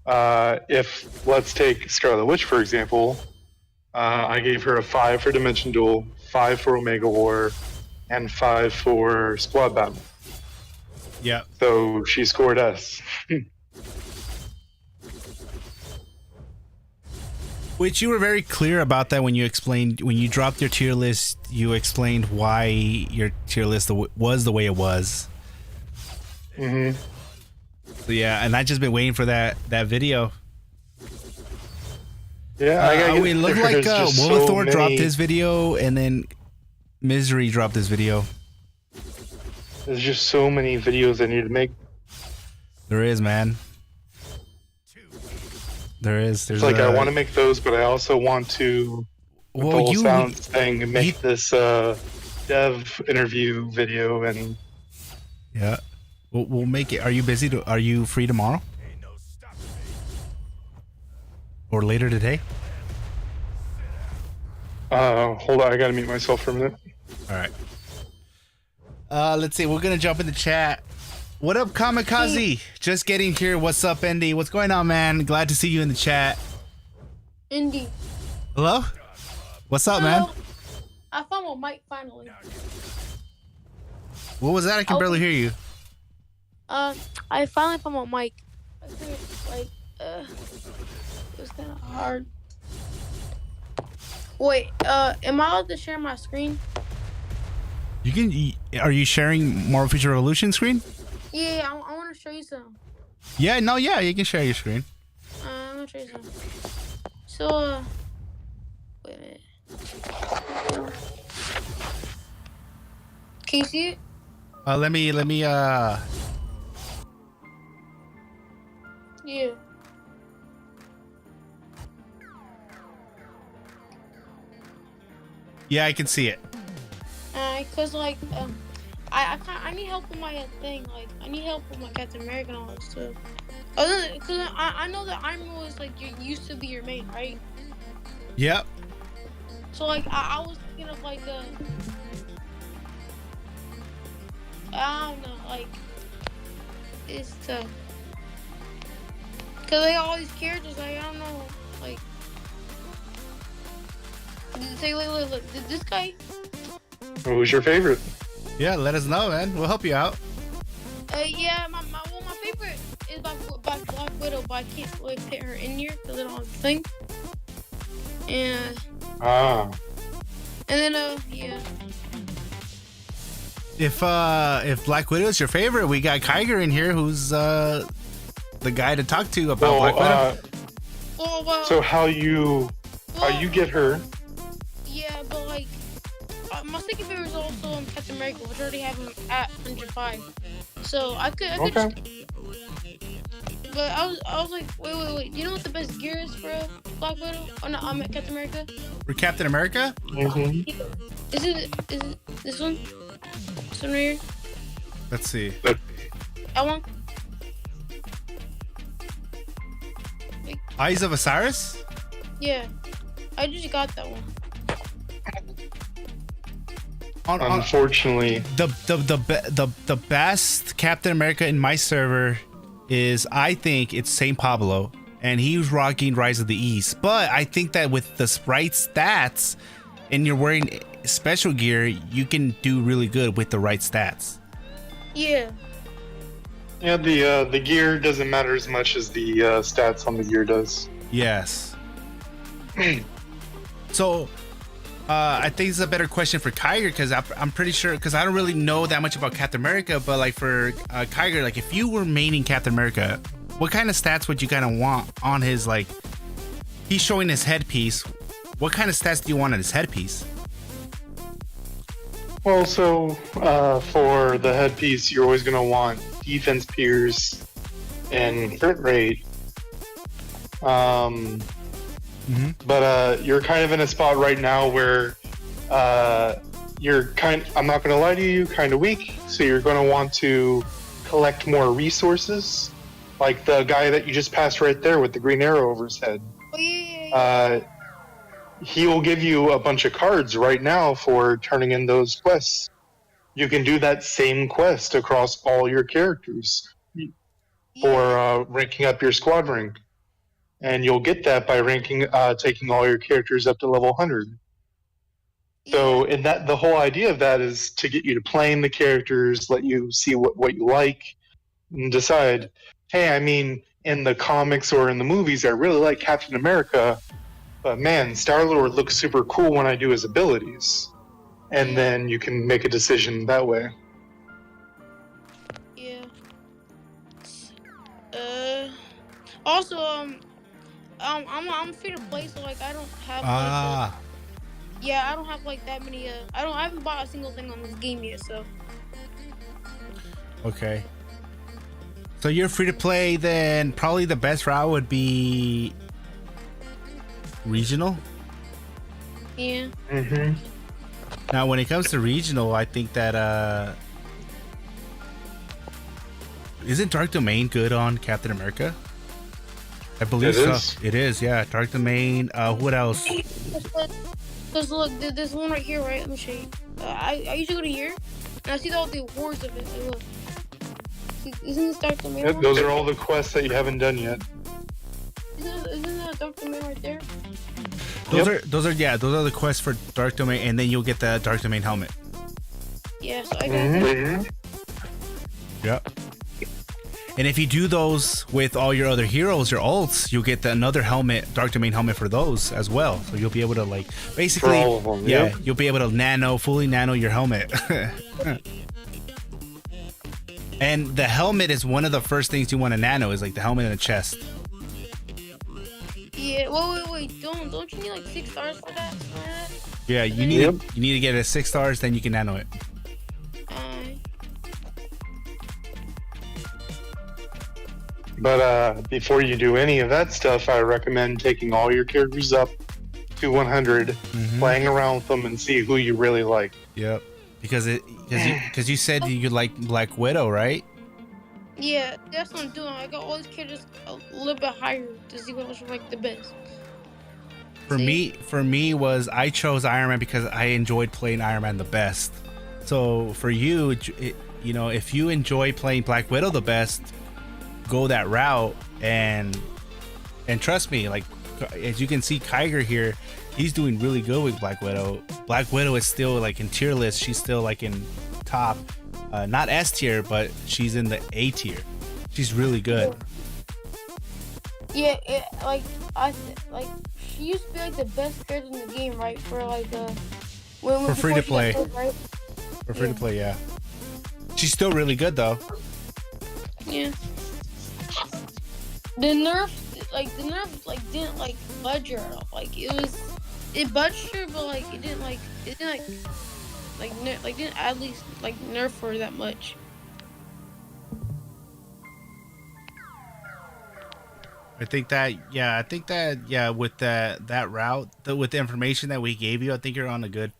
if let's take Scarlet Witch for example, I gave her a 5 for Dimension Duel, 5 for Omega War, and 5 for Squad Battle. Yeah. So she scored S. Which you were very clear about that when you explained, when you dropped your tier list, you explained why your tier list was the way it was. Mm-hmm. So yeah, and I've just been waiting for that video. Yeah, it looked like Wolverine dropped his video, and then Misery dropped his video. There's just so many videos I need to make. There is, man. There's it's like I want to make those, but I also want to with the whole sound thing and make this dev interview video. And yeah, we'll make it. Are you busy? Are you free tomorrow or later today? Hold on, I gotta mute myself for a minute. All right. Let's see. We're gonna jump in the chat. What up, Kamikaze? Just getting here. What's up, Indy? What's going on, man? Glad to see you in the chat. Indy. Hello? What's up, man? I found my mic finally. What was that? I can barely hear you. I finally found my mic. I think it was kind of hard. Wait, am I allowed to share my screen? You can. Are you sharing Marvel Future Revolution screen? Yeah, I want to show you some. Yeah, you can share your screen. I'm gonna show you some. So, wait a minute. Can you see it? Let me. Yeah. Yeah, I can see it. Cause like, I need help with my thing. Like, I need help with my Captain America and all that stuff. Cause I know that Iron Man was like used to be your main, right? Yep. So like I was thinking of like I don't know, like it's tough. Cause they got all these characters, like I don't know, like. Say, look, this guy. Who's your favorite? Yeah, let us know, man. We'll help you out. Yeah, my favorite is by Black Widow, but I can't like fit her in here because I don't have the thing. And and then yeah. If Black Widow is your favorite, we got Kyger in here, who's the guy to talk to about Black Widow. So how you get her? Yeah, but like my second favorite is also Captain America, which I already have him at 105. So I could Okay. But I was like, wait. Do you know what the best gear is for Black Widow? Oh no, I'm at Captain America. For Captain America? Mm-hmm. Is it this one? This one right here? Let's see. That one? Eyes of Osiris? Yeah. I just got that one. Unfortunately, the best Captain America in my server is, I think it's Saint Pablo, and he's rocking Rise of the East. But I think that with the right stats and you're wearing special gear, you can do really good with the right stats. Yeah. yeah, the gear doesn't matter as much as the stats on the gear does. Yes. So I think it's a better question for Kyger, because I'm pretty sure, because I don't really know that much about Captain America, but like for Kyger, like if you were maining Captain America, what kind of stats would you kind of want on his, like, he's showing his headpiece. What kind of stats do you want on his headpiece? Well, so for the headpiece, you're always going to want defense pierce and crit rate. But you're kind of in a spot right now where I'm not going to lie to you, kind of weak. So you're going to want to collect more resources, like the guy that you just passed right there with the green arrow over his head. Oh, yeah. He will give you a bunch of cards right now for turning in those quests. You can do that same quest across all your characters for ranking up your squad rank. And you'll get that by taking all your characters up to level 100. So the whole idea of that is to get you to playing the characters, let you see what you like, and decide, hey, I mean, in the comics or in the movies, I really like Captain America, but man, Star-Lord looks super cool when I do his abilities. And then you can make a decision that way. Yeah. Also, I'm free to play, so like I don't have. I don't have like that many. I haven't bought a single thing on this game yet, so. Okay. So you're free to play, then probably the best route would be regional. Yeah. Mm-hmm. Now, when it comes to regional, I think that isn't Dark Domain good on Captain America? I believe so. It is, yeah. Dark Domain. What else? Cause look, there's one right here, right? Let me show you. I usually go to here, and I see all the awards of it. Like, look. Isn't this Dark Domain? Yep, those are all the quests that you haven't done yet. Isn't that Dark Domain right there? Those are the quests for Dark Domain, and then you'll get the Dark Domain helmet. Yeah, so I got Yep. And if you do those with all your other heroes, your ults, you'll get another helmet, Dark Domain helmet for those as well. So you'll be able to, like, basically, for all of them, yeah, you'll be able to fully nano your helmet. And the helmet is one of the first things you want to nano, is like the helmet and the chest. Yeah, wait, don't you need like 6 stars for that? Yeah, you need to get it 6 stars, then you can nano it. But before you do any of that stuff, I recommend taking all your characters up to 100, playing around with them, and see who you really like. Yep. Because you said you like Black Widow, right? Yeah, that's what I'm doing. I got all these characters a little bit higher to see what was like the best. For me was I chose Iron Man because I enjoyed playing Iron Man the best. So for you, you know, if you enjoy playing Black Widow the best, go that route. And trust me, like as you can see, Kyger here, he's doing really good with Black Widow. Black Widow is still like in tier list. She's still like in top, not S tier, but she's in the A tier. She's really good. Yeah, she used to be like the best character in the game, right? For like for free to play, right? For free to play, yeah. She's still really good though. Yeah. The nerf didn't like budge her. Like it budged her, but like it didn't didn't at least like nerf her that much. I think that with that route, with the information that we gave you, I think you're on a good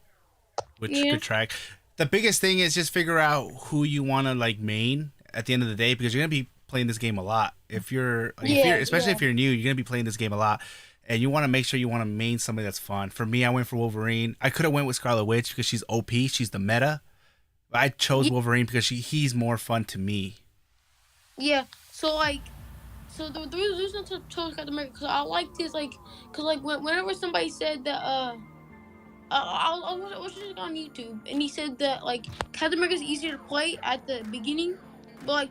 track. The biggest thing is just figure out who you want to like main at the end of the day, because you're gonna be playing this game a lot. If you're especially if you're new, you're gonna be playing this game a lot, and you want to make sure you want to main somebody that's fun. For me, I went for Wolverine. I could have went with Scarlet Witch because she's OP, she's the meta. I chose Wolverine because he's more fun to me. Yeah. So the reason to chose Captain America, because I liked his whenever somebody said that I was just on YouTube and he said that like Captain America is easier to play at the beginning, but like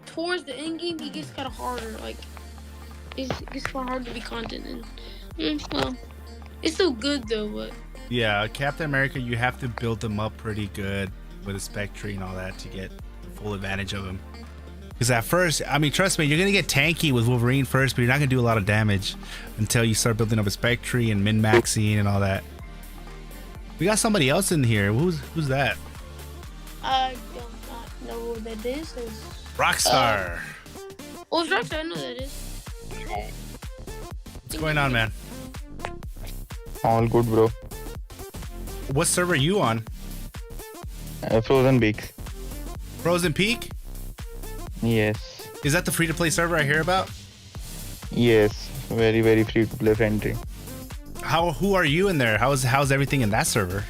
towards the end game he gets kind of harder. Like it gets kind of hard to be content and well, it's still good though. But yeah, Captain America, you have to build them up pretty good with a spec tree and all that to get full advantage of him. Because at first, I mean, trust me, you're gonna get tanky with Wolverine first, but you're not gonna do a lot of damage until you start building up a spec tree and min-maxing and all that. We got somebody else in here. Who's that? I do not know who that is. Rockstar. Oh, it's Rockstar. I know that is. What's going on, man? All good, bro. What server are you on? Frozen Peaks. Frozen Peak? Yes. Is that the free-to-play server I hear about? Yes. Very, very free to play friendly. Who are you in there? How's everything in that server?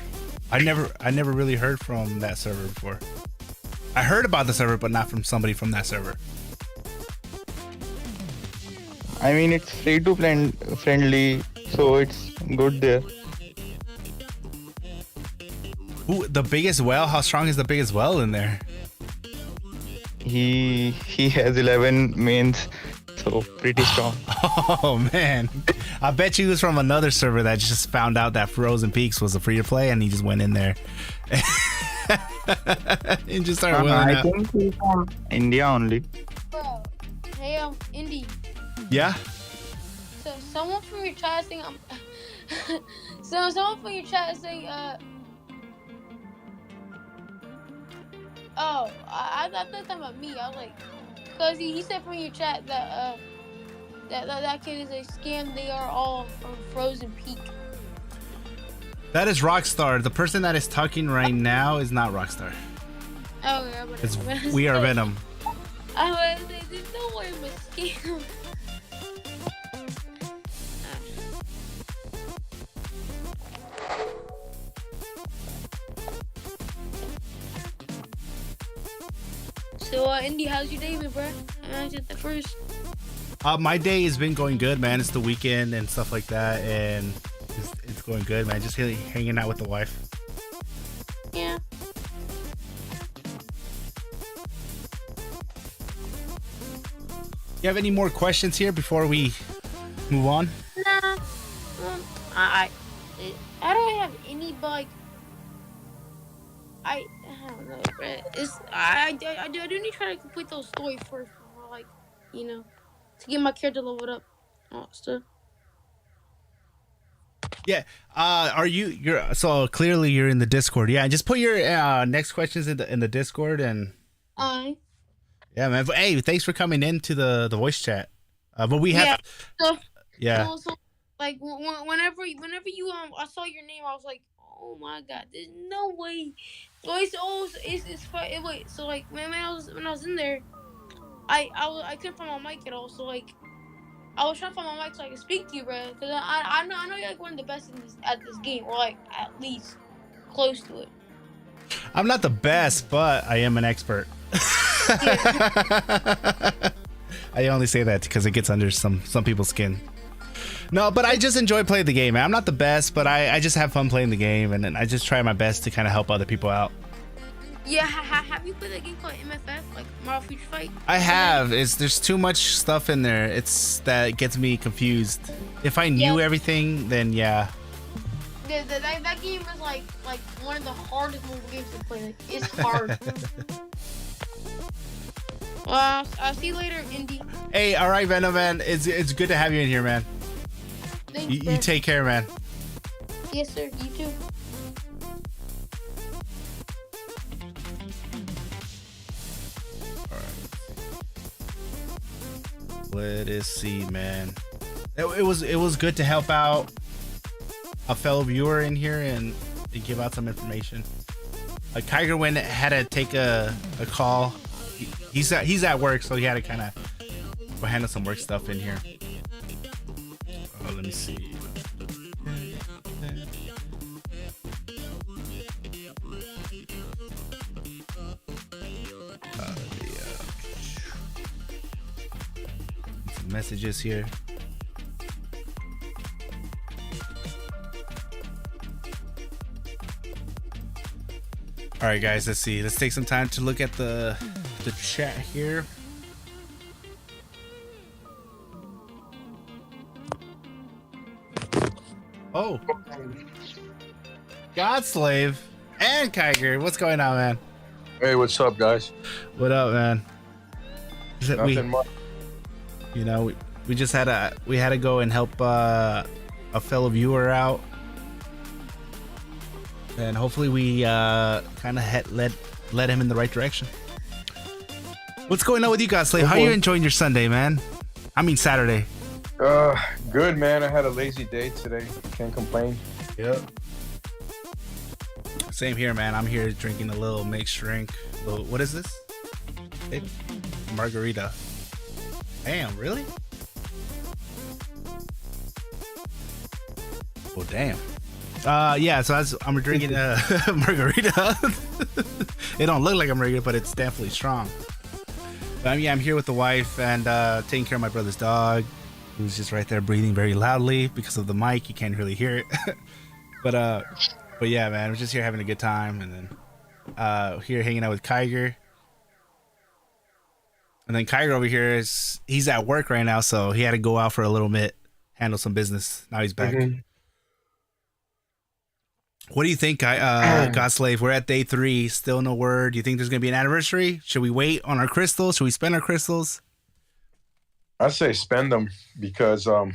I never really heard from that server before. I heard about the server, but not from somebody from that server. I mean, it's free to play friendly, so it's good there. Who the biggest whale? How strong is the biggest whale in there? He has 11 mains, so pretty strong. Oh man, I bet you he was from another server that just found out that Frozen Peaks was a free to play, and he just went in there and just started wheeling I out. think he's from India only. Bro, hey, Indy. Yeah. So someone from your chat saying someone from your chat saying oh, I thought that about me. I was like, cause he said from your chat that that kid is a scam. They are all from Frozen Peak. That is Rockstar. The person that is talking right now is not Rockstar. Oh yeah, We Are Venom. I was like, there's no way I'm a scam. So, Indy, how's your day been, bro? I was at the first. My day has been going good, man. It's the weekend and stuff like that, and it's going good, man. Just really hanging out with the wife. Yeah. You have any more questions here before we move on? Nah. I don't have any, but like, I don't know, bro. I do need to try to complete those stories first before, like, you know, to get my character leveled up. Oh, stuff. Yeah. You're so clearly you're in the Discord. Yeah. Just put your next questions in the Discord and. Yeah, man. But, hey, thanks for coming into the voice chat. But we have. So, like whenever you I saw your name, I was like, oh my god, there's no way. So it's wait. So like when I was in there, I couldn't find my mic at all. So like I was trying to find my mic so I can speak to you, bro. Cause I know you're like one of the best at this game, or like at least close to it. I'm not the best, but I am an expert. I only say that because it gets under some people's skin. No, but I just enjoy playing the game, man. I'm not the best, but I just have fun playing the game, and I just try my best to kind of help other people out. Yeah, have you played that game called MFF, like Marvel Future Fight? I have. There's too much stuff in there. That gets me confused. If I knew everything, then yeah. That game is like one of the hardest mobile games to play. Like, it's hard. Well, I'll see you later, Indy. Hey, all right, Venom, man. It's good to have you in here, man. Thanks, You take care, man. Yes, sir. You too. Let us see, man. It was good to help out a fellow viewer in here and give out some information. Kyger had to take a call. He's at work, so he had to kind of handle some work stuff in here. Oh, let me see. Some messages here. All right, guys, let's see. Let's take some time to look at the chat here. Oh, Godslave and Kyger, what's going on, man? Hey, what's up, guys? What up, man? Nothing much. You know, we just had to go and help a fellow viewer out, and hopefully we kind of led him in the right direction. What's going on with you, Godslave? How are you enjoying your Sunday, man? I mean Saturday. Good, man. I had a lazy day today. Can't complain. Yep. Same here, man. I'm here drinking a little mixed drink. What is this? Margarita. Damn, really? Well, damn. Yeah, so I'm drinking margarita. It don't look like a margarita, but it's definitely strong. But yeah, I'm here with the wife and taking care of my brother's dog, who's just right there breathing very loudly because of the mic. You can't really hear it. but yeah, man, we're just here having a good time, and then here hanging out with Kyger. And then Kyger over here he's at work right now, so he had to go out for a little bit, handle some business. Now he's back. Mm-hmm. What do you think, Godslave? We're at day 3, still no word. Do you think there's gonna be an anniversary? Should we wait on our crystals? Should we spend our crystals? I say spend them because I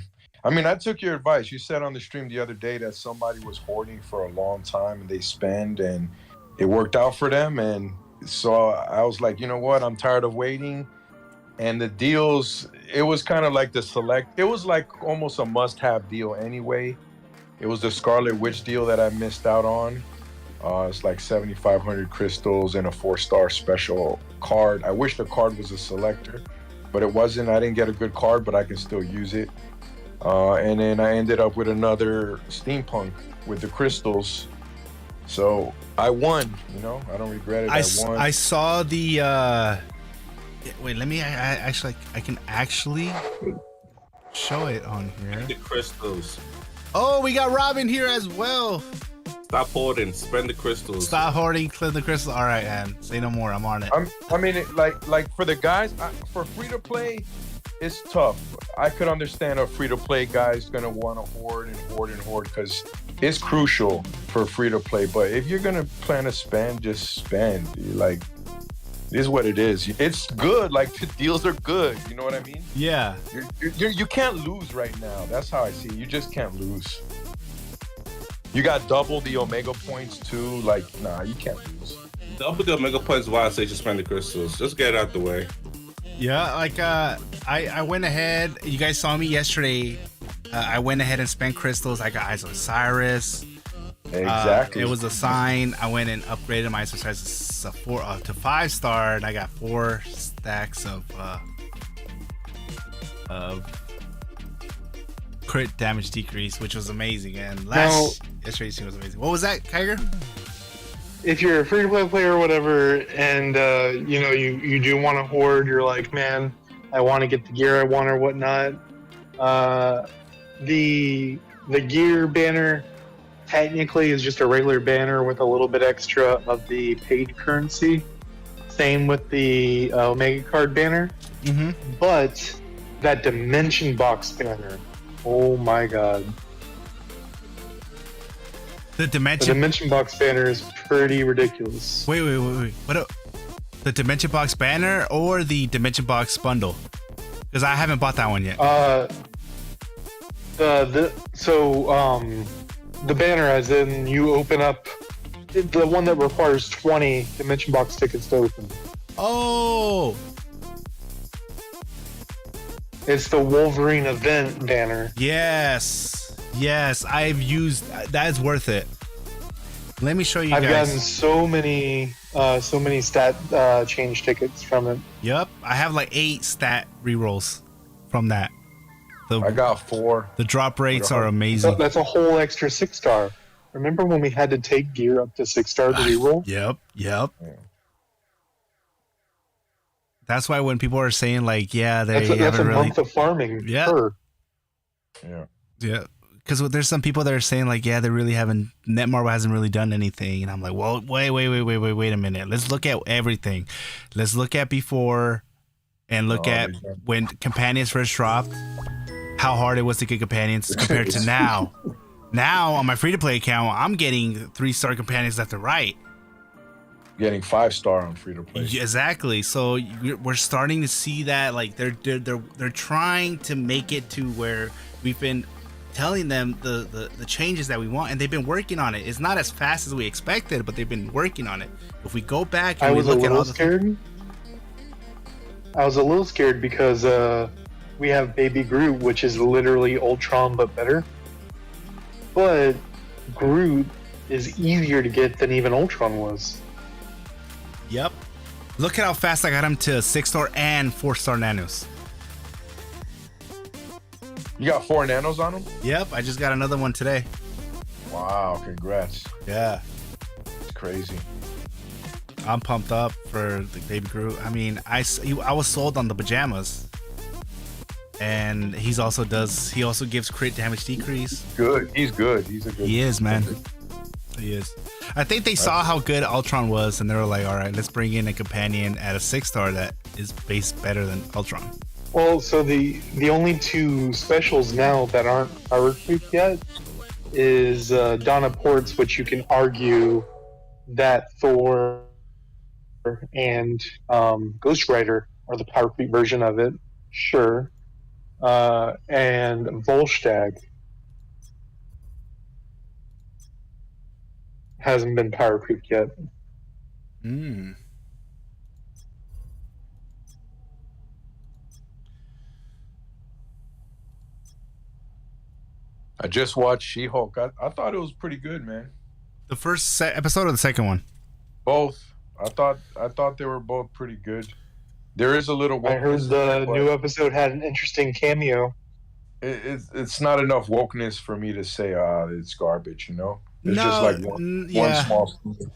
mean, I took your advice. You said on the stream the other day that somebody was hoarding for a long time and they spend and it worked out for them. And so I was like, you know what? I'm tired of waiting. And the deals, it was kind of like it was like almost a must-have deal anyway. It was the Scarlet Witch deal that I missed out on. It's like 7,500 crystals and a 4-star special card. I wish the card was a selector, but it wasn't. I didn't get a good card, but I can still use it. And then I ended up with another steampunk with the crystals. So I won, you know, I don't regret it. I won. I saw the, wait, let me, I can actually show it on here. The crystals. Oh, we got Robin here as well. Stop hoarding, spend the crystals. Stop hoarding, spend the crystals. All right, man, say no more, I'm on it. I mean, like for the guys, for free to play, it's tough. I could understand a free-to-play guy's gonna want to hoard because it's crucial for free-to-play. But if you're gonna plan to spend, just spend. Like, it is what it is. It's good. Like, the deals are good. You know what I mean? Yeah. You can't lose right now. That's how I see it. You just can't lose. You got double the Omega points too. Like, nah, you can't lose. Double the Omega points. Why I say just spend the crystals. Just get it out the way. Yeah, like I went ahead. You guys saw me yesterday. I went ahead and spent crystals. I got Eyes of Osiris. Exactly. It was a sign. I went and upgraded my Eyes of Osiris to 5-star, and I got 4 stacks of crit damage decrease, which was amazing. And yesterday's stream was amazing. What was that, Kyger? If you're a free-to-play player or whatever, and you do want to hoard, you're like, man, I want to get the gear I want or whatnot. The gear banner technically is just a regular banner with a little bit extra of the paid currency. Same with the Omega card banner. Mm-hmm. But that dimension box banner, oh my god. The The dimension. dimension box banner is pretty ridiculous. Wait. What? The dimension box banner or the dimension box bundle? Because I haven't bought that one yet. The banner, as in you open up the one that requires 20 dimension box tickets to open. Oh. It's the Wolverine event banner. Yes, I've used that. Is worth it. Let me show you I've guys. gotten so many stat change tickets from it. Yep, I have like 8 stat rerolls from that. I got 4. The drop rates are So amazing. that's a whole extra 6-star. Remember when we had to take gear up to 6-star to reroll? Yep. Yeah. That's why when people are saying like, yeah, they That's a haven't really, month of farming. Yeah. Per. yeah, because there's some people that are saying like, yeah, they really haven't. Netmarble hasn't really done anything, and I'm like, well, wait a minute. Let's look at everything. Let's look at before, and look at when companions first dropped. How hard it was to get companions compared to now. Now on my free-to-play account, I'm getting 3-star companions left and right. Getting 5-star on free to play. Exactly. So we're starting to see that like they're trying to make it to where we've been telling them the changes that we want, and they've been working on it. It's not as fast as we expected, but they've been working on it. If we go back and I we was a look at all little scared. I was a little scared because we have Baby Groot, which is literally Ultron but better. But Groot is easier to get than even Ultron was. Yep. Look at how fast I got him to 6-star and 4-star nanos. You got 4 nanos on them? Yep, I just got another one today. Wow, congrats. Yeah. It's crazy. I'm pumped up for the Baby Groot. I mean, I was sold on the pajamas. And he also gives crit damage decrease. Good. He's good. He's a good. He is, man. He is. I think they saw how good Ultron was, and they were like, all right, let's bring in a companion at a 6-star that is based better than Ultron. Well, so the only 2 specials now that aren't power creep yet is Donna Ports, which you can argue that Thor and Ghost Rider are the power creep version of it. Sure. And Volstagg hasn't been power creeped yet. I just watched She-Hulk. I thought it was pretty good, man. The first episode or the second one? Both. I thought they were both pretty good. There is a little. I heard the new episode had an interesting cameo. It's not enough wokeness for me to say it's garbage. You know, it's just like one small scene.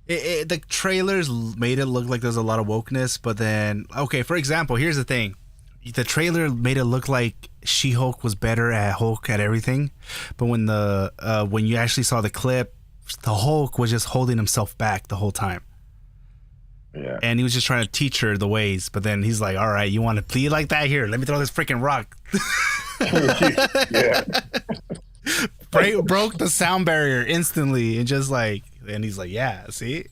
The trailers made it look like there's a lot of wokeness, but then for example, here's the thing: the trailer made it look like She-Hulk was better at Hulk at everything, but when you actually saw the clip, the Hulk was just holding himself back the whole time. Yeah. And he was just trying to teach her the ways, but then he's like, all right, you want to plead like that? Here, let me throw this freaking rock. Yeah. Broke the sound barrier instantly, and he's like, yeah, see,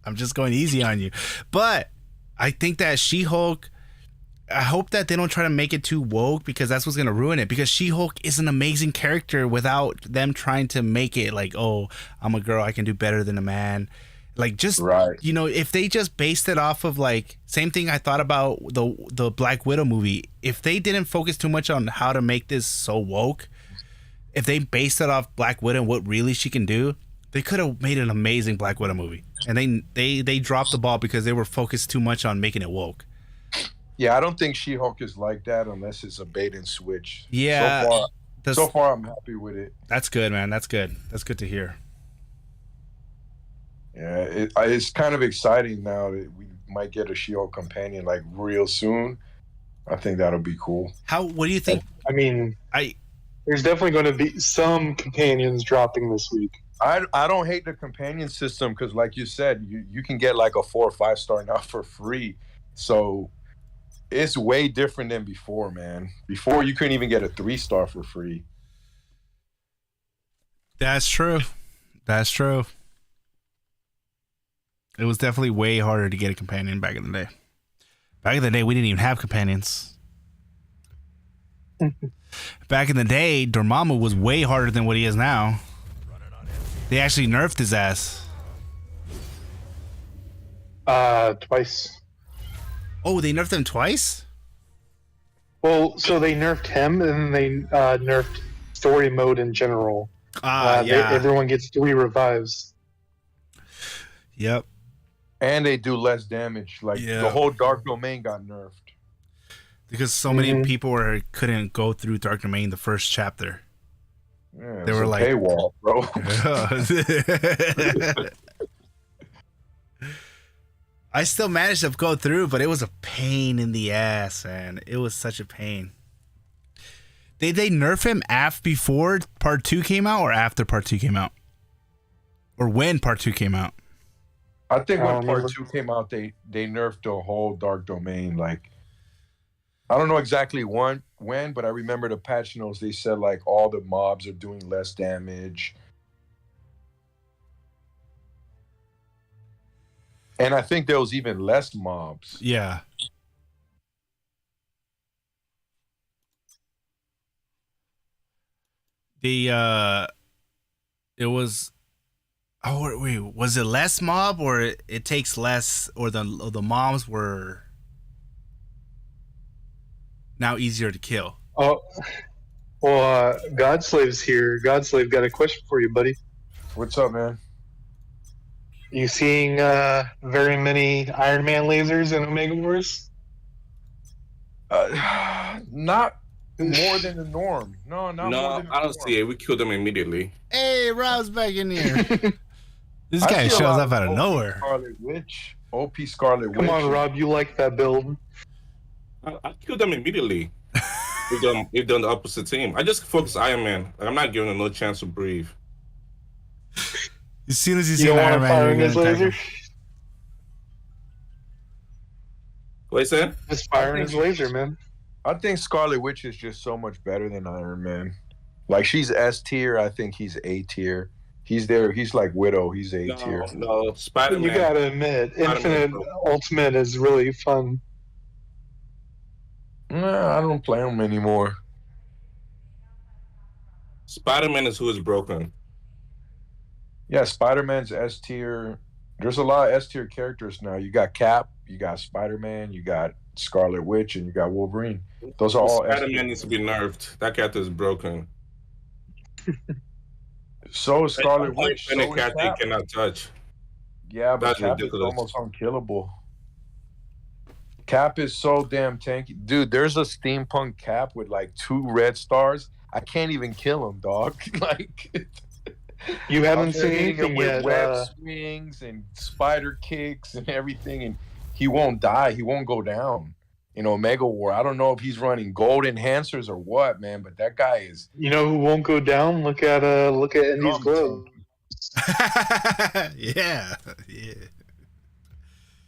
I'm just going easy on you. But I think that She-Hulk, I hope that they don't try to make it too woke, because that's what's going to ruin it, because She-Hulk is an amazing character without them trying to make it like, oh, I'm a girl, I can do better than a man. Like, just right. If they just based it off of like same thing I thought about the Black Widow movie. If they didn't focus too much on how to make this so woke, if they based it off Black Widow and what really she can do, they could have made an amazing Black Widow movie. And they dropped the ball because they were focused too much on making it woke. Yeah, I don't think She-Hulk is like that unless it's a bait and switch. Yeah. So far, So far, I'm happy with it. That's good, man. That's good. That's good to hear. Yeah, it's kind of exciting now that we might get a Shield companion like real soon. I think that'll be cool. What do you think? I mean, there's definitely going to be some companions dropping this week. I don't hate the companion system because, like you said, you can get like a 4 or 5 star now for free. So it's way different than before, man. Before you couldn't even get a 3 star for free. That's true. That's true. It was definitely way harder to get a companion back in the day. Back in the day, we didn't even have companions. Back in the day, Dormammu was way harder than what he is now. They actually nerfed his ass. Twice. Oh, they nerfed him twice? Well, so they nerfed him, and then they nerfed story mode in general. Yeah. Everyone gets 3 revives. Yep. And they do less damage. Like the whole Dark Domain got nerfed. Because so many people couldn't go through Dark Domain the first chapter. Yeah, they were like paywall, bro. I still managed to go through, but it was a pain in the ass, man. It was such a pain. Did they nerf him before Part 2 came out or after Part 2 came out? Or when Part 2 came out? I think when Part 2 came out, they nerfed the whole Dark Domain. Like, I don't know exactly when, but I remember the patch notes. They said like all the mobs are doing less damage, and I think there was even less mobs. Yeah. It was. Oh wait, was it less mob or it takes less, or the mobs were now easier to kill? Oh, well, Godslave's here. Godslave got a question for you, buddy. What's up, man? You seeing very many Iron Man lasers in Omega Wars? Not more than the norm. No, more than I don't see it. We killed them immediately. Hey, Rob's back in here. This guy I see a shows lot up out of OP nowhere. Scarlet Witch. OP Scarlet Witch. Come on, Rob. You like that build? I killed them immediately. If they're on the opposite team, I just focus Iron Man. I'm not giving them no chance to breathe. As soon as you You see don't an want Iron Man, to fire you're his gonna attack laser? him. What you saying? Just firing his laser, man. I think Scarlet Witch is just so much better than Iron Man. Like, she's S tier. I think he's A tier. He's there. He's like Widow. He's A tier. No, Spider-Man. You gotta admit, Infinite Ultimate is really fun. Nah, I don't play him anymore. Spider-Man is who is broken. Yeah, Spider-Man's S tier. There's a lot of S tier characters now. You got Cap, you got Spider-Man, you got Scarlet Witch, and you got Wolverine. Those are all Spider-Man needs to be nerfed. That character is broken. So is Scarlet Witch. So is character Cap. you cannot touch. Yeah, but That's Cap ridiculous. is almost unkillable. Cap is so damn tanky. Dude, there's a steampunk Cap with like 2 red stars. I can't even kill him, dog. Like, You haven't I'm seen hitting him anything with yet. web swings and spider kicks and everything, and he won't die. He won't go down. In Omega War, I don't know if he's running gold enhancers or what, man. But that guy is. You know who won't go down? Look at Indy's globe. yeah.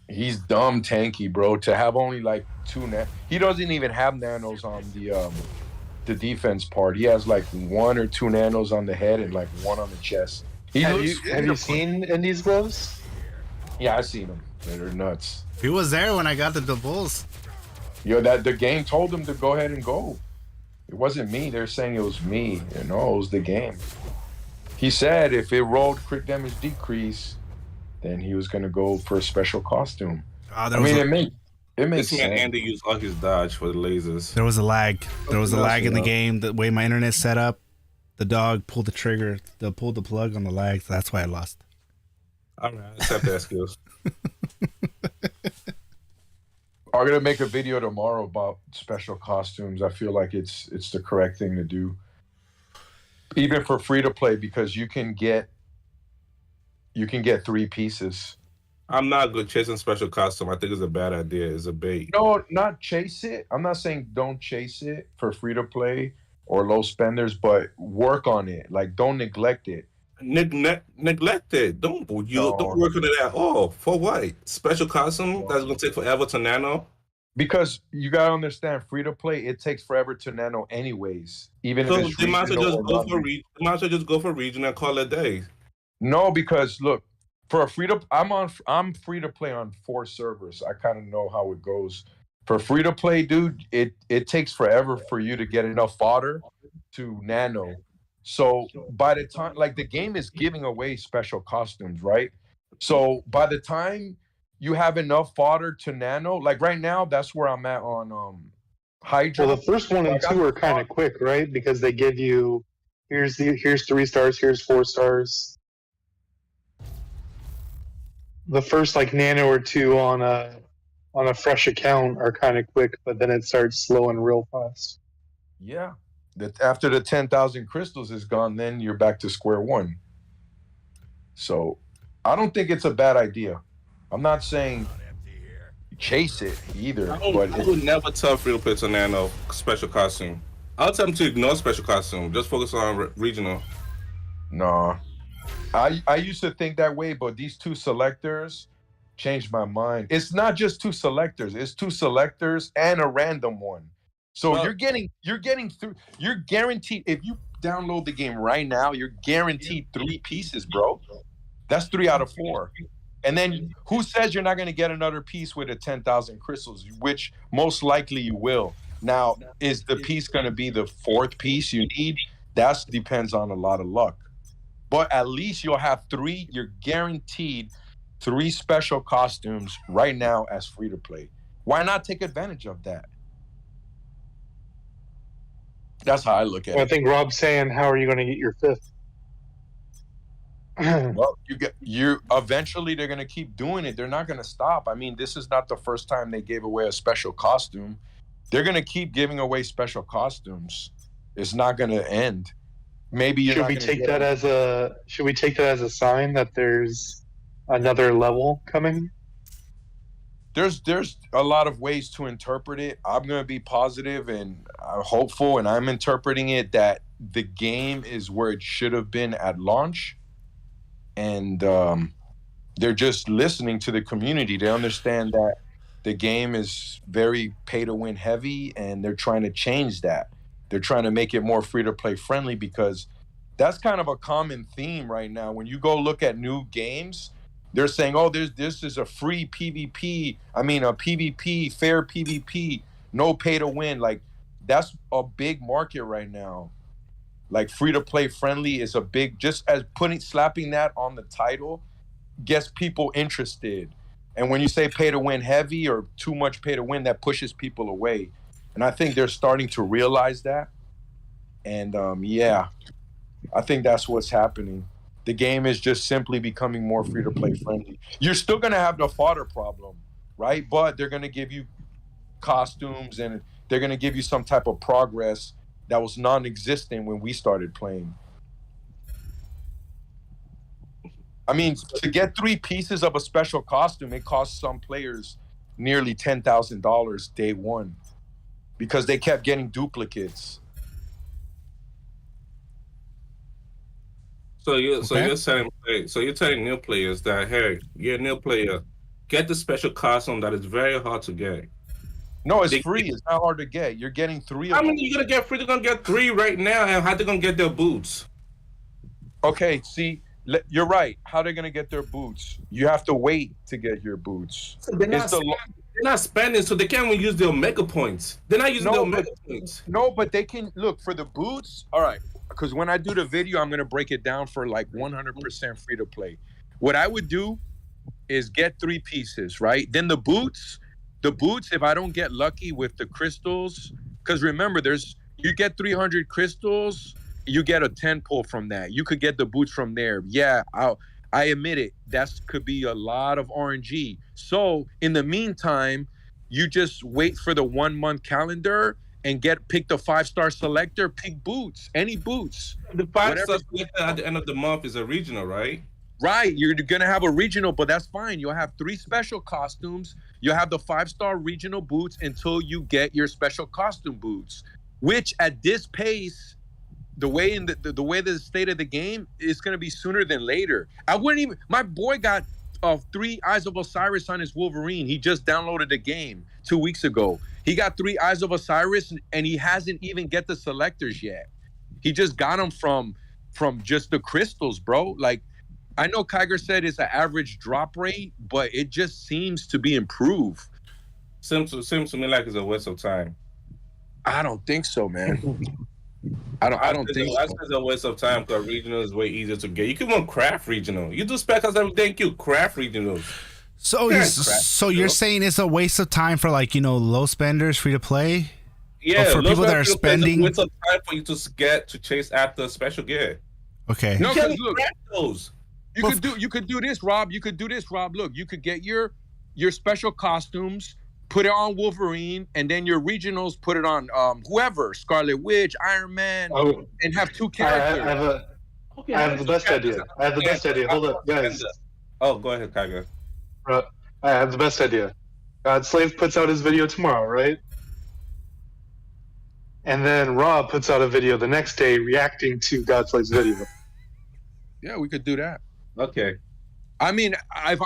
He's dumb tanky, bro. To have only like 2 he doesn't even have nanos on the defense part. He has like 1 or 2 nanos on the head and like 1 on the chest. Have you seen Indy's gloves? Yeah, I've seen them. They're nuts. He was there when I got the bulls. Yo, that the game told him to go ahead and go. It wasn't me. They're saying it was me. You know, it was the game. He said if it rolled crit damage decrease, then he was gonna go for a special costume. It makes This sense. man Andy used all his dodge for the lasers. There was a lag. There was a lag in the game. The way my internet's set up, the dog pulled the trigger, pulled the plug on the lag. So that's why I lost. All right, accept that skills. I'm gonna make a video tomorrow about special costumes. I feel like it's the correct thing to do. Even for free to play, because you can get 3 pieces. I'm not good chasing special costume. I think it's a bad idea. It's a bait. No, not chase it. I'm not saying don't chase it for free to play or low spenders, but work on it. Like, don't neglect it. Neglect it. Don't work on it at all. For what? Special costume that's gonna take forever to nano. Because you gotta understand, free to play, it takes forever to nano anyways. Even So if it's they might as well regional just or go not. for region. Might as well just go for region and call it a day. No, because look, for a free to, I'm free to play on 4 servers. I kind of know how it goes. For free to play, dude, it takes forever for you to get enough fodder to nano. So by the time, like, the game is giving away special costumes, right? So by the time you have enough fodder to nano, like right now, that's where I'm at on Hydra. Well, the first 1 and 2 are kind of quick, right? Because they give you here's 3 stars, here's 4 stars. The first like nano or 2 on a fresh account are kind of quick, but then it starts slowing real fast. Yeah. That after the 10,000 crystals is gone, then you're back to square one. So I don't think it's a bad idea. I'm not saying chase it either. I would never tell free to play to nano special costume. I'll tell them to ignore special costume. Just focus on regional. No. I used to think that way, but these 2 selectors changed my mind. It's not just 2 selectors. It's 2 selectors and a random one. So you're getting through. You're guaranteed, if you download the game right now, you're guaranteed 3 pieces, bro. That's 3 out of 4. And then who says you're not going to get another piece with a 10,000 crystals, which most likely you will. Now, is the piece going to be the 4th piece you need? That depends on a lot of luck. But at least you'll have 3. You're guaranteed 3 special costumes right now as free to play. Why not take advantage of that? That's how I look at it. I think Rob's saying, how are you going to get your 5th? Well, you eventually they're gonna keep doing it. They're not gonna stop. I mean, this is not the first time they gave away a special costume. They're gonna keep giving away special costumes. It's not gonna end. Maybe should we take that as a sign that there's another level coming? There's a lot of ways to interpret it. I'm gonna be positive and hopeful, and I'm interpreting it that the game is where it should have been at launch. And they're just listening to the community. They understand that the game is very pay-to-win heavy, and they're trying to change that. They're trying to make it more free-to-play friendly, because that's kind of a common theme right now. When you go look at new games, they're saying, oh, this is a free PvP. I mean, a PvP, fair PvP, no pay-to-win. Like, that's a big market right now. Like, free-to-play friendly is a big, just as slapping that on the title gets people interested. And when you say pay-to-win heavy or too much pay-to-win, that pushes people away. And I think they're starting to realize that. And yeah, I think that's what's happening. The game is just simply becoming more free-to-play friendly. You're still going to have the fodder problem, right? But they're going to give you costumes, and they're going to give you some type of progress that was non-existent when we started playing. I mean, to get 3 pieces of a special costume, it cost some players nearly $10,000 day one, because they kept getting duplicates. So you're telling new players that, hey, you're a new player, get the special costume that is very hard to get. No, it's free. It's not hard to get. You're getting 3 of them. How many you're gonna get free? They're gonna get 3 right now, and how they gonna get their boots? Okay, see, you're right. How they gonna get their boots? You have to wait to get your boots. They're not spending, so they can't even use their Omega points. They're not using their Omega points. No, but they can look for the boots. All right, because when I do the video, I'm gonna break it down for like 100% free to play. What I would do is get 3 pieces, right? Then the boots, if I don't get lucky with the crystals, because remember, you get 300 crystals, you get a 10 pull from that. You could get the boots from there. Yeah, I admit it. That could be a lot of RNG. So in the meantime, you just wait for the 1 month calendar and pick the 5-star selector, pick boots, any boots. The 5-star selector at the end of the month is a regional, right? Right, you're gonna have a regional, but that's fine. You'll have 3 special costumes. You'll have the 5-star regional boots until you get your special costume boots. Which at this pace, the way the way the state of the game is gonna be sooner than later. I wouldn't even. My boy got 3 Eyes of Osiris on his Wolverine. He just downloaded the game 2 weeks ago. He got 3 Eyes of Osiris, and he hasn't even get the selectors yet. He just got them from just the crystals, bro. Like. I know Kiger said it's an average drop rate, but it just seems to be improved. Seems to me like it's a waste of time. I don't think so, man. I don't think so. I think it's a waste of time because regional is way easier to get. You can run craft regional. You do specs everything. You craft regionals. So you're saying it's a waste of time for low spenders, free to play? Yeah, for people that are spending. It's a waste of time for you to chase after special gear. Okay. No, because look. Those. You could do this, Rob. Look, you could get your special costumes, put it on Wolverine, and then your regionals put it on whoever, Scarlet Witch, Iron Man, and have 2 characters. I have the best idea. Hold up, guys. Oh, go ahead, Kiger. I have the best idea. Godslave puts out his video tomorrow, right? And then Rob puts out a video the next day reacting to Godslave's video. Yeah, we could do that. Okay. I mean, if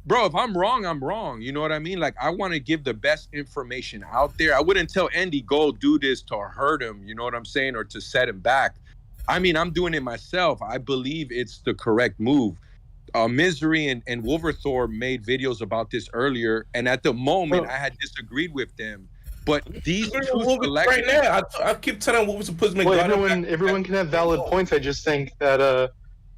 I'm wrong, I'm wrong. You know what I mean? Like, I want to give the best information out there. I wouldn't tell Andy, go do this to hurt him, you know what I'm saying, or to set him back. I mean, I'm doing it myself. I believe it's the correct move. Misery and Wolverthor made videos about this earlier, and at the moment, I had disagreed with them. But these two right now, I keep telling Wolverine to put everyone can have valid points. I just think that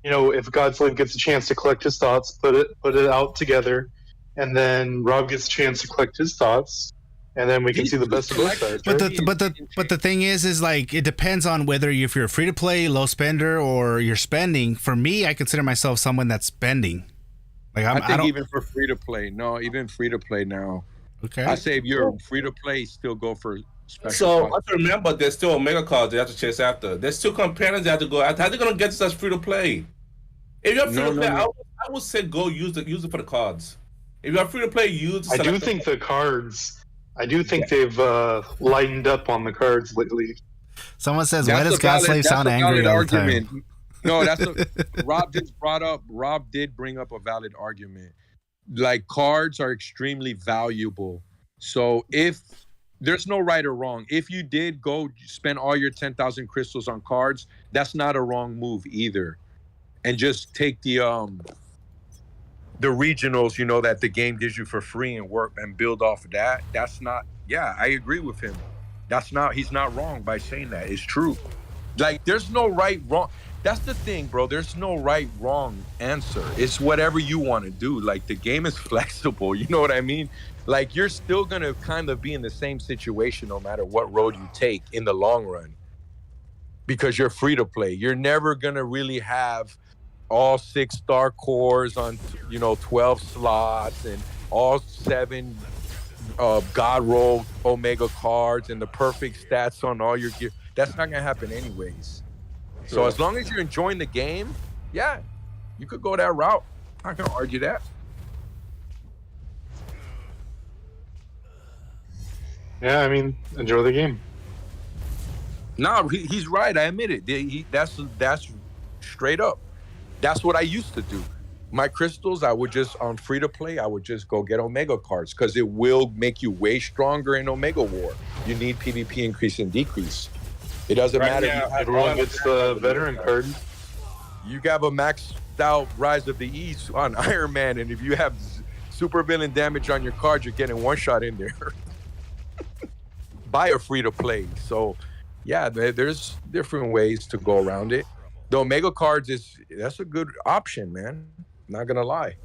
if Godslave gets a chance to collect his thoughts, put it out together, and then Rob gets a chance to collect his thoughts, and then we can see the best of both sides. But the thing is like it depends on whether if you're free to play, low spender, or you're spending. For me, I consider myself someone that's spending. Like I think even for free to play, even free to play now. Okay. I say if you're free to play, still go for special. So let's remember, there's still Omega cards they have to chase after. There's still companions they have to go after. How are they gonna get this as free to play? If you're free to play, I would say go use it for the cards. If you're free to play, use. I do think the cards. I do think they've lightened up on the cards lately. Someone says, "Why does Godslave sound angry all the time?" No, Rob did bring up a valid argument. Like, cards are extremely valuable. So if there's no right or wrong, if you did go spend all your 10,000 crystals on cards, that's not a wrong move either. And just take the regionals, that the game gives you for free and work and build off of that. That's not. Yeah, I agree with him. He's not wrong by saying that. It's true. Like, there's no right, wrong. That's the thing, bro. There's no right, wrong answer. It's whatever you want to do. Like, the game is flexible. You know what I mean? Like, you're still going to kind of be in the same situation no matter what road you take in the long run. Because you're free to play. You're never going to really have all 6-star cores on, 12 slots and all 7 God roll Omega cards and the perfect stats on all your gear. That's not going to happen anyways. So as long as you're enjoying the game, yeah, you could go that route. I'm not gonna argue that. Yeah, I mean, enjoy the game. No, he's right. I admit it. That's straight up. That's what I used to do. My crystals, I would just, on free to play, I would just go get Omega cards because it will make you way stronger in Omega War. You need PvP increase and decrease. It doesn't matter. Everyone gets the veteran card. You have a maxed out Rise of the East on Iron Man, and if you have super villain damage on your card, you're getting one shot in there. Buy a free to play. So, yeah, there's different ways to go around it. The Omega cards that's a good option, man. Not gonna lie.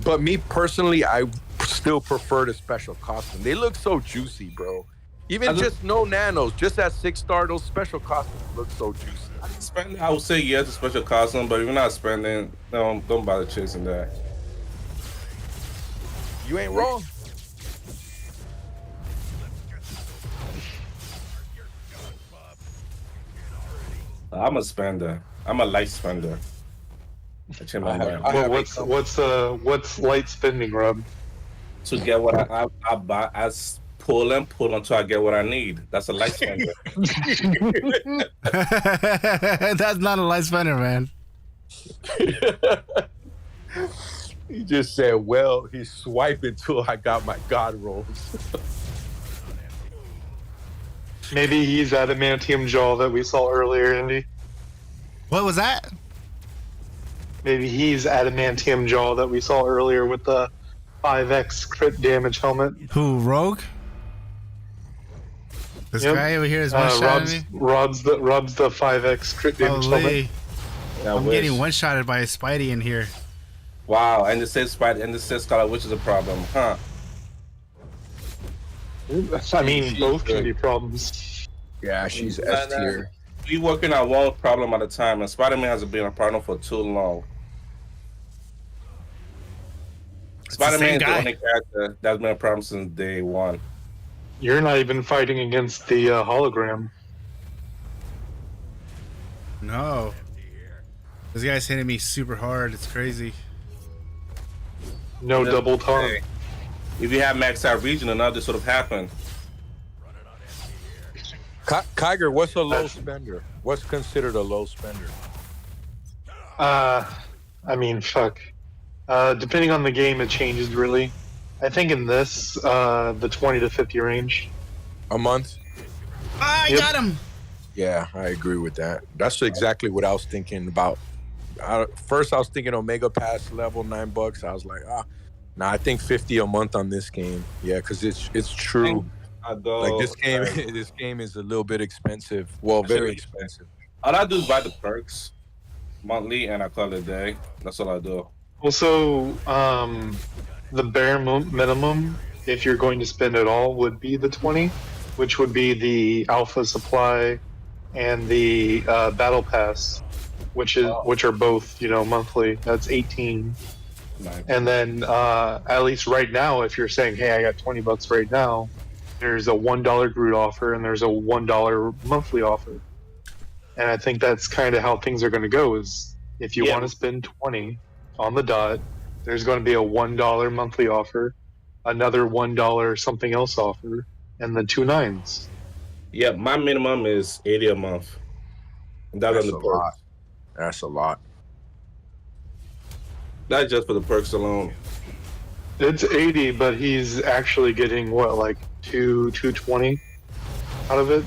But me personally, I still prefer the special costume. They look so juicy, bro. Even just no nanos, just at 6-star, those special costumes look so juicy. I would say yes to special costume, but if you're not spending, don't bother chasing that. You ain't wrong. I'm a spender. I'm a light spender. I change my mind. What's light spending, Rob? To get what I buy, pull and pull until I get what I need. That's a light spender. That's not a light spender, man. He just said, well, he's swiping till I got my God rolls. Maybe he's adamantium jaw that we saw earlier, Andy. What was that? Maybe he's adamantium jaw that we saw earlier with the 5x crit damage helmet. Who, Rogue? This guy over here is one shot at me. Rob's the 5x crit damage helmet. I'm getting one-shotted by a Spidey in here. Wow, and it says Spidey, and it says Scarlet Witch is a problem, huh? I mean, both can be problems. Yeah, she's S tier. We working on one problem at a time, and Spider-Man hasn't been a partner for too long. Spider-Man is the only character that's been a problem since day one. You're not even fighting against the hologram. No. This guy's hitting me super hard. It's crazy. No double tongue. Hey, if you have maxed out region, none of this would have happened. Kiger, what's a low spender? What's considered a low spender? I mean, fuck. Depending on the game, it changes really. I think in this, the 20 to 50 range. A month? I got him! Yeah, I agree with that. That's exactly what I was thinking about. First, I was thinking Omega Pass level $9. I was like, I think 50 a month on this game. Yeah, because it's true. Like this game is a little bit expensive. Well, very expensive. All I do is buy the perks monthly, and I call it a day. That's all I do. Also, the bare minimum, if you're going to spend it all, would be the 20, which would be the alpha supply and the battle pass, which are both monthly. That's 18. Nice. And then at least right now, if you're saying, hey, I got $20 right now, there's a $1 Groot offer and there's a $1 monthly offer. And I think that's kind of how things are going to go. Is if you want to spend 20 on the dot, there's going to be a $1 monthly offer, another $1 something else offer, and then 2 9s. Yeah, my minimum is 80 a month. That's a lot. That's a lot. Not just for the perks alone. It's 80, but he's actually getting what, like 220 out of it?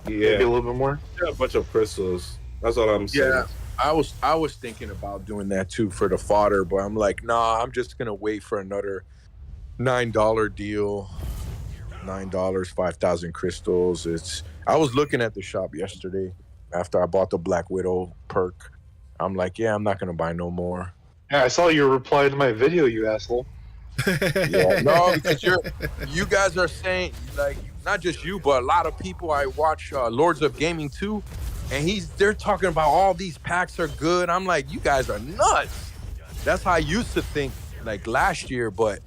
Yeah, maybe a little bit more. Yeah, a bunch of crystals. That's all I'm saying. Yeah, I was thinking about doing that too for the fodder, but I'm like, nah, I'm just gonna wait for another $9 deal. $9, 5,000 crystals. I was looking at the shop yesterday after I bought the Black Widow perk. I'm like, yeah, I'm not gonna buy no more. Yeah, I saw your reply to my video, you asshole. Yeah, no, because you guys are saying, like, not just you, but a lot of people. I watch Lords of Gaming too, and they're talking about all these packs are good. I'm like, you guys are nuts. That's how I used to think, like last year, but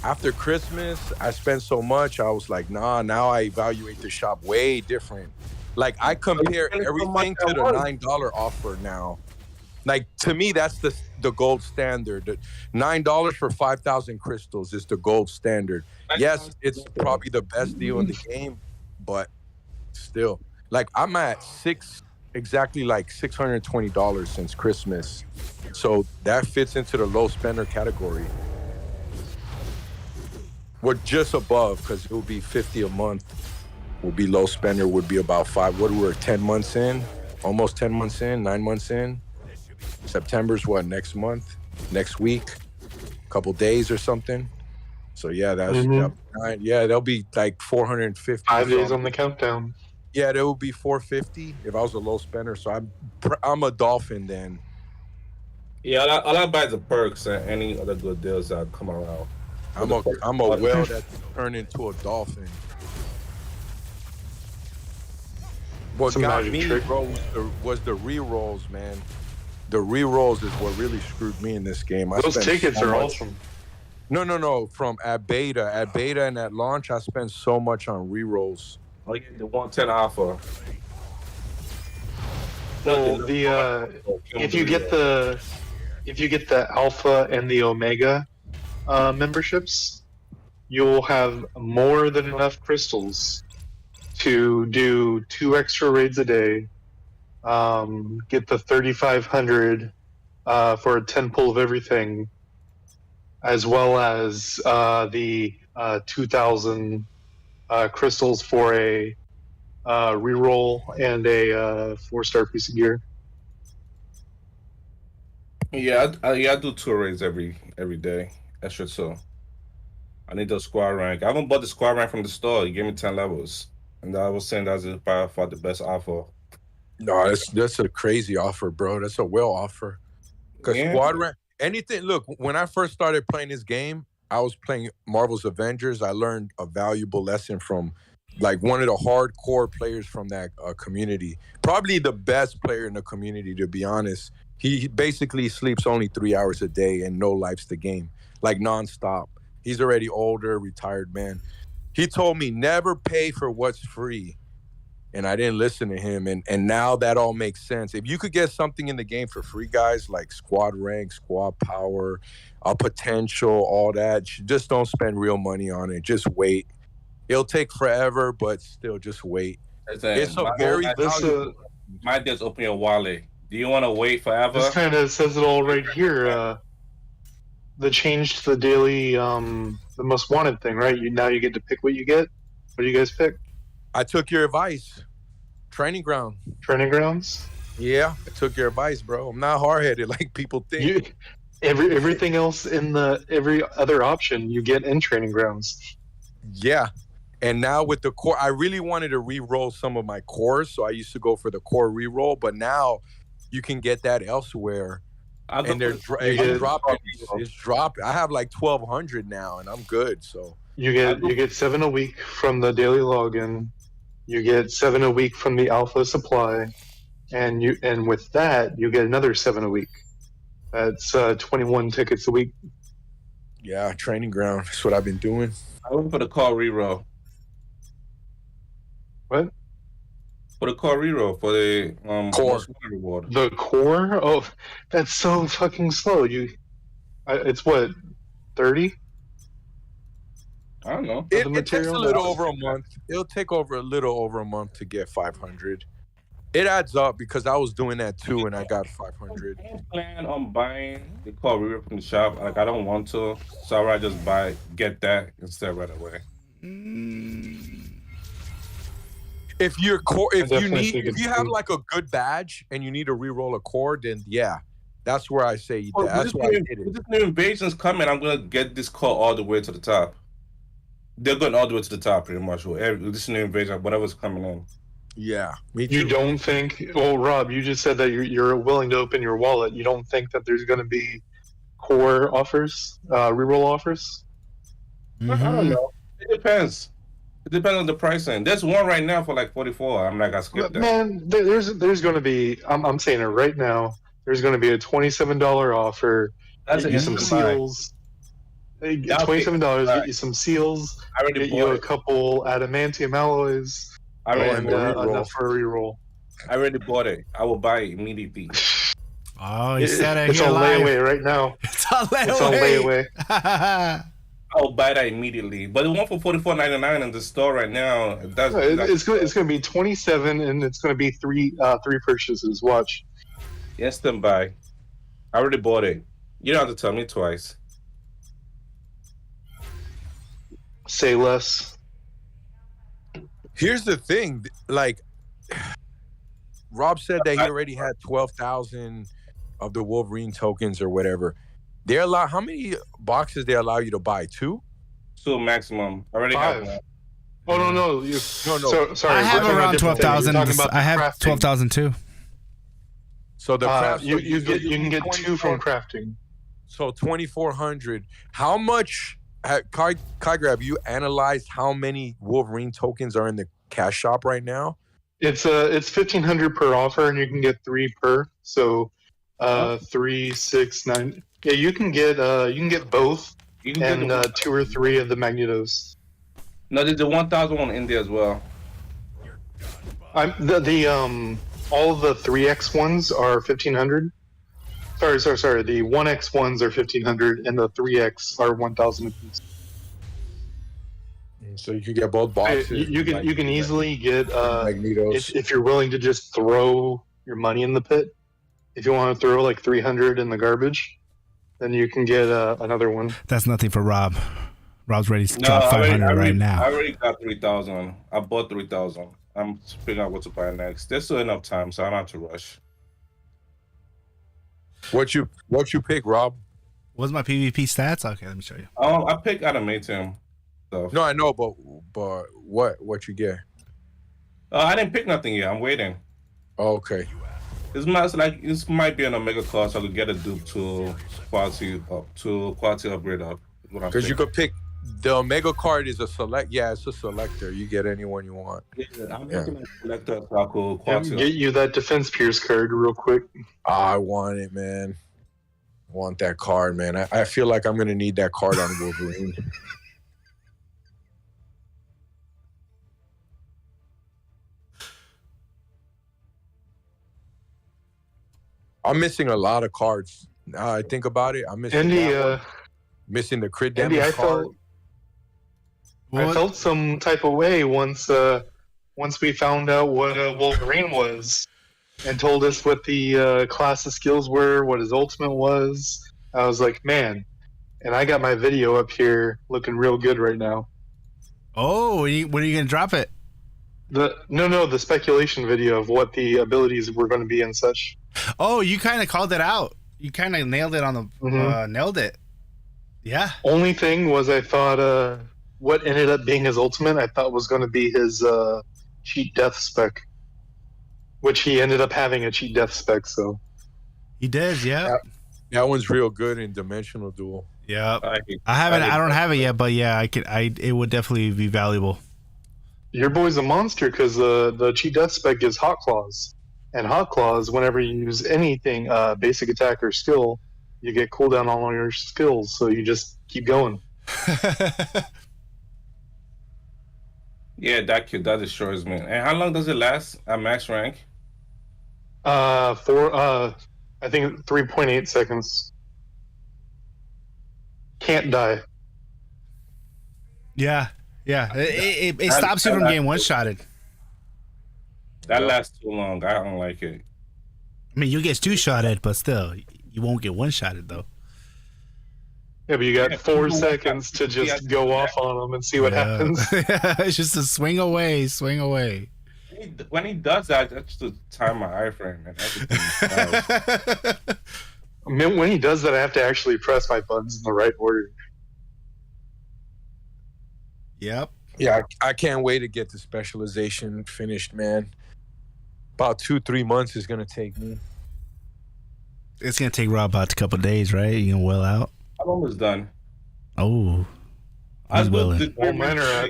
after Christmas, I spent so much. I was like, nah. Now I evaluate the shop way different. Like I compare everything to the $9 offer now. Like to me, that's the gold standard. The $9 for 5,000 crystals is the gold standard. Yes, it's probably the best deal in the game, but still, like I'm at exactly like $620 since Christmas, so that fits into the low spender category. We're just above because it will be 50 a month. Will be low spender. Would be about 5. What we're 10 months in, almost 10 months in, 9 months in. September's what, next month, next week, couple days or something. So yeah, that'll be like 450. 5 days on the countdown. Yeah, that would be 450 if I was a low spender. So I'm a dolphin then. Yeah, all I buy is the perks and any other good deals that come around. I'm a whale that turned into a dolphin. What got me, bro, was the re-rolls, man. The re-rolls is what really screwed me in this game. Those tickets are awesome. No. From at beta and at launch, I spent so much on re-rolls. Like the 110 offer. Well, if you get the alpha and the omega memberships, you'll have more than enough crystals to do 2 extra raids a day. Get the 3,500 for a 10 pull of everything, as well as the 2,000 crystals for a reroll and a 4-star piece of gear. Yeah, I do 2 raids every day. Extra 2. I need the squad rank. I haven't bought the squad rank from the store. He gave me 10 levels, and I was saying that's by far the best offer. No, that's a crazy offer, bro. That's a well offer. Because squad rank, anything. Look, when I first started playing this game, I was playing Marvel's Avengers. I learned a valuable lesson from like one of the hardcore players from that community. Probably the best player in the community, to be honest. He basically sleeps only 3 hours a day and no life's the game, like nonstop. He's already older, retired man. He told me never pay for what's free. And I didn't listen to him. And now that all makes sense. If you could get something in the game for free, guys, like squad rank, squad power, potential, all that, just don't spend real money on it. Just wait. It'll take forever, but still just wait. It's a very valuable. My dad's open your wallet. Do you want to wait forever? This kind of says it all right here. The change to the daily, the most wanted thing, right? Now you get to pick what you get. What do you guys pick? I took your advice. Training ground. Training grounds? Yeah, I took your advice, bro. I'm not hard-headed like people think. Everything else in every other option you get in training grounds. Yeah. And now with the core, I really wanted to re-roll some of my cores, so I used to go for the core re-roll, but now you can get that elsewhere. And it's dropping. It's dropping. I have like 1,200 now, and I'm good. So you get 7 a week from the daily login. You get 7 a week from the alpha supply, and with that you get another 7 a week. That's 21 tickets a week. Yeah, training ground. That's what I've been doing. I went for the core reroll. What? For the core reroll for the core reward. The core? Oh, that's so fucking slow. It's what, 30? I don't know. It takes a little over a month. It'll take a little over a month to get 500. It adds up because I was doing that too, and I got 500. I plan on buying the core reroll from the shop. Like I don't want to, so I just get that instead right away. If you have like a good badge and you need to re-roll a core, then yeah, that's where I say that's why I did it. With this new invasion's coming, I'm gonna get this core all the way to the top. They're going all the way to the top, pretty much. With this new invasion, whatever's coming in. Yeah, me too. You don't think? Well, Rob, you just said that you're willing to open your wallet. You don't think that there's going to be core offers, reroll offers? I don't know. It depends. It depends on the pricing. There's one right now for like 44. I'm not gonna skip that. Man, there's going to be. I'm saying it right now. There's going to be a $27 offer. Get you some seals. $27. Get you some seals. Get you a couple adamantium alloys. And enough for a reroll. I already bought it. I will buy it immediately. Oh, you said it. It's on layaway right now. It's on layaway. I'll buy that immediately. But the one for $44.99 in the store right now, it's going to be 27, and it's going to be three purchases. Watch. Yes, then buy. I already bought it. You don't have to tell me twice. Say less. Here's the thing, like Rob said that he already had 12,000 of the Wolverine tokens or whatever. They allow how many boxes they allow you to buy? 2? 2 maximum. I already 5. have one. Oh no. No. So, sorry, I have around 12,000. I have 12,000 too. So the craft, you can get 2 from crafting. So 2,400. How much? Kai Grab, you analyzed how many Wolverine tokens are in the cash shop right now? It's 1,500 per offer, and you can get 3 per. So 3, 6, 9. Yeah, you can get both, and 2 or 3 of the Magnetos. No, there's the 1,000 one in there as well. all the 3x ones are 1500. Sorry. The 1x ones are 1500, and the 3x are 1000 apiece. So you can get both boxes. You can easily get Magnetos. if you're willing to just throw your money in the pit. If you want to throw like 300 in the garbage, then you can get another one. That's nothing for Rob. Rob's ready to drop 500 right now. I already got 3,000. I bought 3,000. I'm figuring out what to buy next. There's still enough time, so I don't have to rush. What you pick, Rob? What's my PvP stats? Okay, let me show you. I picked adamantium stuff. No, I know, but what you get? I didn't pick nothing yet. I'm waiting. Oh, okay. This might be an omega class. So I could get a dupe to quality upgrade up. Because you could pick the omega card is a select. Yeah, it's a selector. You get anyone you want. Yeah, I'm looking at selector. So I could quality Get you that defense pierce card real quick. I want it, man. Want that card, man. I feel like I'm gonna need that card on Wolverine. I'm missing a lot of cards. Now I think about it, I'm missing missing the crit damage card. I felt some type of way once we found out what Wolverine was and told us what the class of skills were, what his ultimate was. I was like, man, and I got my video up here looking real good right now. Oh, when are you gonna drop it? The speculation video of what the abilities were going to be and such. Oh, you kind of called it out. You kind of nailed it on the nailed it. Yeah. Only thing was I thought what ended up being his ultimate I thought was going to be his cheat death spec, which he ended up having a cheat death spec. So he does, yeah. That one's real good in dimensional duel. Yeah. I don't have it yet, but yeah, it would definitely be valuable. Your boy's a monster because the cheat death spec is Hot Claws. And Hot Claws, whenever you use anything, basic attack or skill, you get cooldown on all your skills, so you just keep going. Yeah, that destroys me. And how long does it last at max rank? I think 3.8 seconds. Can't die. Yeah. It stops you from getting one-shotted. That lasts too long. I don't like it. I mean, you get two-shotted, but still, you won't get one-shotted, though. Yeah, but you got 4 seconds to just go off on them and see what happens. It's just a swing away. When he does that, that's to time my iframe and everything. I mean, when he does that, I have to actually press my buttons in the right order. Yep. Yeah, I can't wait to get the specialization finished, man. About 2-3 months is gonna take me. It's gonna take Rob about a couple of days, right? You can well out. I'm almost done. Oh, he's willing.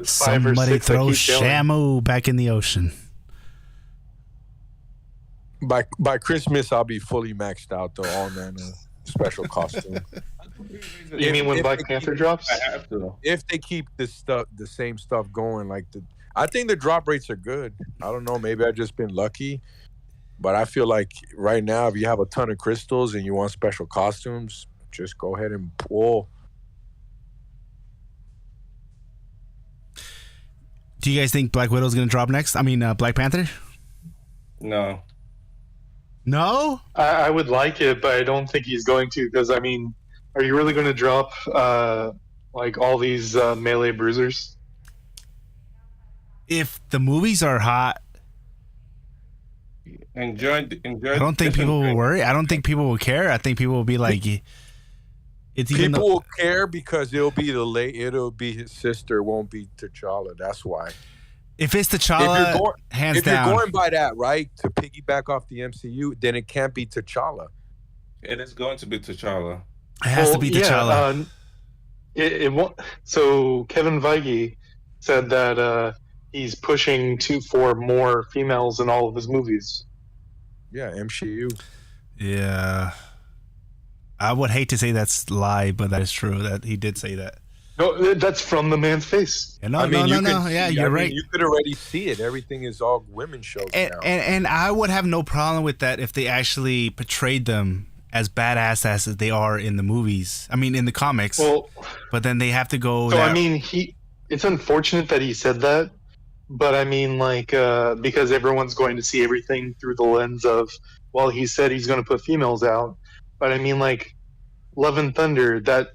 Somebody throw Shamu back in the ocean. By Christmas, I'll be fully maxed out though. All nano special costume. You mean when Black Panther drops? I have to. If they keep the same stuff going, I think the drop rates are good. I don't know. Maybe I've just been lucky, but I feel like right now, if you have a ton of crystals and you want special costumes, just go ahead and pull. Do you guys think Black Widow's gonna drop next? I mean, Black Panther? No. No? I would like it, but I don't think he's going to, because, I mean, are you really going to drop, like, all these melee bruisers? If the movies are hot, enjoy. I don't think people will worry. I don't think people will care. I think people will be like, people will care because it'll be his sister, won't be T'Challa. That's why. If it's T'Challa, hands down. If you're going by that, right, to piggyback off the MCU, then it can't be T'Challa. It is going to be T'Challa. It has to be T'Challa. Yeah, it won't. So Kevin Feige said that he's pushing for more females in all of his movies. Yeah, MCU. Yeah. I would hate to say that's lie, but that is true. That he did say that. No, that's from the man's face. Yeah, no, I mean, no, you no, can no. Yeah, see- you're I mean, right. you could already see it. Everything is all women shows now. And I would have no problem with that if they actually portrayed them as badass as they are in the movies. I mean, in the comics. Well, But then they have to go. so I mean, it's unfortunate that he said that, but I mean, like, because everyone's going to see everything through the lens of, well, he said he's going to put females out, but I mean, like, Love and Thunder, that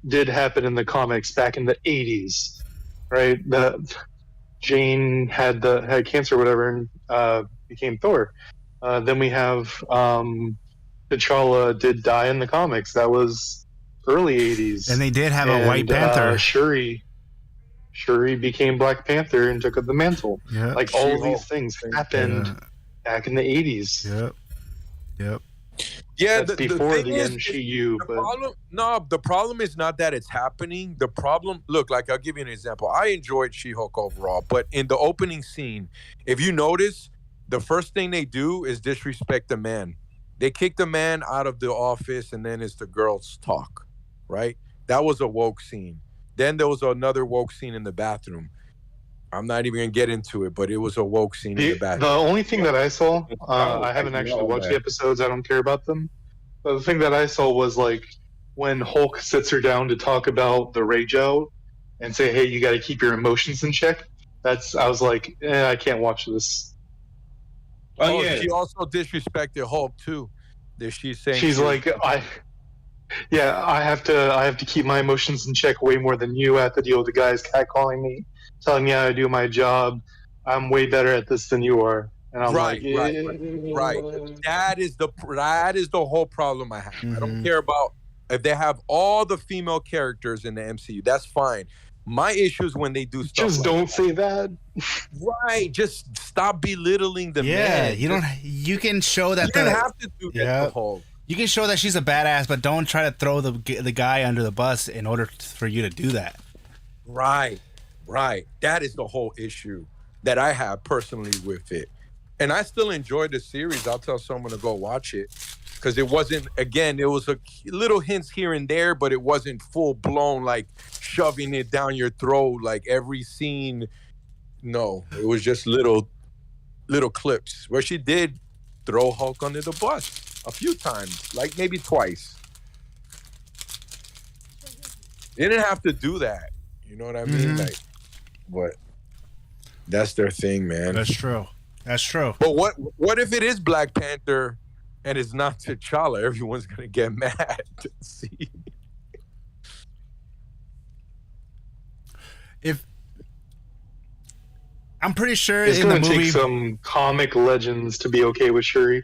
did happen in the comics back in the 80s, right? Jane had cancer or whatever and became Thor. Then we have T'Challa did die in the comics. That was early 80s. And they did have a White Panther. Shuri became Black Panther and took up the mantle. Yeah. Like all these things happened back in the 80s. Yep. Yep. Yeah, That's before thing the is, MCU. the problem is not that it's happening. The problem, look, like I'll give you an example. I enjoyed She-Hulk overall, but in the opening scene, if you notice, the first thing they do is disrespect the man. They kick the man out of the office, and then it's the girls talk, right? That was a woke scene. Then there was another woke scene in the bathroom. I'm not even gonna get into it, but it was a woke scene in the bathroom. The only thing that I saw, I haven't actually watched the episodes. I don't care about them. But the thing that I saw was like when Hulk sits her down to talk about the rage out and say, "Hey, you got to keep your emotions in check." I was like, I can't watch this. Oh, yeah. She also disrespected Hulk too. She's saying She's like, I have to keep my emotions in check way more than you. I have to deal with the guys catcalling me, telling me how to do my job. I'm way better at this than you are. And I'm right. like, That is the whole problem I have. Mm-hmm. I don't care about if they have all the female characters in the MCU. That's fine. My issue is when they do stuff. Just don't say that. Right. Just stop belittling the man. You can show that You don't have to do that to Hulk. You can show that she's a badass, but don't try to throw the guy under the bus in order for you to do that. Right. That is the whole issue that I have personally with it. And I still enjoyed the series. I'll tell someone to go watch it because it wasn't, again, it was a little hints here and there, but it wasn't full blown, like shoving it down your throat, like every scene. No, it was just little clips where she did throw Hulk under the bus a few times, like maybe twice. They didn't have to do that. You know what I mean? Like, but that's their thing, man. That's true. But what if it is Black Panther and it's not T'Challa? Everyone's gonna get mad. See, if I'm pretty sure it's in the gonna movie, take some comic legends to be okay with Shuri.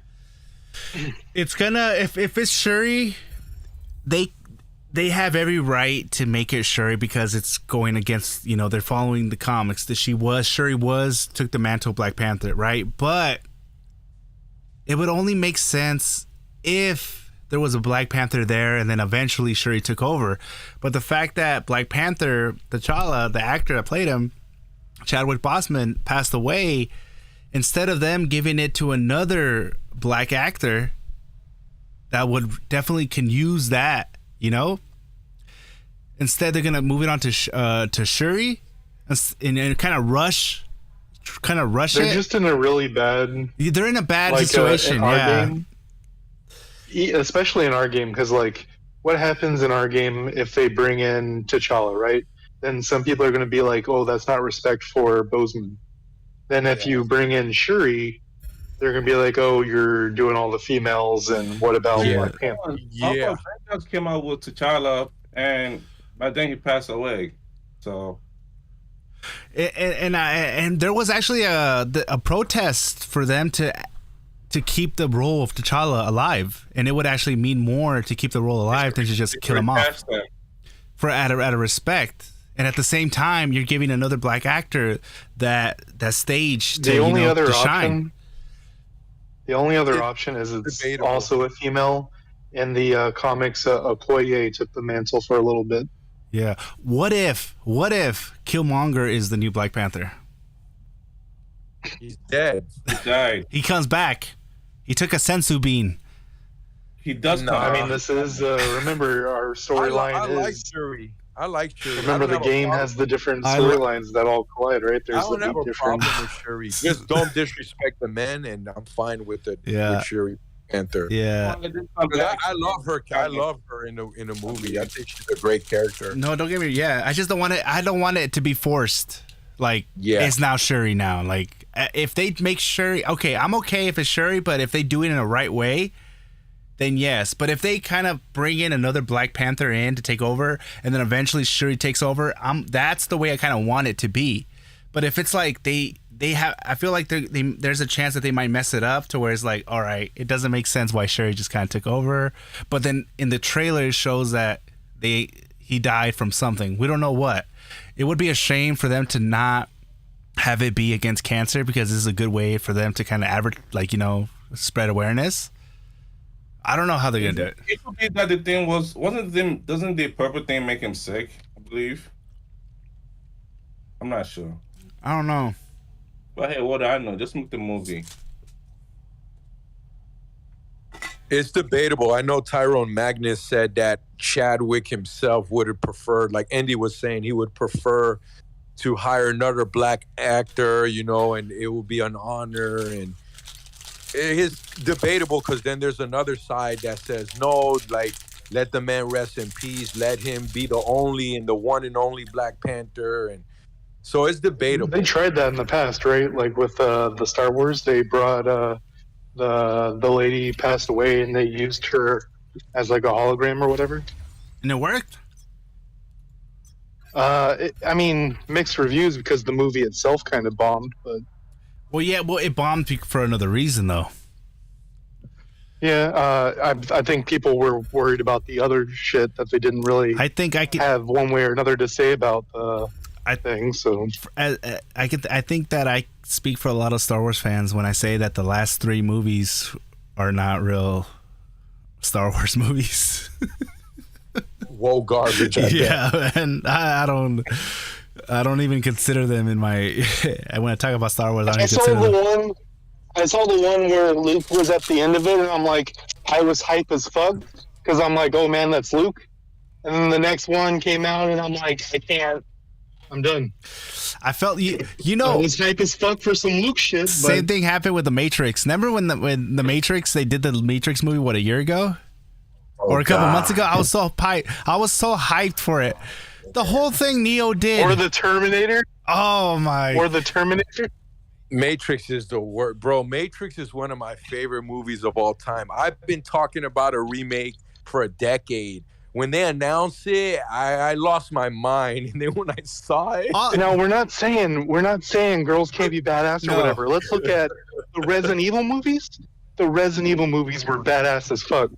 it's gonna if it's Shuri, they have every right to make it Shuri because it's going against, they're following the comics that Shuri took the mantle of Black Panther, right? But it would only make sense if there was a Black Panther there and then eventually Shuri took over. But the fact that Black Panther, T'Challa, the actor that played him, Chadwick Boseman, passed away, instead of them giving it to another black actor that would definitely can use that, instead they're gonna move it on to Shuri and kind of rush They're just in a really bad. They're in a bad situation, in our game, especially in our game, because what happens in our game if they bring in T'Challa, right? Then some people are going to be like, "Oh, that's not respect for Boseman." Then if you bring in Shuri, they're going to be like, "Oh, you're doing all the females, and what about Black Panther?" Yeah, just came out with T'Challa, and by then he passed away. So, and there was actually a protest for them to keep the role of T'Challa alive, and it would actually mean more to keep the role alive than to just kill him off for out of respect. And at the same time, you're giving another black actor that stage to, the only other to option. shine. The only other option is it's debatable. Also a female. In the comics, Okoye took the mantle for a little bit. Yeah. What if Killmonger is the new Black Panther? He's dead. He died. He comes back. He took a sensu bean. He does. No, I mean, this is remember our storyline I like is Shuri. I like Shuri. Remember, the game has the different storylines that all collide, right? I There's don't have a different. problem with Shuri. Just don't disrespect the men, and I'm fine with it. Yeah. With Shuri Panther. Yeah. I love her. I love her in the movie. I think she's a great character. No, don't get me. Yeah, I just don't want it. I don't want it to be forced. Like, it's now Shuri now. Like, if they make Shuri, okay, I'm okay if it's Shuri, but if they do it in the right way, then yes. But if they kind of bring in another Black Panther in to take over, and then eventually Shuri takes over, that's the way I kind of want it to be. But if it's like they have, I feel like there's a chance that they might mess it up to where it's like, all right, it doesn't make sense why Shuri just kind of took over. But then in the trailer it shows that he died from something. We don't know what. It would be a shame for them to not have it be against cancer, because this is a good way for them to kind of spread awareness. I don't know how they're gonna do it. It could be that the thing doesn't the purple thing make him sick? I believe. I'm not sure. I don't know. But hey, what do I know? Just make the movie. It's debatable. I know Tyrone Magnus said that Chadwick himself would have preferred, like Andy was saying, he would prefer to hire another Black actor, and it would be an honor. And it's debatable, because then there's another side that says, no, like, let the man rest in peace. Let him be the only and the one and only Black Panther. And so it's debatable. They tried that in the past, right? Like with the Star Wars, they brought the lady passed away, and they used her as like a hologram or whatever. And it worked? I mean, mixed reviews because the movie itself kind of bombed. But it bombed for another reason, though. Yeah, I think people were worried about the other shit that they didn't really. I think I could have one way or another to say about the thing. So I think that I speak for a lot of Star Wars fans when I say that the last 3 movies are not real Star Wars movies. Whoa, garbage! Yeah, and I don't even consider them in my. When I talk about Star Wars, I saw the one where Luke was at the end of it, and I'm like, I was hype as fuck because I'm like, oh man, that's Luke. And then the next one came out, and I'm like, I can't. I'm done. I felt I was hype as fuck for some Luke shit. Same thing happened with the Matrix. Remember when the Matrix, they did the Matrix movie, a year ago? Or a couple months ago? I was so hyped for it. The whole thing Neo did. Or the Terminator. Oh my. Or the Terminator. Matrix is the word, bro. Matrix is one of my favorite movies of all time. I've been talking about a remake for a decade. When they announced it, I lost my mind, and then when I saw it, no, we're not saying girls can't be badass or whatever. Let's look at the Resident Evil movies. The Resident Evil movies were badass as fuck.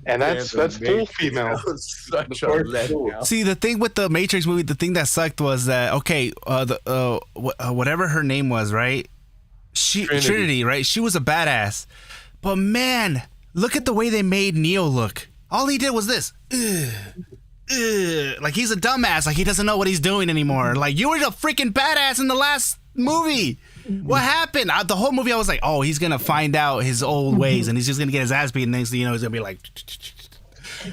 And that's full female. Such a letdown. See, the thing with the Matrix movie, the thing that sucked was that whatever her name was, right? Trinity, right? She was a badass, but man, look at the way they made Neo look. All he did was this, like he's a dumbass, like he doesn't know what he's doing anymore. Like, you were a freaking badass in the last movie. What happened? The whole movie, I was like, oh, he's gonna find out his old ways, and he's just gonna get his ass beat. And next thing you know, he's gonna be like,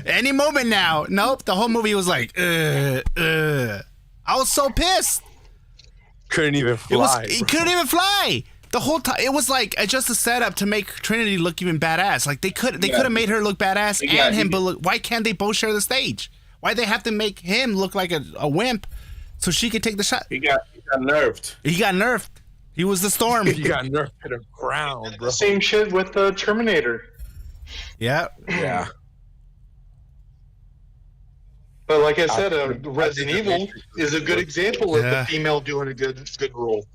any moment now. Nope. The whole movie was like, I was so pissed. Couldn't even fly. He couldn't even fly. The whole time, it was like just a setup to make Trinity look even badass. Like they could have made her look badass and him, but why can't they both share the stage? Why they have to make him look like a wimp so she could take the shot? He got nerfed. He got nerfed. He was the Storm. He got nerfed to the ground, bro. Same shit with the Terminator. Yeah. Yeah. But like I said, Resident Evil is a good example of the female doing a good role.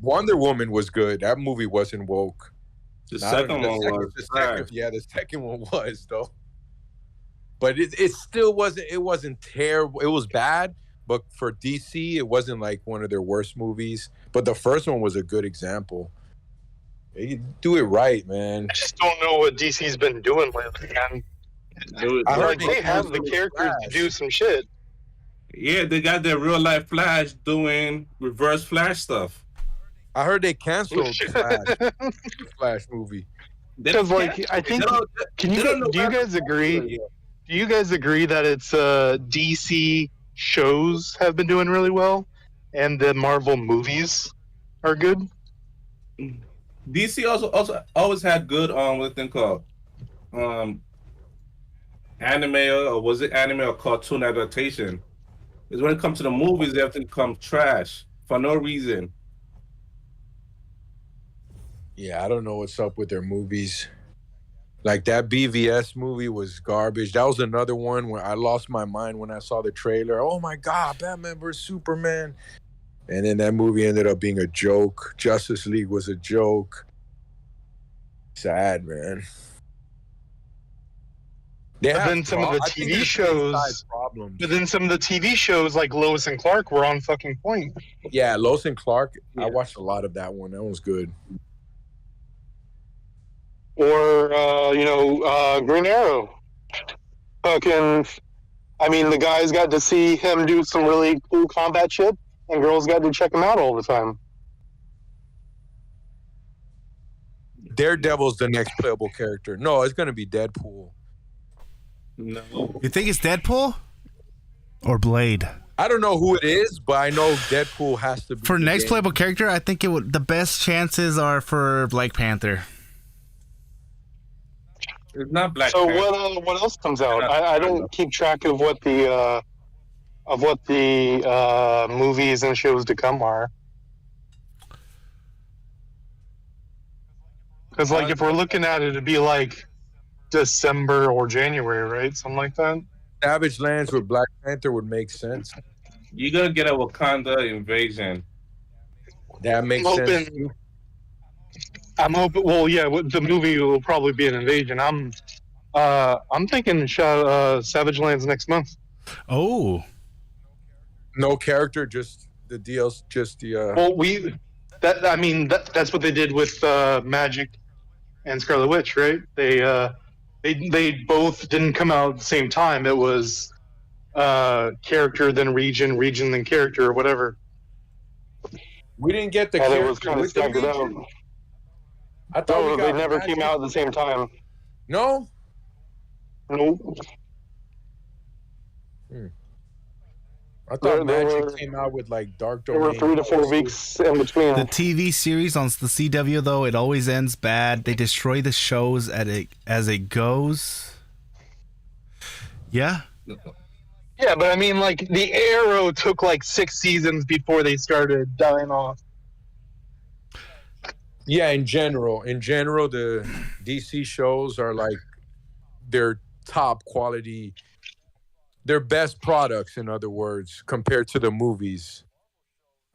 Wonder Woman was good. That movie wasn't woke. The second one was. The second one was, though. But it still wasn't. It wasn't terrible. It was bad. But for DC, it wasn't like one of their worst movies. But the first one was a good example. They do it right, man. I just don't know what DC's been doing lately, man. I heard they have the characters to do some shit. Yeah, they got their real life Flash doing reverse Flash stuff. I heard they canceled the Flash movie. Because, like, I think, do you guys agree? Do you guys agree that it's DC shows have been doing really well, and the Marvel movies are good? DC also always had good what thing called anime, or was it anime or cartoon adaptation? Is when it comes to the movies, everything comes trash for no reason. Yeah, I don't know what's up with their movies. Like that BVS movie was garbage. That was another one where I lost my mind when I saw the trailer. Oh my God, Batman vs Superman. And then that movie ended up being a joke. Justice League was a joke. Sad, man. But then some of the TV shows, like Lois and Clark, were on fucking point. Yeah, Lois and Clark. I watched a lot of that one. That was good. Or Green Arrow. Fucking, I mean, the guys got to see him do some really cool combat shit, and girls got to check him out all the time. Daredevil's the next playable character. No, it's gonna be Deadpool. No. You think it's Deadpool or Blade? I don't know who it is, but I know Deadpool has to be. For next playable character, I think the best chances are for Black Panther. It's not Black So Panther. what else comes out? I don't keep track of what the movies and shows to come are. Because, like, if we're looking at it, it'd be like December or January, right? Something like that. Savage Lands with Black Panther would make sense. You're gonna get a Wakanda invasion. That makes sense. I'm hoping. Well, yeah, the movie will probably be an invasion. I'm thinking Savage Lands next month. Oh, no character, just the deals, just the. Well, that's what they did with Magic and Scarlet Witch, right? They both didn't come out at the same time. It was character then region, region then character, or whatever. We didn't get the and character. It was kind of staggered out. I thought they never came out at the same time. No. Nope. I thought Magic came out with like Dark Domain. There were 3 to 4 weeks in between. The TV series on the CW, though, it always ends bad. They destroy the shows as it goes. Yeah. Yeah, but I mean, like, the Arrow took like 6 seasons before they started dying off. Yeah, in general, the DC shows are like their top quality, their best products, in other words, compared to the movies.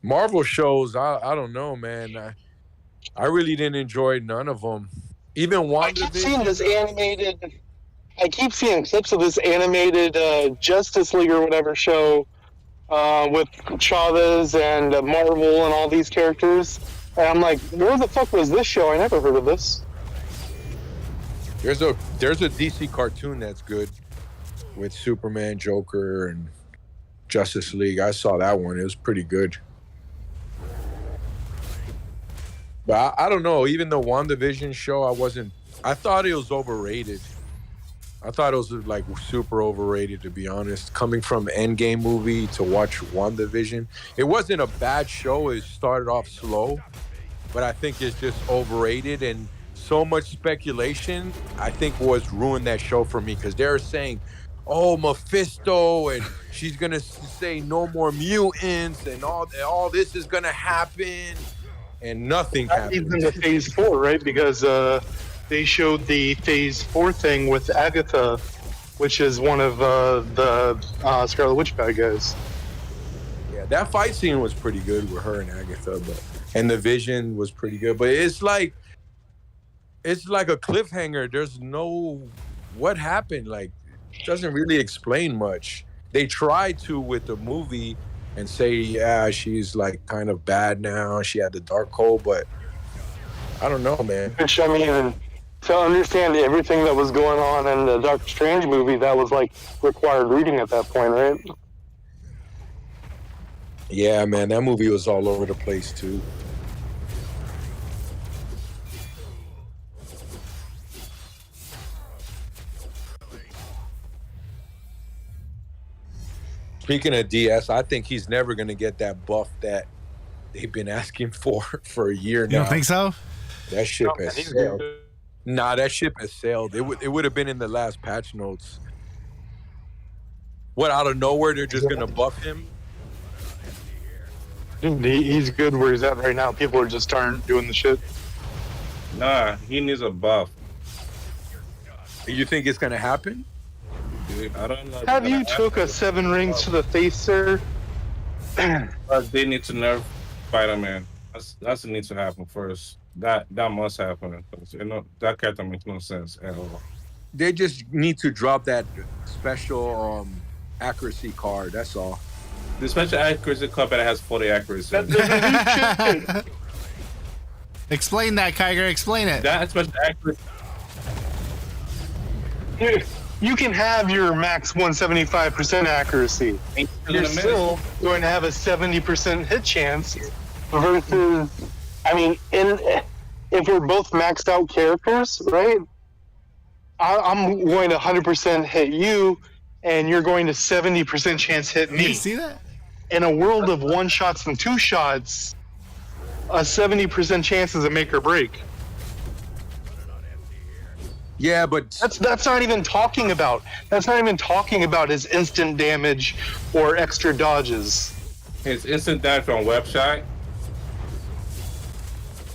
Marvel shows, I don't know, man. I really didn't enjoy none of them. Even WandaVision. I keep seeing clips of this animated Justice League or whatever show with Chavez and Marvel and all these characters. And I'm like, where the fuck was this show? I never heard of this. There's a DC cartoon that's good with Superman, Joker, and Justice League. I saw that one. It was pretty good. But I don't know. Even the WandaVision show, I thought it was overrated. I thought it was like super overrated, to be honest. Coming from Endgame movie to watch WandaVision, it wasn't a bad show. It started off slow, but I think it's just overrated, and so much speculation, I think, was ruined that show for me, because they're saying, oh, Mephisto, and she's gonna say no more mutants, and all this is gonna happen, and nothing happened. Even the Phase 4, right? Because they showed the Phase 4 thing with Agatha, which is one of the Scarlet Witch bad guys. Yeah, that fight scene was pretty good with her and Agatha, and the Vision was pretty good. But it's like a cliffhanger. There's no what happened. Like, it doesn't really explain much. They tried to with the movie and say, yeah, she's like kind of bad now. She had the dark hole, but I don't know, man. Which, I mean, to understand everything that was going on in the Doctor Strange movie, that was like required reading at that point, right? Yeah, man, that movie was all over the place too. Speaking of DS, I think he's never gonna get that buff that they've been asking for a year now. You don't think so? That ship No, has he's sailed. good. Nah, that ship has sailed. It would have been in the last patch notes. What, out of nowhere they're just gonna buff him? Dude, he's good where he's at right now. People are just aren't doing the shit. Nah, he needs a buff. You think it's gonna happen? Dude, I don't know. Have you took a 7 rings to the face, sir? But they need to nerf Spider-Man. That's what needs to happen first. That must happen. You know, that character makes no sense at all. They just need to drop that special accuracy card. That's all. The special accuracy card that has 40 accuracy. Explain that, Kyger. Explain it. That special accuracy. You can have your max 175% accuracy. You're still going to have a 70% hit chance versus, I mean, if we're both maxed out characters, right? I'm going to 100% hit you, and you're going to 70% chance hit me. You see that? In a world of 1 shots and 2 shots, a 70% chance is a make or break. Yeah, but That's not even talking about. That's not even talking about his instant damage or extra dodges. His instant dash from website.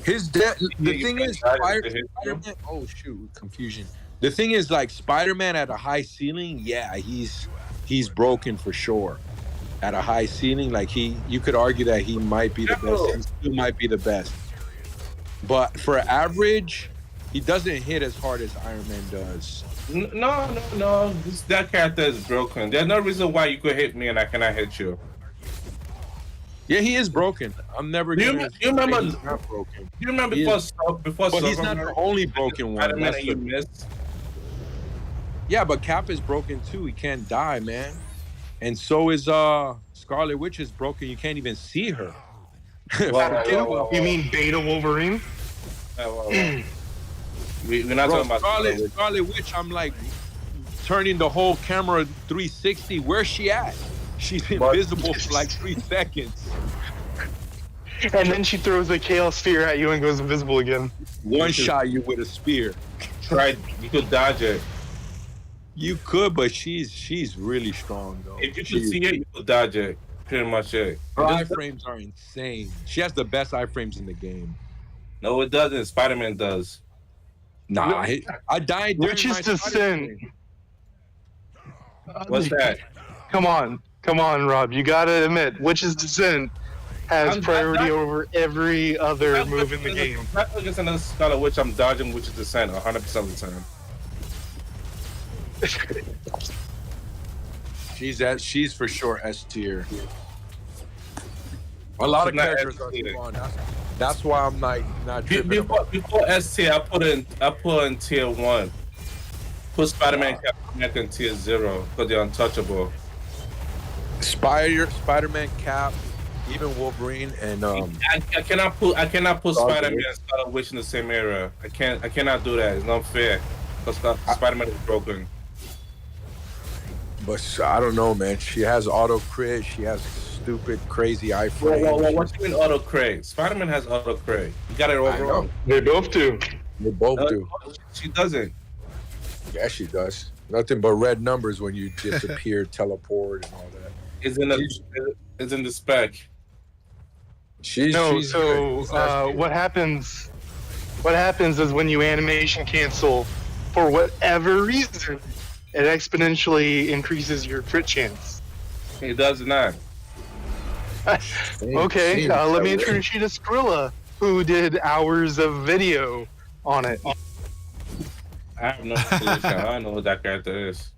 The thing is, Spider-Man. Oh shoot, confusion. The thing is, like Spider-Man at a high ceiling. Yeah, he's broken for sure. At a high ceiling, like you could argue that he might be the best. He still might be the best. But for average, he doesn't hit as hard as Iron Man does. No. That character is broken. There's no reason why you could hit me and I cannot hit you. Yeah, he is broken. I'm never. You remember? He's not broken. You remember before? But he's not the only broken one. Spider-Man that you missed. Yeah, but Cap is broken too. He can't die, man. And so is Scarlet Witch is broken. You can't even see her. You mean Beta Wolverine? We're not talking about Scarlet Witch. I'm like turning the whole camera 360. Where's she at? She's invisible for like 3 seconds. And then she throws a chaos sphere at you and goes invisible again. One shot you with a spear. You could dodge it. You could, but she's really strong though. If you could see it, you could dodge it. Pretty much it. Her iframes are insane. She has the best iframes in the game. No, it doesn't. Spider-Man does. Nah, I died during Which is my the Spider-Man. sin? What's that? Come on, Rob. You gotta admit, Witch's Descent has priority over every other move in the game. That's against another Scarlet Witch. I'm dodging Witch's Descent 100% of the time. She's for sure S tier. A lot of characters are strong. That's why I'm not tripping. Before S tier, I put in tier 1. Put Spider-Man Cap in tier 0 because they're untouchable. Spider-Man Cap, even Wolverine, and I cannot put Spider-Man and Scarlet Witch in the same era. I cannot do that. It's not fair because Spider-Man is broken. But I don't know, man. She has auto crit. She has stupid, crazy iframe. Well, what do you mean auto crit? Spider-Man has auto crit. You got it all wrong. They both do. They both do. She doesn't. Yeah, she does. Nothing but red numbers when you disappear, teleport, and all that. It's in the spec. What happens? What happens is when you animation cancel, for whatever reason, it exponentially increases your crit chance. It does not. Okay, let me introduce you to Skrilla, who did hours of video on it. I have no solution. I don't know what that character is.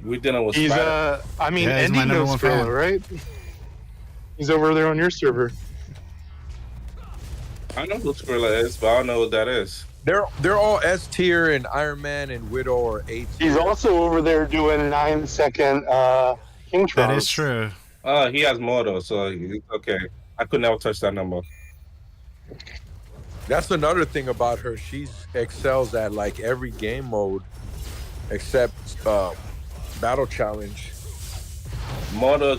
We dealing with He's Spider. Andy knows Skrilla, right? He's over there on your server. I know who Skrilla is, but I don't know what that is. They're all S tier, and Iron Man and Widow are 8 tier. He's also over there doing 9-second King Tron. That is true. He has more though, so it's okay. I could never touch that number. That's another thing about her. She excels at like every game mode, except battle challenge. Mother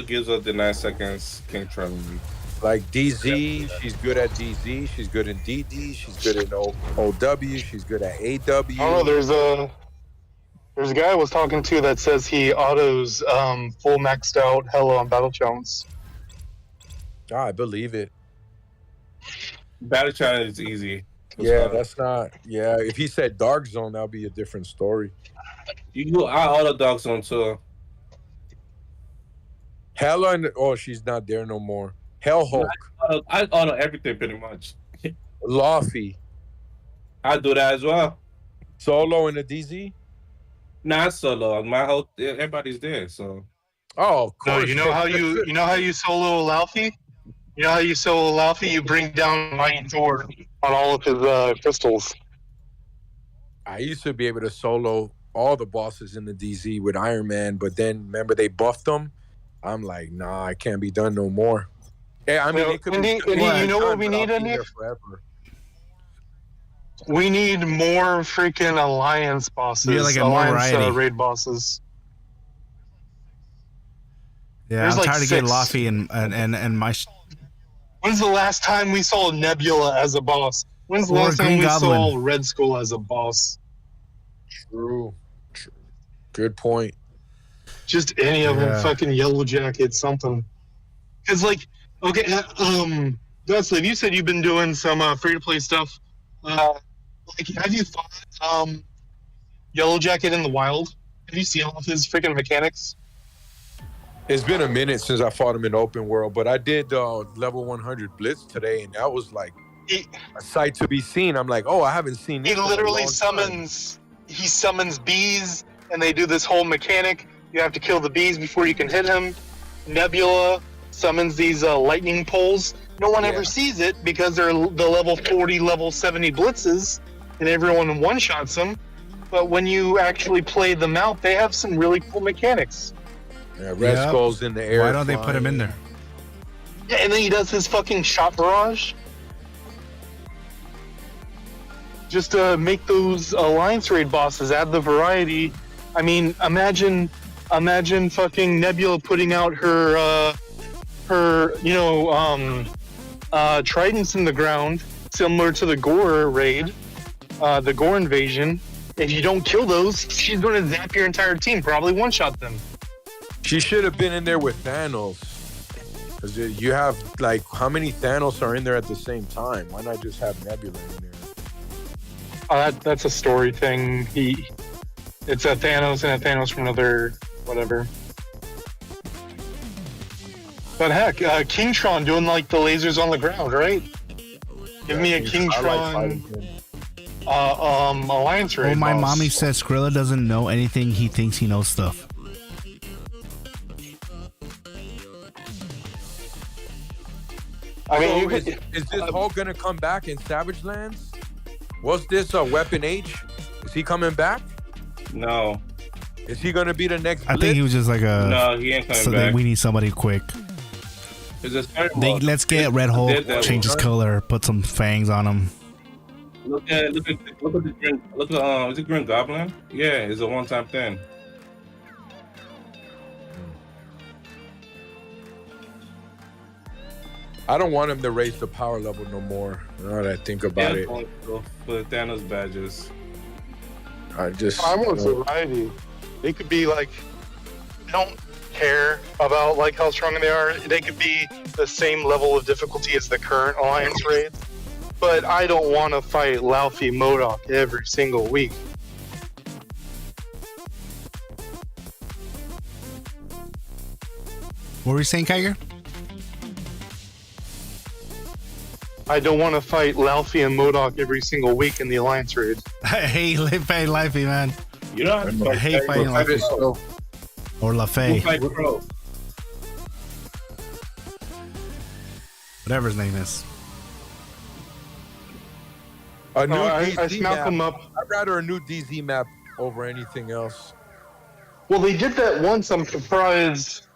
gives us the 9 seconds King Tron. Like DZ, she's good at DZ. She's good in DD. She's good in OW. She's good at AW. Oh, there's a guy I was talking to that says he autos full maxed out Hella on battle challenge. I believe it. Battle challenge is easy. Yeah, that's not. Yeah, if he said Dark Zone, that would be a different story. You go out all the Dark Zone too. Hella, she's not there no more. Hellhawk. I auto everything pretty much. Laffy. I do that as well. Solo in the DZ? Not solo. My whole everybody's there. So. Oh, of course. No, you know how you solo Laufey? You know how you solo Laufey? You bring down Mighty Thor on all of his crystals. I used to be able to solo all the bosses in the DZ with Iron Man, but then remember they buffed them. I'm like, nah, I can't be done no more. Yeah, I mean, you know what we need, Andy? Forever. We need more freaking alliance bosses. Yeah, like a more variety. Raid bosses. Yeah, There's I'm like tired of getting 6. Laffy and my. When's the last time we saw Nebula as a boss? When's the last time we saw Red Skull as a boss? True. Good point. Just any of them, fucking Yellow Jacket, something. Because, like, okay, Dudsley, you said you've been doing some free-to-play stuff. Like, have you fought Yellow Jacket in the wild? Have you seen all of his freaking mechanics? It's been a minute since I fought him in open world, but I did level 100 Blitz today, and that was like a sight to be seen. I'm like, oh, I haven't seen this. He literally summons bees, and they do this whole mechanic. You have to kill the bees before you can hit him. Nebula summons these lightning poles. No one ever sees it because they're the level 40, level 70 blitzes, and everyone one-shots them. But when you actually play them out, they have some really cool mechanics. Yeah, Red Skull's in the air. Why don't they put him in there? Yeah, and then he does his fucking shot barrage. Just to make those alliance raid bosses, add the variety. I mean, imagine fucking Nebula putting out her tridents in the ground, similar to the Gore raid, the Gore invasion. If you don't kill those, she's going to zap your entire team, probably one-shot them. She should have been in there with Thanos. Because you have, like, how many Thanos are in there at the same time? Why not just have Nebula in there? That's a story thing. It's a Thanos and a Thanos from another whatever. But heck, Kingtron doing like the lasers on the ground, right? Give me a Kingtron alliance raid. Oh, my boss. mommy says Skrilla doesn't know anything. He thinks he knows stuff. I mean, so is this all gonna come back in Savage Lands? Was this Weapon H? Is he coming back? No. Is he gonna be the next? I think he was just like a. No, he ain't coming so back. we need somebody quick. Let's get Red Hulk, change his color, put some fangs on him. Look at the green. Is it Green Goblin? Yeah, it's a one-time thing. I don't want him to raise the power level no more. Now that I think about it. For Thanos badges. I want variety. They could be like, they don't care about like how strong they are. They could be the same level of difficulty as the current alliance raids. But I don't want to fight Laufey MODOK every single week. What were you saying, Kiger? I don't want to fight Laufey and MODOK every single week in the alliance raid. I hate fighting Laufey, man. You know, I hate fighting Laufey. Or LaFay. Whatever his name is. A new I DZ smack map. them up. I'd rather a new DZ map over anything else. Well, they did that once. I'm surprised.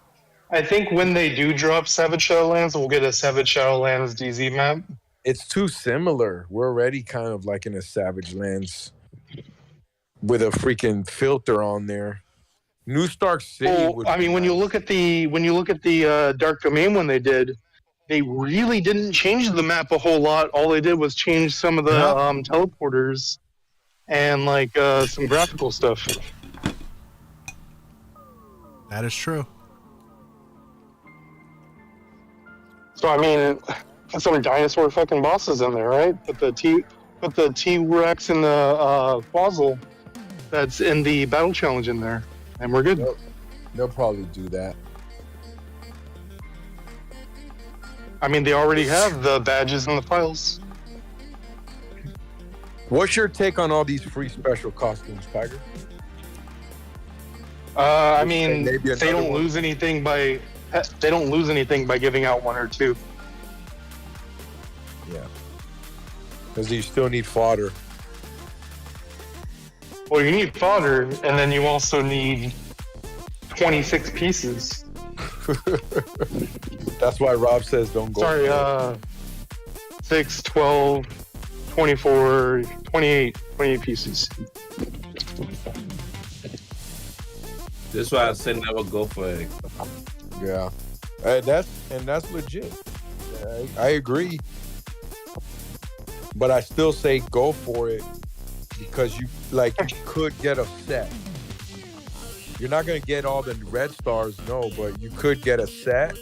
I think when they do drop Savage Shadowlands, we'll get a Savage Shadowlands DZ map. It's too similar. We're already kind of like in a Savage Lands with a freaking filter on there. New Stark City. Well, would I be mean, when you nice. look at the Dark Domain one they did, they really didn't change the map a whole lot. All they did was change some of the Yeah. teleporters and like some graphical stuff. That is true. So I mean, some dinosaur fucking bosses in there, right? Put the T-Rex and the Quazzle that's in the battle challenge in there, and we're good. They'll probably do that. I mean, they already have the badges and the files. What's your take on all these free special costumes, Tiger? I mean, Maybe they another don't one. lose anything by giving out one or two. Yeah. Because you still need fodder. Well, you need fodder, and then you also need 26 pieces. That's why Rob says don't go. Sorry, 6, 12, 24, 28 pieces. That's why I said never go for it. Yeah. That's legit. I agree. But I still say go for it because you could get a set. You're not gonna get all the red stars, no, but you could get a set.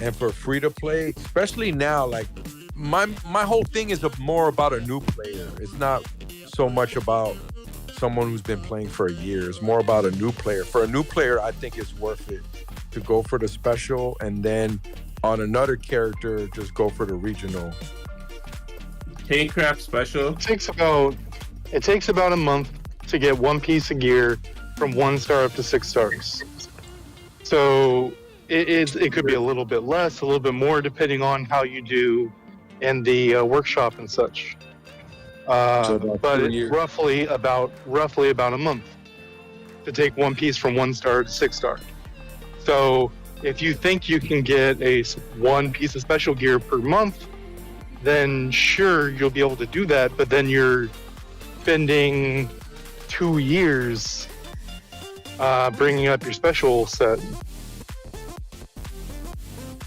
And for free to play, especially now, like my whole thing is more about a new player. It's not so much about someone who's been playing for a year. It's more about a new player. For a new player, I think it's worth it to go for the special, and then on another character, just go for the regional. Kingcraft special. It takes about a month to get one piece of gear from 1 star up to 6 stars. So it could be a little bit less, a little bit more, depending on how you do in the workshop and such. But it's roughly about a month to take one piece from 1 star to 6 star. So if you think you can get one piece of special gear per month, then sure, you'll be able to do that. But then you're spending 2 years bringing up your special set.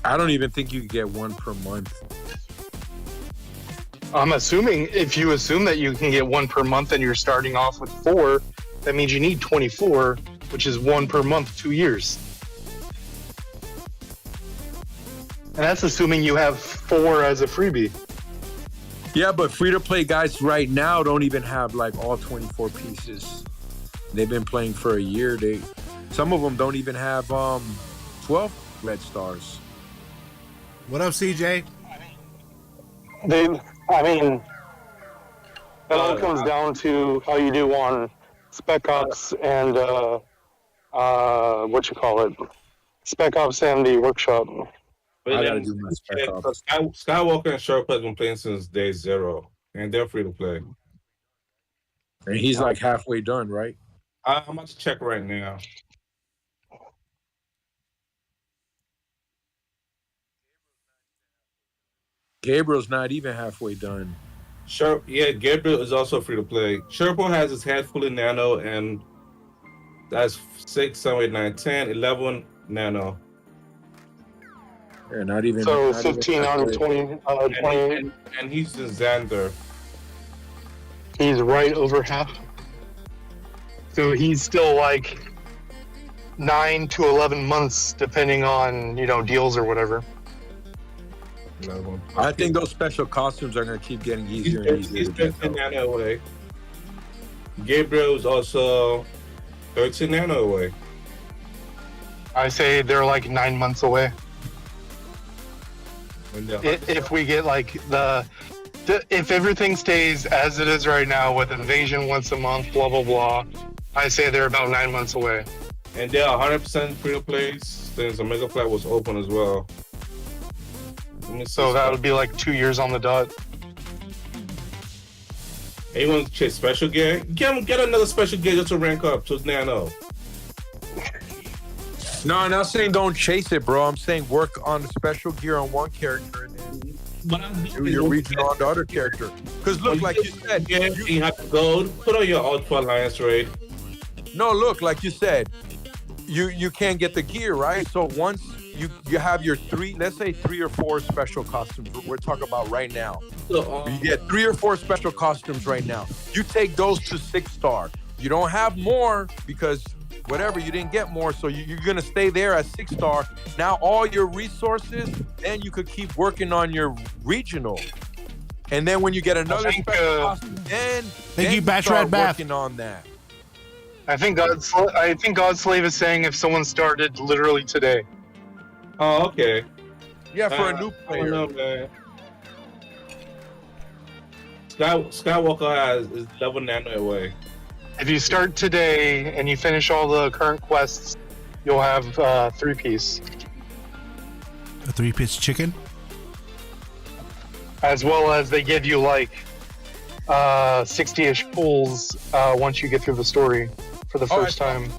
I don't even think you could get one per month. I'm assuming if you assume that you can get one per month and you're starting off with 4, that means you need 24, which is 1 per month, 2 years. And that's assuming you have 4 as a freebie. Yeah, but free-to-play guys right now don't even have like all 24 pieces. They've been playing for a year. Some of them don't even have 12 red stars. What up, CJ? That all comes down to how you do on Spec Ops and Spec Ops and the workshop. But I then gotta do my Spec Ops. Skywalker and Sherpa has been playing since day 0, and they're free to play. And he's like halfway done, right? I'm about to check right now. Gabriel's not even halfway done. Gabriel is also free to play. Sherpa has his head fully nano, and that's 6, 7, 8, 9, 10, 11 nano. Yeah, not even. So not even 15 out of 20, 28. And he's in Xander. He's right over half. So he's still like 9 to 11 months, depending on deals or whatever. I think those special costumes are gonna keep getting easier and easier. He's to get 13 though. nano away. Gabriel is also 13 nano away. I say they're like 9 months away. If we get like if everything stays as it is right now with invasion once a month, blah blah blah, I say they're about 9 months away. And they're 100% free to play since Omega Flight was open as well. So that would be like 2 years on the dot. Anyone chase special gear? Get another special gear just to rank up to nano. No, I'm not saying don't chase it, bro. I'm saying work on the special gear on one character and then do your regional on the other character. Because look, like you said, you have to gold. Put on your Ultra Alliance raid. No, look, like you said, you can't get the gear, right? So once you have your let's say 3 or 4 special costumes we're talking about right now. So, You get 3 or 4 special costumes right now. You take those to 6-star. You don't have more because whatever, you didn't get more, so you're gonna stay there at 6-star. Now all your resources, then you could keep working on your regional. And then when you get another special costume, then you, Batch start Rat Bath. working on that. I think Godslave is saying if someone started literally today. oh, okay. Yeah, for a new I don't player. know, man. Skywalker is level 9 away. If you start today and you finish all the current quests, you'll have 3-piece. A 3-piece chicken? As well as they give you like 60-ish pulls once you get through the story for the first time.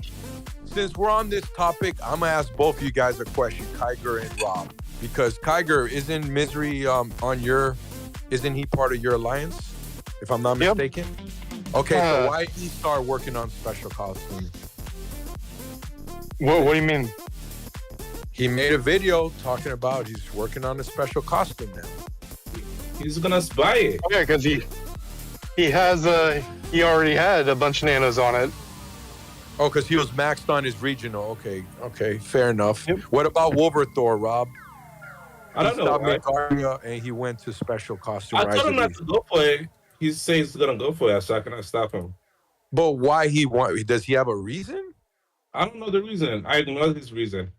Since we're on this topic, I'm gonna ask both of you guys a question, Kyger and Rob, because Kyger, isn't Misery isn't he part of your alliance, if I'm not mistaken? Okay, so why did he start working on special costumes? What do you mean? He made a video talking about he's working on a special costume now. He's gonna spy it. Yeah, because he already had a bunch of nanos on it. Oh, because he was maxed on his regional. Okay, fair enough. Yep. What about Wolverthor, Rob? I don't know. He stopped Megaria and he went to special costume. I told him not to go for it. He says he's gonna go for it, so I cannot stop him. But why does he have a reason? I don't know the reason. I ignore his reason.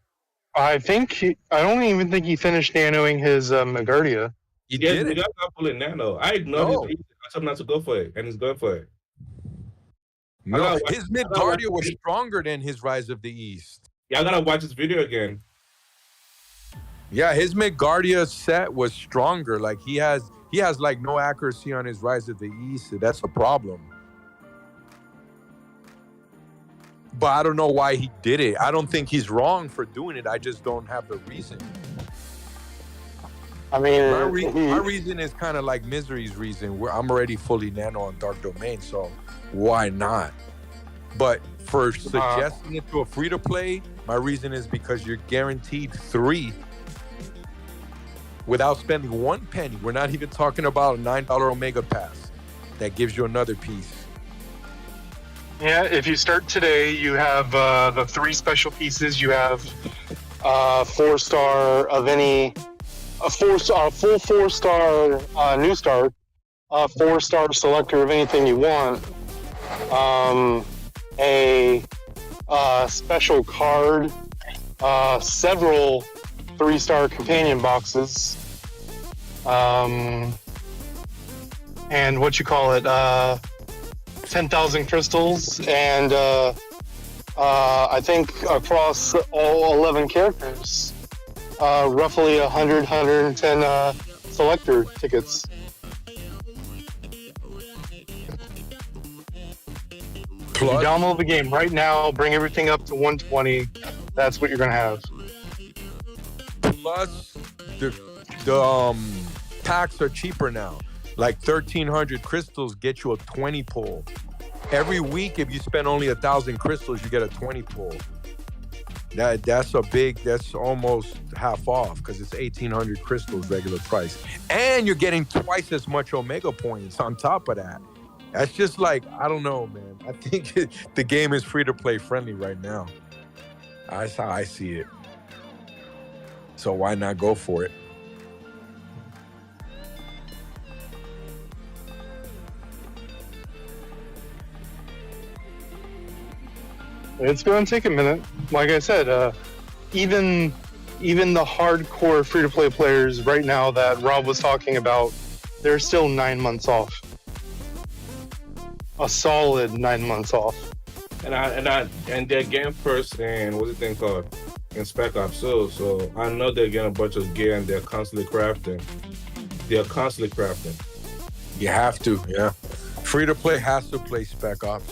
I don't even think he finished nanoing his Megardia. He Yeah, did he it. got that bullet nano. I ignored his reason. I told him not to go for it, and he's going for it. No, his Midgardia was stronger than his Rise of the East. Yeah, I gotta watch this video again. Yeah, his Midgardia set was stronger. Like he has like no accuracy on his Rise of the East. So that's a problem. But I don't know why he did it. I don't think he's wrong for doing it. I just don't have the reason. I mean, My reason is kind of like Misery's reason, where I'm already fully nano on Dark Domain, so why not? But for suggesting it to a free-to-play, my reason is because you're guaranteed 3 without spending 1 penny. We're not even talking about a $9 Omega Pass that gives you another piece. yeah, if you start today, you have the 3 special pieces. You have 4-star of any, a full 4-star new start, 4-star selector of anything you want, a special card, several 3-star companion boxes, and what you call it, 10,000 crystals, and I think across all 11 characters, roughly 110 selector tickets. If you download the game right now, bring everything up to 120, that's what you're gonna have. Plus, the packs are cheaper now. Like 1,300 crystals get you a 20 pull. Every week, if you spend only 1,000 crystals, you get a 20 pull. That's almost half off because it's 1,800 crystals regular price. And you're getting twice as much Omega points on top of that. That's just like, I don't know, man. I think the game is free-to-play friendly right now. That's how I see it. So why not go for it? It's going to take a minute. Like I said, even the hardcore free-to-play players right now that Rob was talking about, they're still 9 months off. A solid 9 months off. And they're getting first and what's the thing called? In Spec Ops too. So I know they're getting a bunch of gear and they're constantly crafting. You have to, yeah. Free-to-play has to play Spec Ops.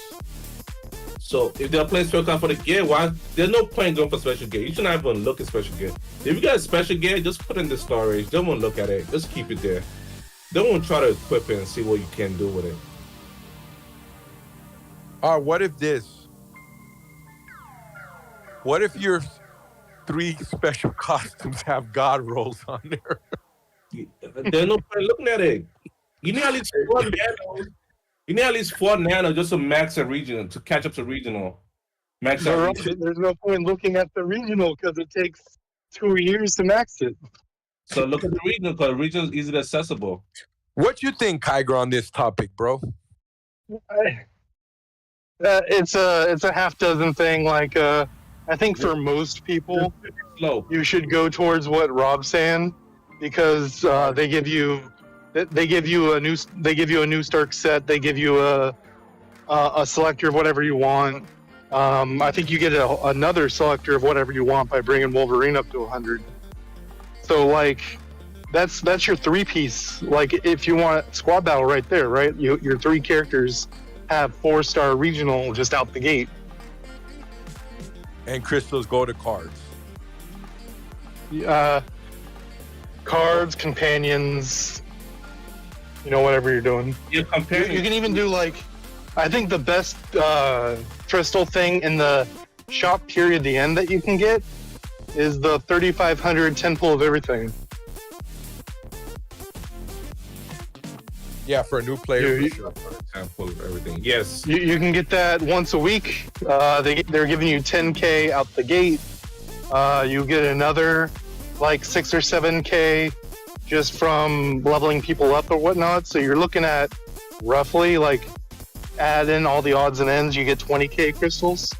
So if they're playing Spec Ops for the gear, why? There's no point going for special gear. You shouldn't even look at special gear. If you got special gear, just put it in the storage. Don't want to look at it. Just keep it there. Don't want to try to equip it and see what you can do with it. What if this? What if your 3 special costumes have God rolls on there? There's no point looking at it. You need at least 4 nano. You need at least 4 nano just to max a regional, to catch up to regional. Max So, out right, regional. there's no point looking at the regional because it takes 2 years to max it. So look at the regional because regional is easily accessible. What you think, Kyger, on this topic, bro? It's a half dozen thing. Like I think for most people, Slow. you should go towards what Rob's saying because they give you a new Stark set. They give you a selector of whatever you want. I think you get another selector of whatever you want by bringing Wolverine up to 100. So like that's your 3-piece. Like if you want squad battle right there, right? Your 3 characters have 4-star regional just out the gate. And crystals go to cards. Cards, companions, whatever you're doing. Yeah, companions. You can even do like, I think the best crystal thing in the shop period, the end that you can get is the 3,500 10 pull of everything. Yeah, for a new player. You- for sure. Example of everything. Yes. You can get that once a week. They're giving you 10K out the gate. You get another like 6 or 7K just from leveling people up or whatnot. So you're looking at roughly like add in all the odds and ends, you get 20K crystals.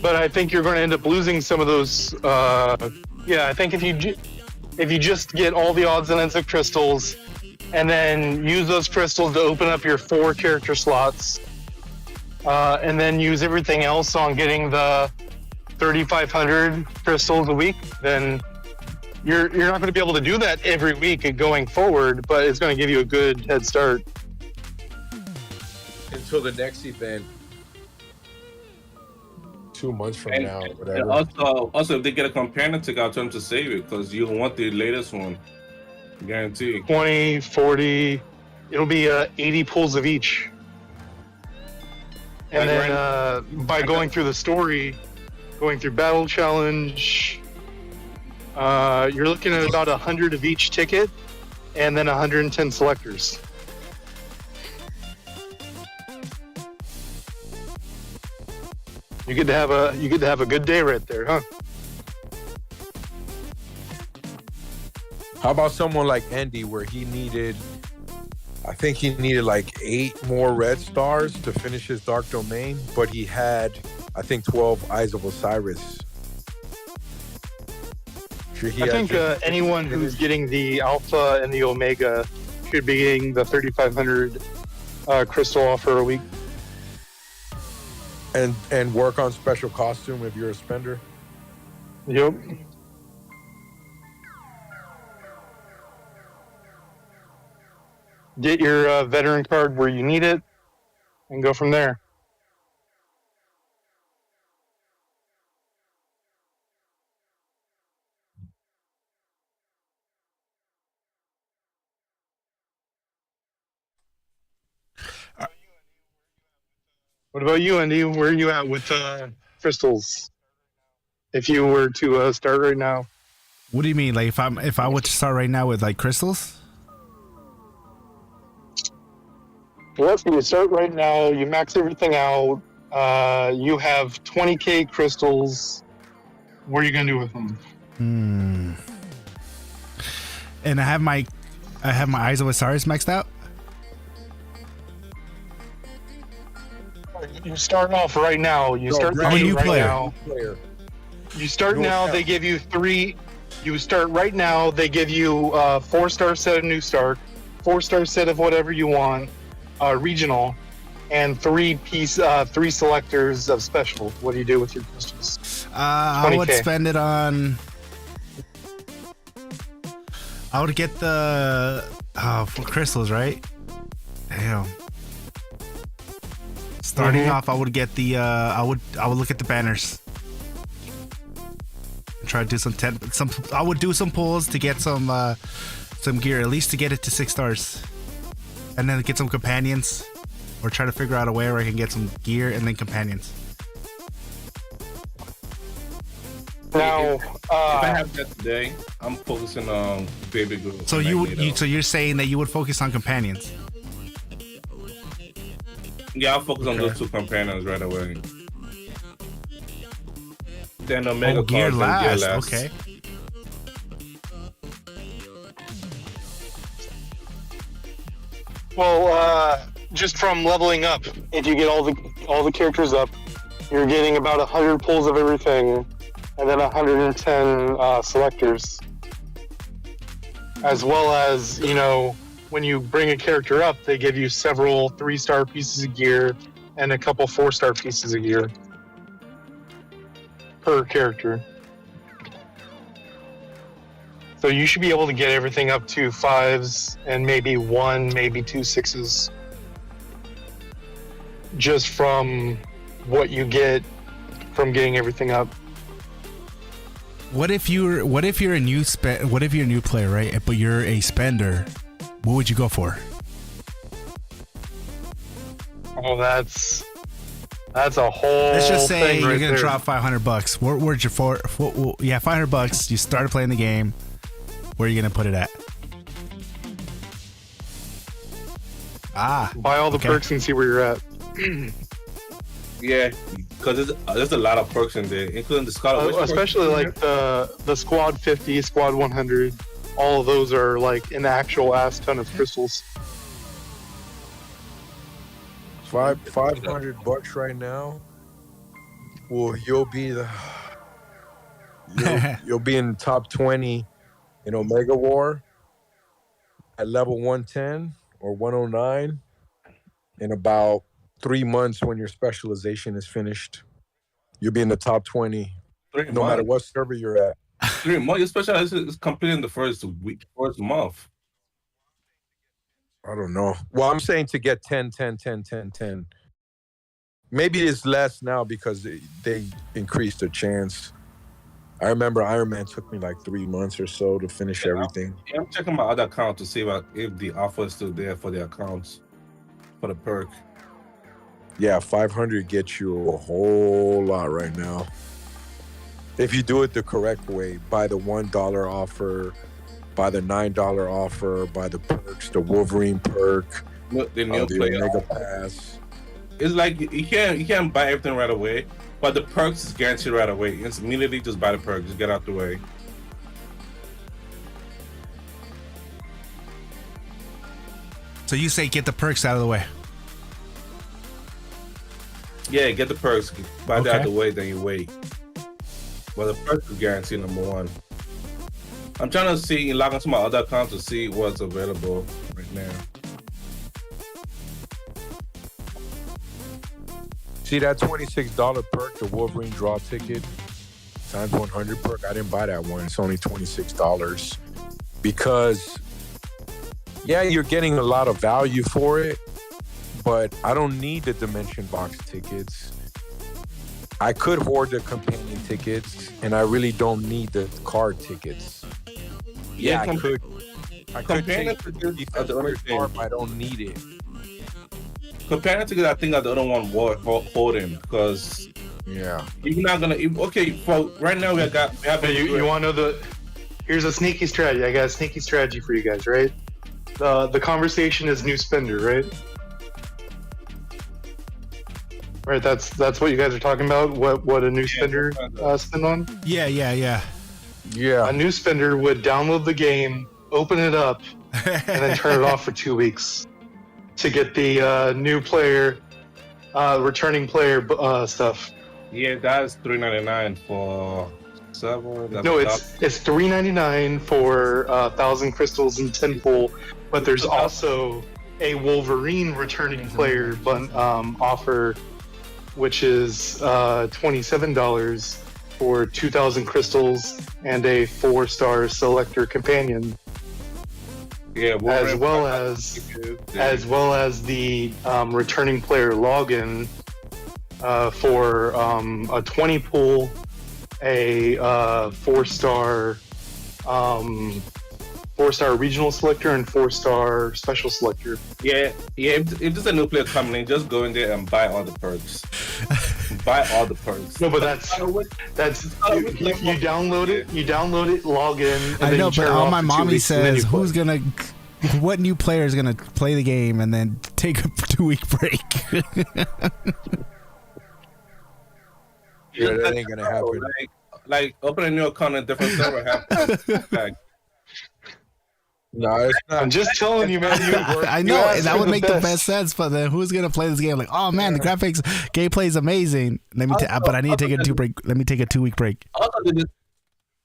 But I think you're going to end up losing some of those. I think if you just get all the odds and ends of crystals, and then use those crystals to open up your 4 character slots, and then use everything else on getting the 3,500 crystals a week, then you're not going to be able to do that every week going forward. But it's going to give you a good head start Until the next event. 2 months from And, now, and whatever. also, if they get a companion ticket, I'll tell them to save it because you want the latest one. Guarantee. 20, 40. It'll be 80 pulls of each. And then by going through the story, going through battle challenge, you're looking at about 100 of each ticket, and then 110 selectors. You get to have a good day right there, huh? How about someone like Andy, where he needed, I think he needed like 8 more red stars to finish his Dark Domain, but he had, I think, 12 Eyes of Osiris. Sure, I think anyone who's getting the Alpha and the Omega should be getting the 3,500 crystal offer a week. and work on special costume if you're a spender. Yep. Get your veteran card where you need it, and go from there. What about you, Andy? Where are you at with crystals? If you were to start right now. What do you mean? Like if I were to start right now with like crystals? Well, you start right now. You max everything out. You have 20K crystals. What are you gonna do with them? And I have my Eyes of Osiris maxed out. You start off right now. You start the I'm a game new right player. now. You start New now. account. They give you 3. You start right now. They give you a 4-star set of New Stark, 4-star set of whatever you want, regional, and 3 selectors of special. What do you do with your crystals? I would 20K. spend it on. I would get the for crystals, right? Damn. Starting off, I would get the. I would look at the banners. Try to do some. I would do some pulls to get some gear, at least to get it to 6 stars. and then get some companions, or try to figure out a way where I can get some gear and then companions. Now, if I have that today, I'm focusing on baby girl. So you're saying that you would focus on companions? Yeah, I'll focus on those two companions right away. Then Omega gear cards, last. then gear last. Okay. well, just from leveling up, if you get all the characters up, you're getting about 100 pulls of everything, and then 110 selectors. As well as, when you bring a character up, they give you several 3-star pieces of gear and a couple 4-star pieces of gear per character. So you should be able to get everything up to 5s and maybe 1, maybe 2 6s. Just from what you get from getting everything up. What if you're a new player, right? But you're a spender. What would you go for? Oh, that's a whole. Let's just say thing you're right gonna there. drop $500. Where'd you for? Yeah, $500. You started playing the game. Where are you gonna put it at? Buy all the okay. perks and see where you're at. Yeah, because there's a lot of perks in there, including the Scholar. Especially like the SQAUD 50, SQAUD 100. All of those are like an actual ass ton of crystals. $500 right now. Well, you'll be you'll be in top 20 in Omega War at level 110 or 109 in about 3 months when your specialization is finished. You'll be in the top 20 no matter what server you're at. 3 months. Your specialization is complete in the first month. I don't know. Well, I'm saying to get 10. Maybe it's less now because they increased the chance. I remember Iron Man took me like 3 months or so to finish everything. I'm checking my other account to see if the offer is still there for the accounts, for the perk. Yeah, 500 gets you a whole lot right now. If you do it the correct way, buy the $1 offer, buy the $9 offer, buy the perks, the Wolverine perk, The new player Omega Pass. It's like you can't buy everything right away, but the perks is guaranteed right away. It's immediately just buy the perks, just get out the way. So you say get the perks out of the way. Yeah, get the perks, buy that out of the way, then you wait. But the perks is guaranteed #1. I'm trying to log into my other account to see what's available right now. See that $26 perk, the Wolverine draw ticket, times 100 perk? I didn't buy that one. It's only $26 because, yeah, you're getting a lot of value for it, but I don't need the Dimension Box tickets. I could hoard the companion tickets, and I really don't need the card tickets. Yeah, I could. I could change the other card, but I don't need it. Companion tickets, I think, are the other one holding because yeah, you're not gonna. Okay, for right now we have. You want to know here's a sneaky strategy. I got a sneaky strategy for you guys, right? The conversation is new spender, right? Right, that's what you guys are talking about. What a new spender spend on? Yeah. Yeah. A new spender would download the game, open it up, and then turn it off for 2 weeks to get the new player, returning player stuff. Yeah, that's $3.99 for server. No, it's $3.99 for 1,000 crystals and 10 pool, but there's also a Wolverine returning player offer, which is $27 for 2,000 crystals and a 4-star selector companion. Yeah, as well as the returning player login for a 20 pool, a 4-star 4-star regional selector and 4-star special selector. Yeah. If there's a new player coming in, just go in there and buy all the perks. Buy all the perks. No, but that's you download it. You download it, log in. And I then know, you turn but it all off my for 2 mommy weeks, and then says, you play. what new player is gonna play the game and then take a 2-week break? Yeah, that ain't gonna happen. Like open a new account in a different server. Like, No, it's not. I'm just telling you, man. I know that would make the best sense, but then who's gonna play this game? Like, oh man, the graphics, gameplay is amazing. But I need to take a 2-break. Let me take a 2-week break.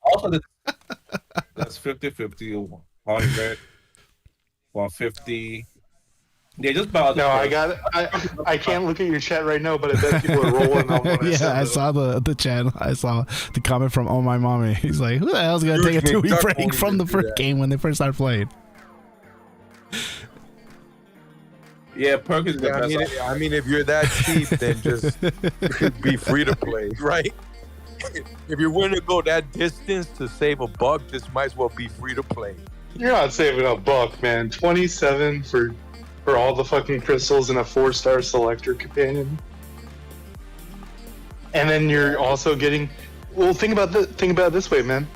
Also, that's 50-50, 100, 150. Yeah, just about. No, I can't look at your chat right now, but I bet people are rolling on what I saw the chat. I saw the comment from Oh My Mommy. He's like, who the hell's gonna take a 2-week break from the first game when they first start playing? Yeah, perk is the best. I mean, if you're that cheap, then just be free to play, right? If you're willing to go that distance to save a buck, just might as well be free to play. You're not saving a buck, man. 27 for all the fucking crystals and a 4-star selector companion. And then you're also getting. Well, think about it this way, man.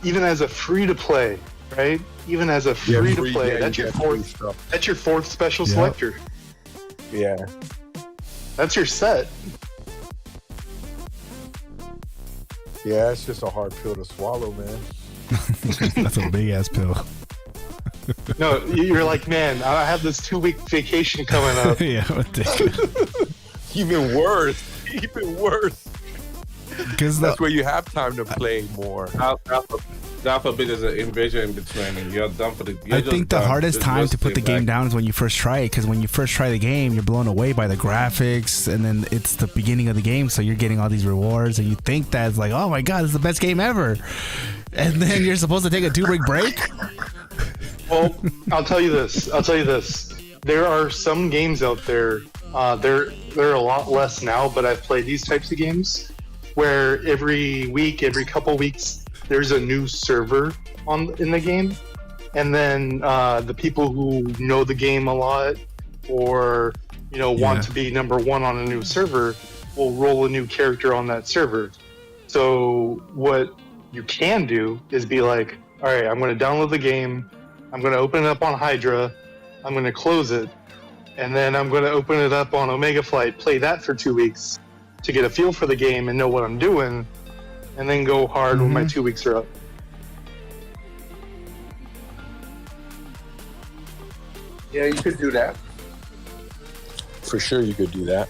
Even as a free to play, right? Even as a free to play, that's your fourth. That's your 4th special selector. Yeah. That's your set. Yeah, it's just a hard pill to swallow, man. That's a big ass pill. No, you're like, man, I have this 2-week vacation coming up. Yeah, Even worse. Because that's where you have time to play more. God forbid there's an invasion in between and you're done for the. I think the hardest time to put the game down is when you first try it, because when you first try the game, you're blown away by the graphics, and then it's the beginning of the game, so you're getting all these rewards, and you think that it's like, oh my god, this is the best game ever, and then you're supposed to take a 2-week break. Well, I'll tell you this. There are some games out there. They're a lot less now, but I've played these types of games where every week, every couple weeks, there's a new server in the game, and then the people who know the game a lot, or want to be number 1 on a new server, will roll a new character on that server. So what you can do is be like, all right, I'm going to download the game. I'm going to open it up on Hydra. I'm going to close it. And then I'm going to open it up on Omega Flight, play that for 2 weeks to get a feel for the game and know what I'm doing, and then go hard when my 2 weeks are up. Yeah, you could do that. For sure, you could do that.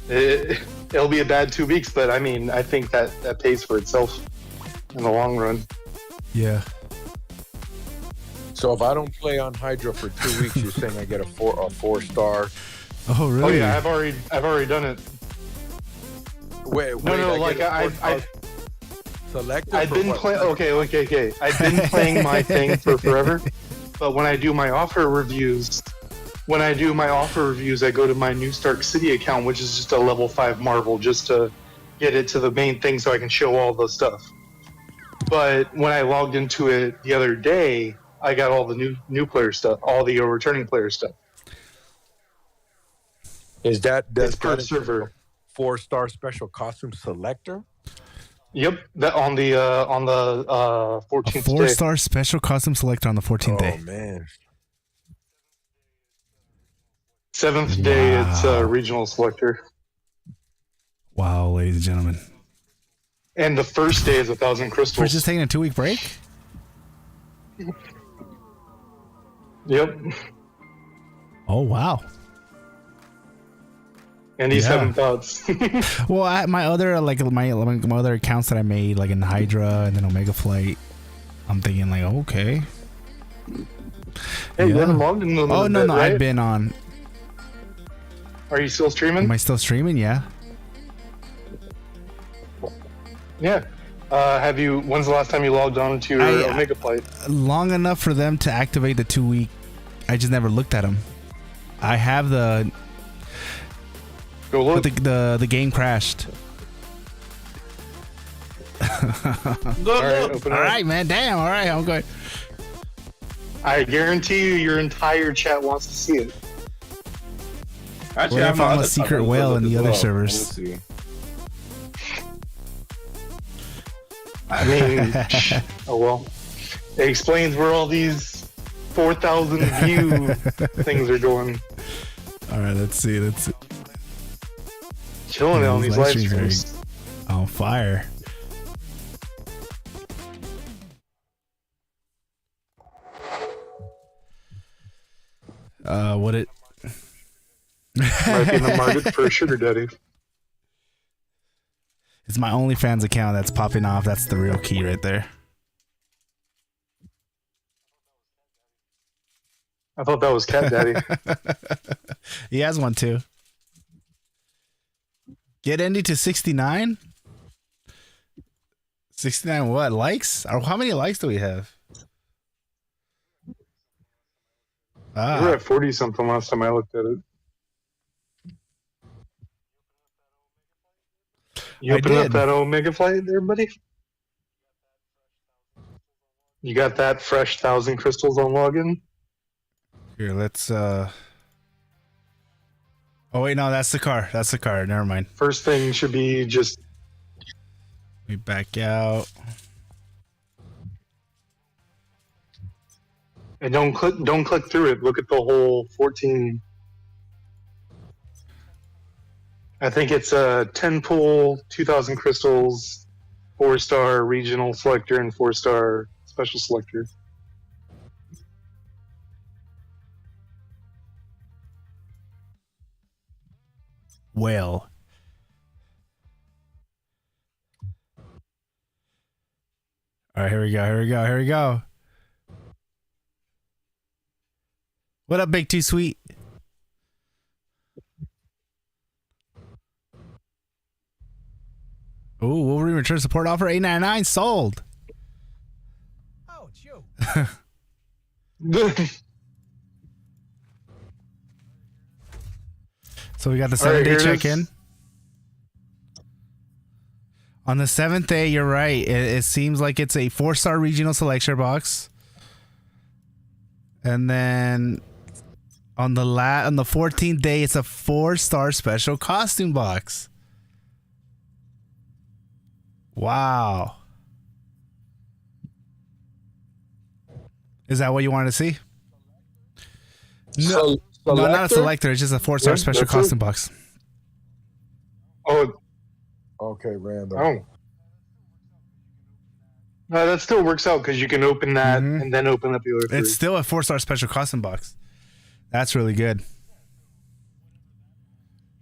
It'll be a bad 2 weeks, but I mean, I think that pays for itself in the long run. Yeah. So if I don't play on Hydra for 2 weeks, you're saying I get a 4-star? Oh really? Oh yeah, I've already done it. Wait, no, like I've selected. I've been playing. Okay. I've been playing my thing for forever, but when I do my offer reviews, I go to my New Stark City account, which is just a level 5 Marvel, just to get it to the main thing so I can show all the stuff. But when I logged into it the other day, I got all the new player stuff, all the returning player stuff. Is that it's per server? 4-star special costume selector? Yep, that on the 14th day. 4-star special costume selector on the 14th day. Oh man. 7th day, it's regional selector. Wow, ladies and gentlemen. And the first day is 1,000 crystals. We're just taking a 2-week break? Yep. Oh wow. And he's having thoughts. Well, my other my other accounts that I made, like in Hydra and then Omega Flight, I'm thinking like, okay. Hey, you haven't logged in a little bit, no, right? I've been on. Are you still streaming? Am I still streaming? Yeah. Yeah. When's the last time you logged on to your Omega Flight? Long enough for them to activate the 2-week. I just never looked at them. I have the. Go look. But the game crashed. Go, All right, go. open All it up. right, man. Damn. All right, I'm going. I guarantee you, your entire chat wants to see it. Actually, What I if have my I'm a other secret tab. whale in the other Let me servers? see. I mean, oh well. It explains where all these 4,000 view things are going. All right, let's see. Let's see. Chilling on these live streams are streams. on fire. What it? Might be in the market for a sugar daddy. It's my OnlyFans account that's popping off. That's the real key right there. I thought that was cat daddy. He has one too. Get Andy to 69? 69 what? Likes? Or how many likes do we have? We were at 40 something last time I looked at it. You I open up did. that Omega flight there, buddy? You got that fresh 1,000 crystals on login? Here, let's Oh wait, no, that's the car. That's the car. Never mind. First thing should be just We back out. and don't click through it. Look at the whole 14. I think it's a 10 pool, 2,000 crystals, 4-star regional selector, and 4-star special selector. Whale. All right, here we go. Here we go. Here we go. What up, Big Too Sweet? Ooh, Wolverine return support offer $8.99 sold. Oh, it's you. So we got the All right, 7-day here it check-in. is. On the 7th day, you're right. It seems like it's a 4-star regional selection box. And then on the 14th day, it's a 4-star special costume box. Wow. Is that what you wanted to see? No, no, not a selector. It's just a 4-star Yeah, special that's it. costume box. Oh, Okay, random. oh. No, that still works out because you can open that Mhm. and then open up the other three. It's still a 4-star special costume box. That's really good.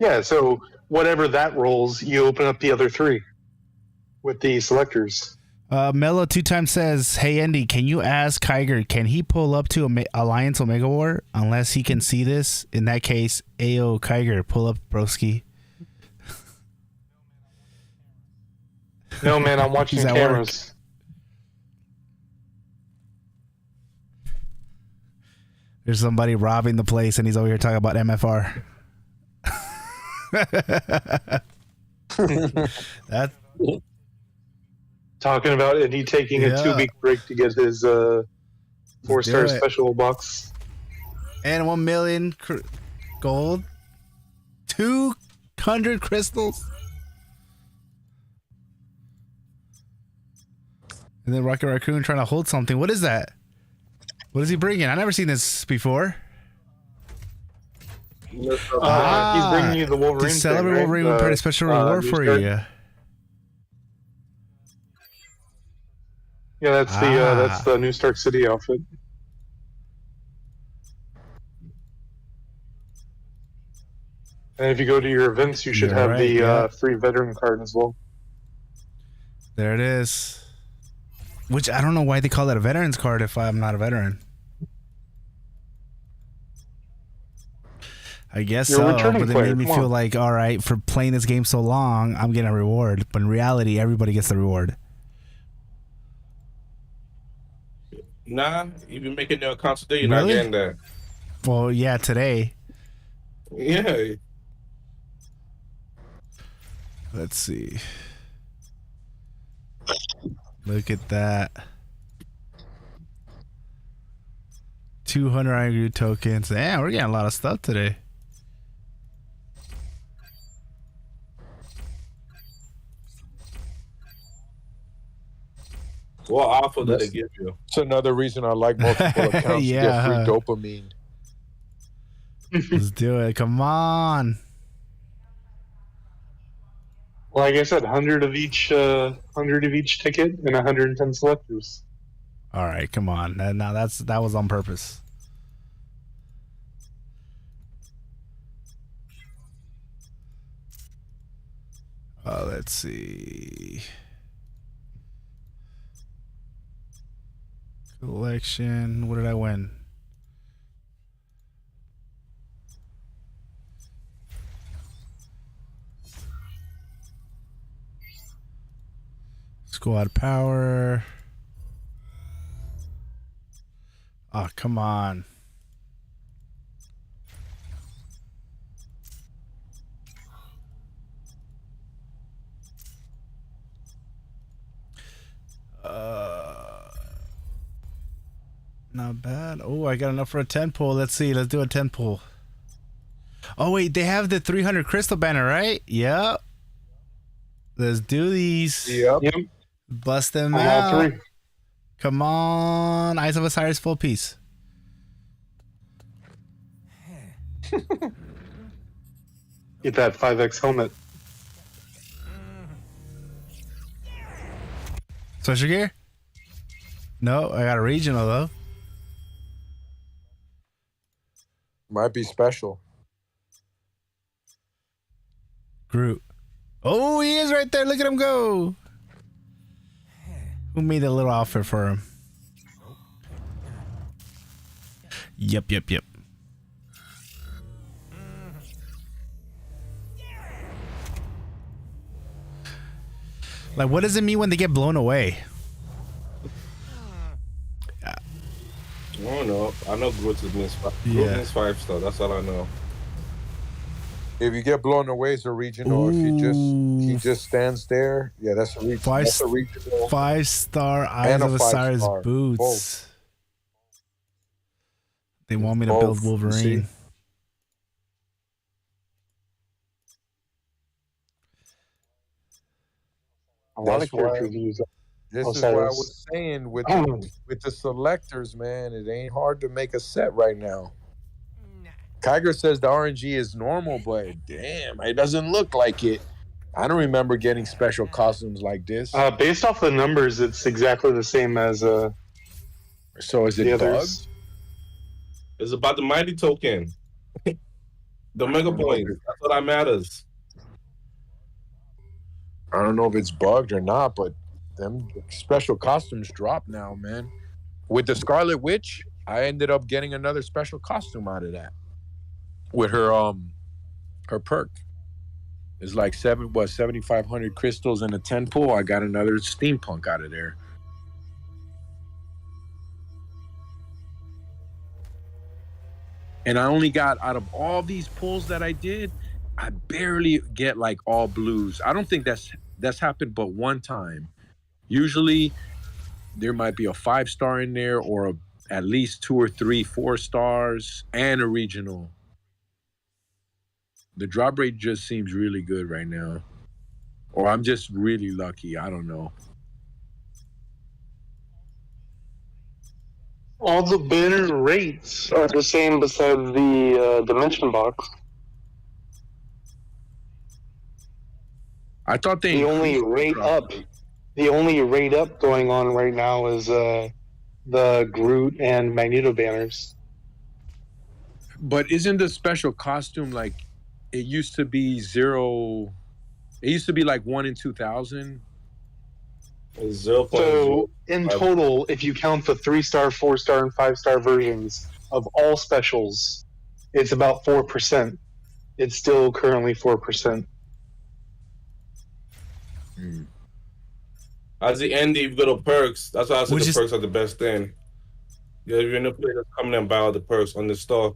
Yeah, so whatever that rolls, you open up the other three with the selectors. Mello 2 times says, "Hey Andy, can you ask Kyger, can he pull up to Alliance Omega War unless he can see this? In that case, Ayo Kyger, pull up broski." No, man, I'm watching He's at cameras. There's somebody robbing the place and he's over here talking about MFR. That Talking about Eddie taking a Yeah. 2-week break to get his 4-star do it. special box. and 1 million gold, 200 crystals, and then Rocket Raccoon trying to hold something. What is that? What is he bringing? I never seen this before. He's bringing you the Wolverine To celebrate thing, right? Wolverine, we prepared a special reward new for start. you. Yeah, that's the New Stark City outfit. And if you go to your events, you should You're have right, the yeah. free veteran card as well. There it is. Which I don't know why they call that a veteran's card if I'm not a veteran. I guess You're a so, returning but it player, made me come feel on. like, all right, for playing this game so long, I'm getting a reward. But in reality, everybody gets the reward. Nah, you've been making your accounts today. You're not Really? getting that. Well, yeah, today. Yeah. Let's see. Look at that. 200 angry tokens. Damn, we're getting a lot of stuff today. What offer did they give you? It's another reason I like multiple accounts to get free dopamine. Let's do it. Come on. Like I said, 100 of each ticket and 110 selectors. All right, come on. Now that was on purpose. Let's see. Collection. What did I win? Squad power. Oh, come on. Not bad. Oh, I got enough for a 10 pull. Let's see. Let's do a 10 pull. Oh, wait. They have the 300 crystal banner, right? Yep. Let's do these. Yep. Bust them I'm out. all three. Come on. Eyes of Osiris full piece. Get that 5X helmet. Special gear? No, I got a regional though. Might be special. Groot. Oh, he is right there. Look at him go. Who made a little outfit for him? Yep. Like, what does it mean when they get blown away? I don't know. I know Groot is 5 star. That's all I know. If you get blown away, it's a regional. If he just stands there, yeah, that's a regional. That's a regional. 5-star Eyes of Osiris boots. Both. They want me to build Wolverine. That's why, this is what I was saying with the selectors, man. It ain't hard to make a set right now. Kiger says the RNG is normal, but damn, it doesn't look like it. I don't remember getting special costumes like this. Based off the numbers, it's exactly the same as so is it others. bugged? It's about the mighty token. The mega points. That's what that matters. I don't know if it's bugged or not, but them special costumes drop now, man. With the Scarlet Witch, I ended up getting another special costume out of that. With her perk. It's like 7,500 crystals and a 10 pull. I got another steampunk out of there. And I only got, out of all these pulls that I did, I barely get like all blues. I don't think that's happened but one time. Usually there might be a 5-star in there or at least 2 or 3 4-stars and a regional. The drop rate just seems really good right now. Or I'm just really lucky. I don't know. all the banner rates are the same besides the dimension box. I thought The only rate up going on right now is the Groot and Magneto banners. But isn't the special costume like it used to be 0? It used to be like 1 in 2,000. So in total, if you count the 3-star, 4-star, and 5-star versions of all specials, it's about 4%. It's still currently 4%. As the end, you go to perks. That's why I said the perks are the best thing. Yeah, you're in a place that's coming and buy all the perks on the store.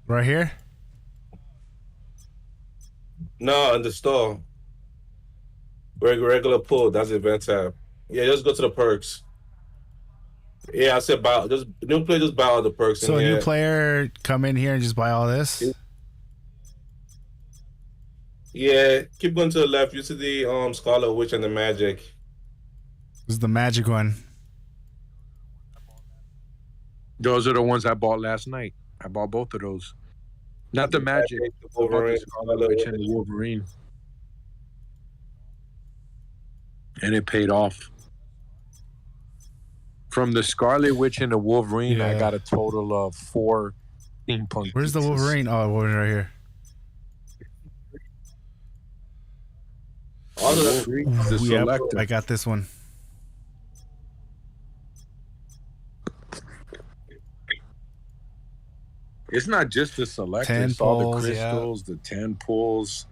Right here? No, in the store. Regular pull. That's the event tab. Yeah, just go to the perks. Yeah, I said buy. Just new player, just buy all the perks. So in a new here. player come in here and just buy all this. Yeah, keep going to the left. You see the Scarlet Witch and the Magic. This is the magic one. Those are the ones I bought last night. I bought both of those. Not the Magic, the I bought Wolverine, the Scarlet Witch and the Wolverine. And it paid off. From the Scarlet Witch and the Wolverine, I got a total of 4 steampunk. Where's the Wolverine? Oh, Wolverine right here. All of them. The Yep, selector. I got this one. It's not just the selector. 10 It's all the pulls, crystals, the 10 pulls.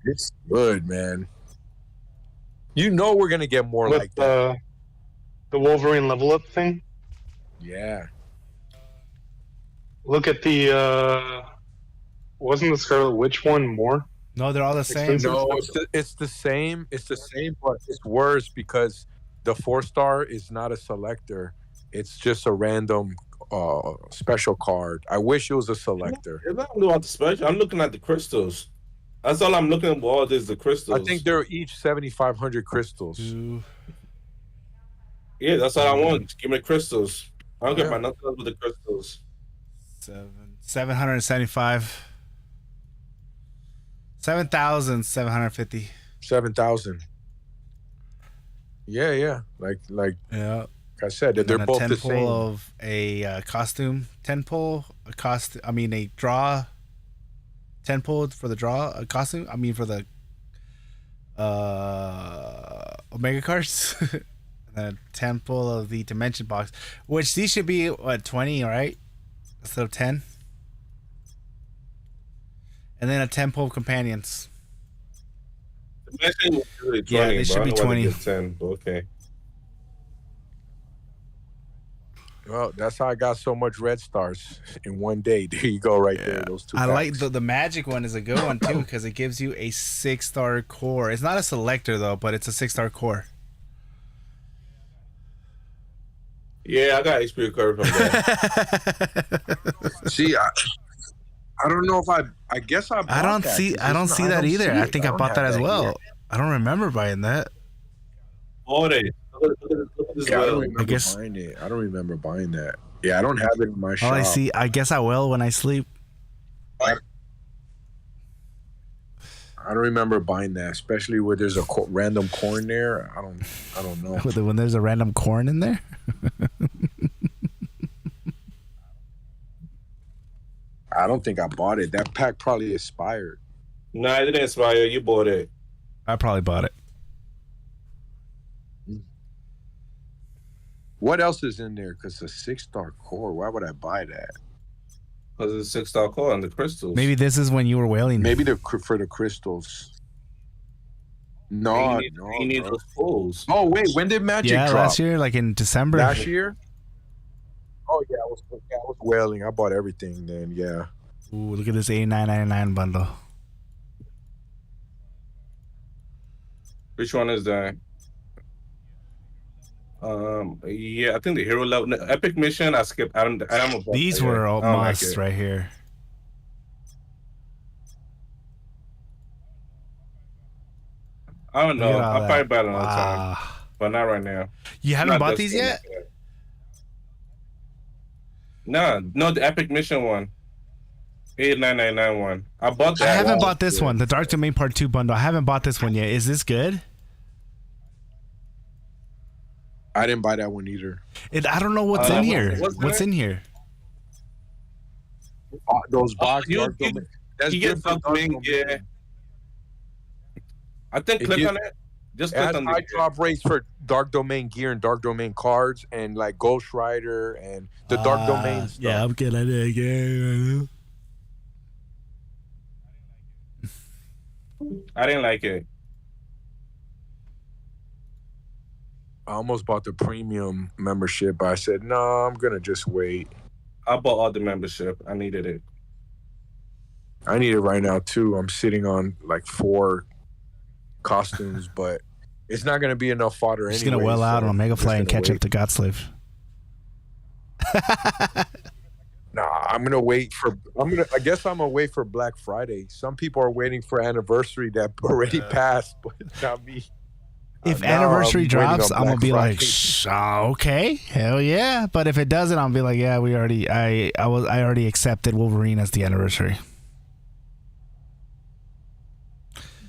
It's good, man. You know we're gonna get more With like that. The Wolverine level up thing. Yeah. Look at the wasn't the Scarlet Witch one more? No, they're all the same. Expensive? No, it's the same. It's the same, but it's worse because the 4-star is not a selector. It's just a random special card. I wish it was a selector. I'm not looking at the special. I'm looking at the crystals. That's all I'm looking at. All is the crystals. I think they're each 7,500 crystals. Yeah, that's all I want. Give me crystals. I don't get my nothing else with the crystals. 775. 7,750. 7,000. Yeah. Like Yeah. I said, And they're then both a the 10 same. pull of a costume. 10 pull, a costume. I mean, a draw. 10 pull for the draw, a costume. I mean, for the Omega cards. And then 10 pull of the dimension box, which these should be, what, 20, right? Instead of 10. And then a 10 pull of companions. Really 20, Yeah, they should be 20. 10, but okay. Well, that's how I got so much red stars in one day. There you go, right there. Those 2 I packs. like the magic one is a good one too because it gives you a 6-star core. It's not a selector though, but it's a 6-star core. Yeah, I got HP recovery from that. See, I don't know if I guess I bought I don't that, see 'cause I don't it's see not- that don't either. see I it. think I don't bought have that as well. yet. I don't remember buying that. Look at this Yeah, I well. don't remember guess- buying it. I don't remember buying that. Yeah, I don't have it in my All shop. I see, I guess I will when I sleep. I don't remember buying that, especially where there's a random corn there. I don't know. When there's a random corn in there. I don't think I bought it. That pack probably expired. Nah, it didn't expire. You bought it. I probably bought it. What else is in there? Because a 6-star core. Why would I buy that? Because it's a 6-star core and the crystals. Maybe this is when you were whaling. Maybe for the crystals. No, you need bro. those pulls. Oh wait, when did Magic Yeah, drop? last year, like in December. Last year? Oh yeah, I was whaling. I bought everything then. Yeah. Ooh, look at this $89.99 bundle. Which one is that? Yeah, I think the hero level, epic mission. I skipped. I don't. These were all musts right here. I don't know. Look at all I'll that. probably buy it another time, Wow. but not right now. You haven't Not bought this these game. yet? No, the epic mission one. 8999 one. I bought that. I haven't one. bought this one, the Dark Domain Part 2 bundle. I haven't bought this one yet. Is this good? I didn't buy that one either. I don't know what's in here. What's in here? Those box you- Dark you- Domain. That's You get different something, Dark yeah. Domain. I think If click you- on it. Just It click has on high the. drop rates for Dark Domain gear and Dark Domain cards and like Ghost Rider and the Dark Domain stuff. Yeah, I'm getting it again. I didn't like it. I almost bought the premium membership, but I said, no, I'm going to just wait. I bought all the membership. I needed it. I need it right now, too. I'm sitting on like 4 costumes, but it's not going to be enough fodder. Just anyway, gonna well out so on a mega I'm just fly and gonna catch wait. up to Godslave. Nah, I'm gonna wait for. I guess I'm gonna wait for Black Friday. Some people are waiting for anniversary that already passed, but not me. If Now anniversary I'm waiting drops, on I'm gonna Black be like, Friday. okay, hell yeah. But if it doesn't, I'll be like, yeah, I already accepted Wolverine as the anniversary.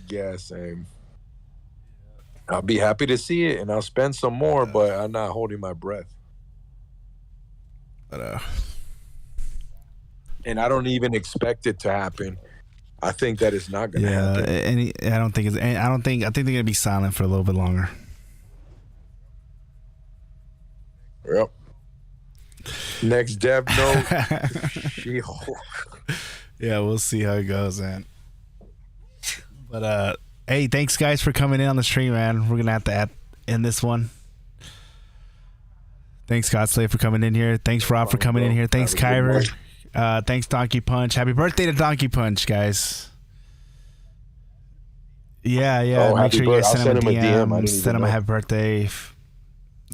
Yeah, same. I'll be happy to see it, and I'll spend some more, but I'm not holding my breath. But And I don't even expect it to happen. I think that it's not gonna yeah, happen. I think they're gonna be silent for a little bit longer. Yep. Next dev note. She-Hulk. Yeah, we'll see how it goes, man. But hey, thanks guys for coming in on the stream, man. We're gonna have to end this one. Thanks, Godslave, for coming in here. Thanks, Rob, for coming in here. Thanks, Kyver. Thanks, Donkey Punch. Happy birthday to Donkey Punch, guys. Yeah. Oh, Make sure you guys I'll send him a DM. I didn't Send even him a know. happy birthday.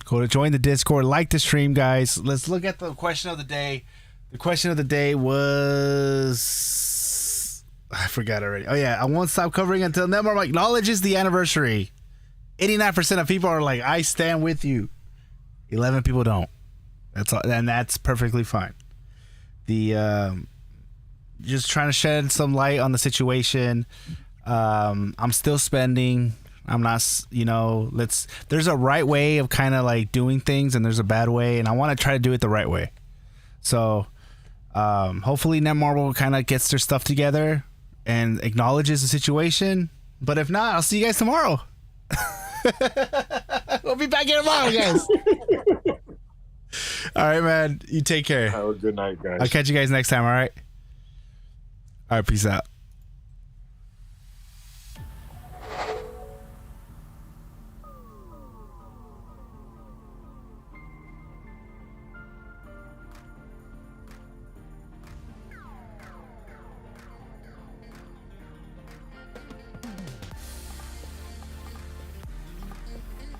Go to join the Discord. Like the stream, guys. Let's look at the question of the day. The question of the day was... I forgot already. Oh, yeah. I won't stop covering until Netmarble acknowledges the anniversary. 89% of people are like, I stand with you. 11 people don't. That's all, and that's perfectly fine. The just trying to shed some light on the situation. I'm still spending. I'm not, there's a right way of kind of like doing things, and there's a bad way, and I want to try to do it the right way. So hopefully Netmarble kind of gets their stuff together and acknowledges the situation. But if not, I'll see you guys tomorrow. We'll be back here tomorrow, guys. All right, man. You take care. Have a good night, guys. I'll catch you guys next time, all right? All right, peace out.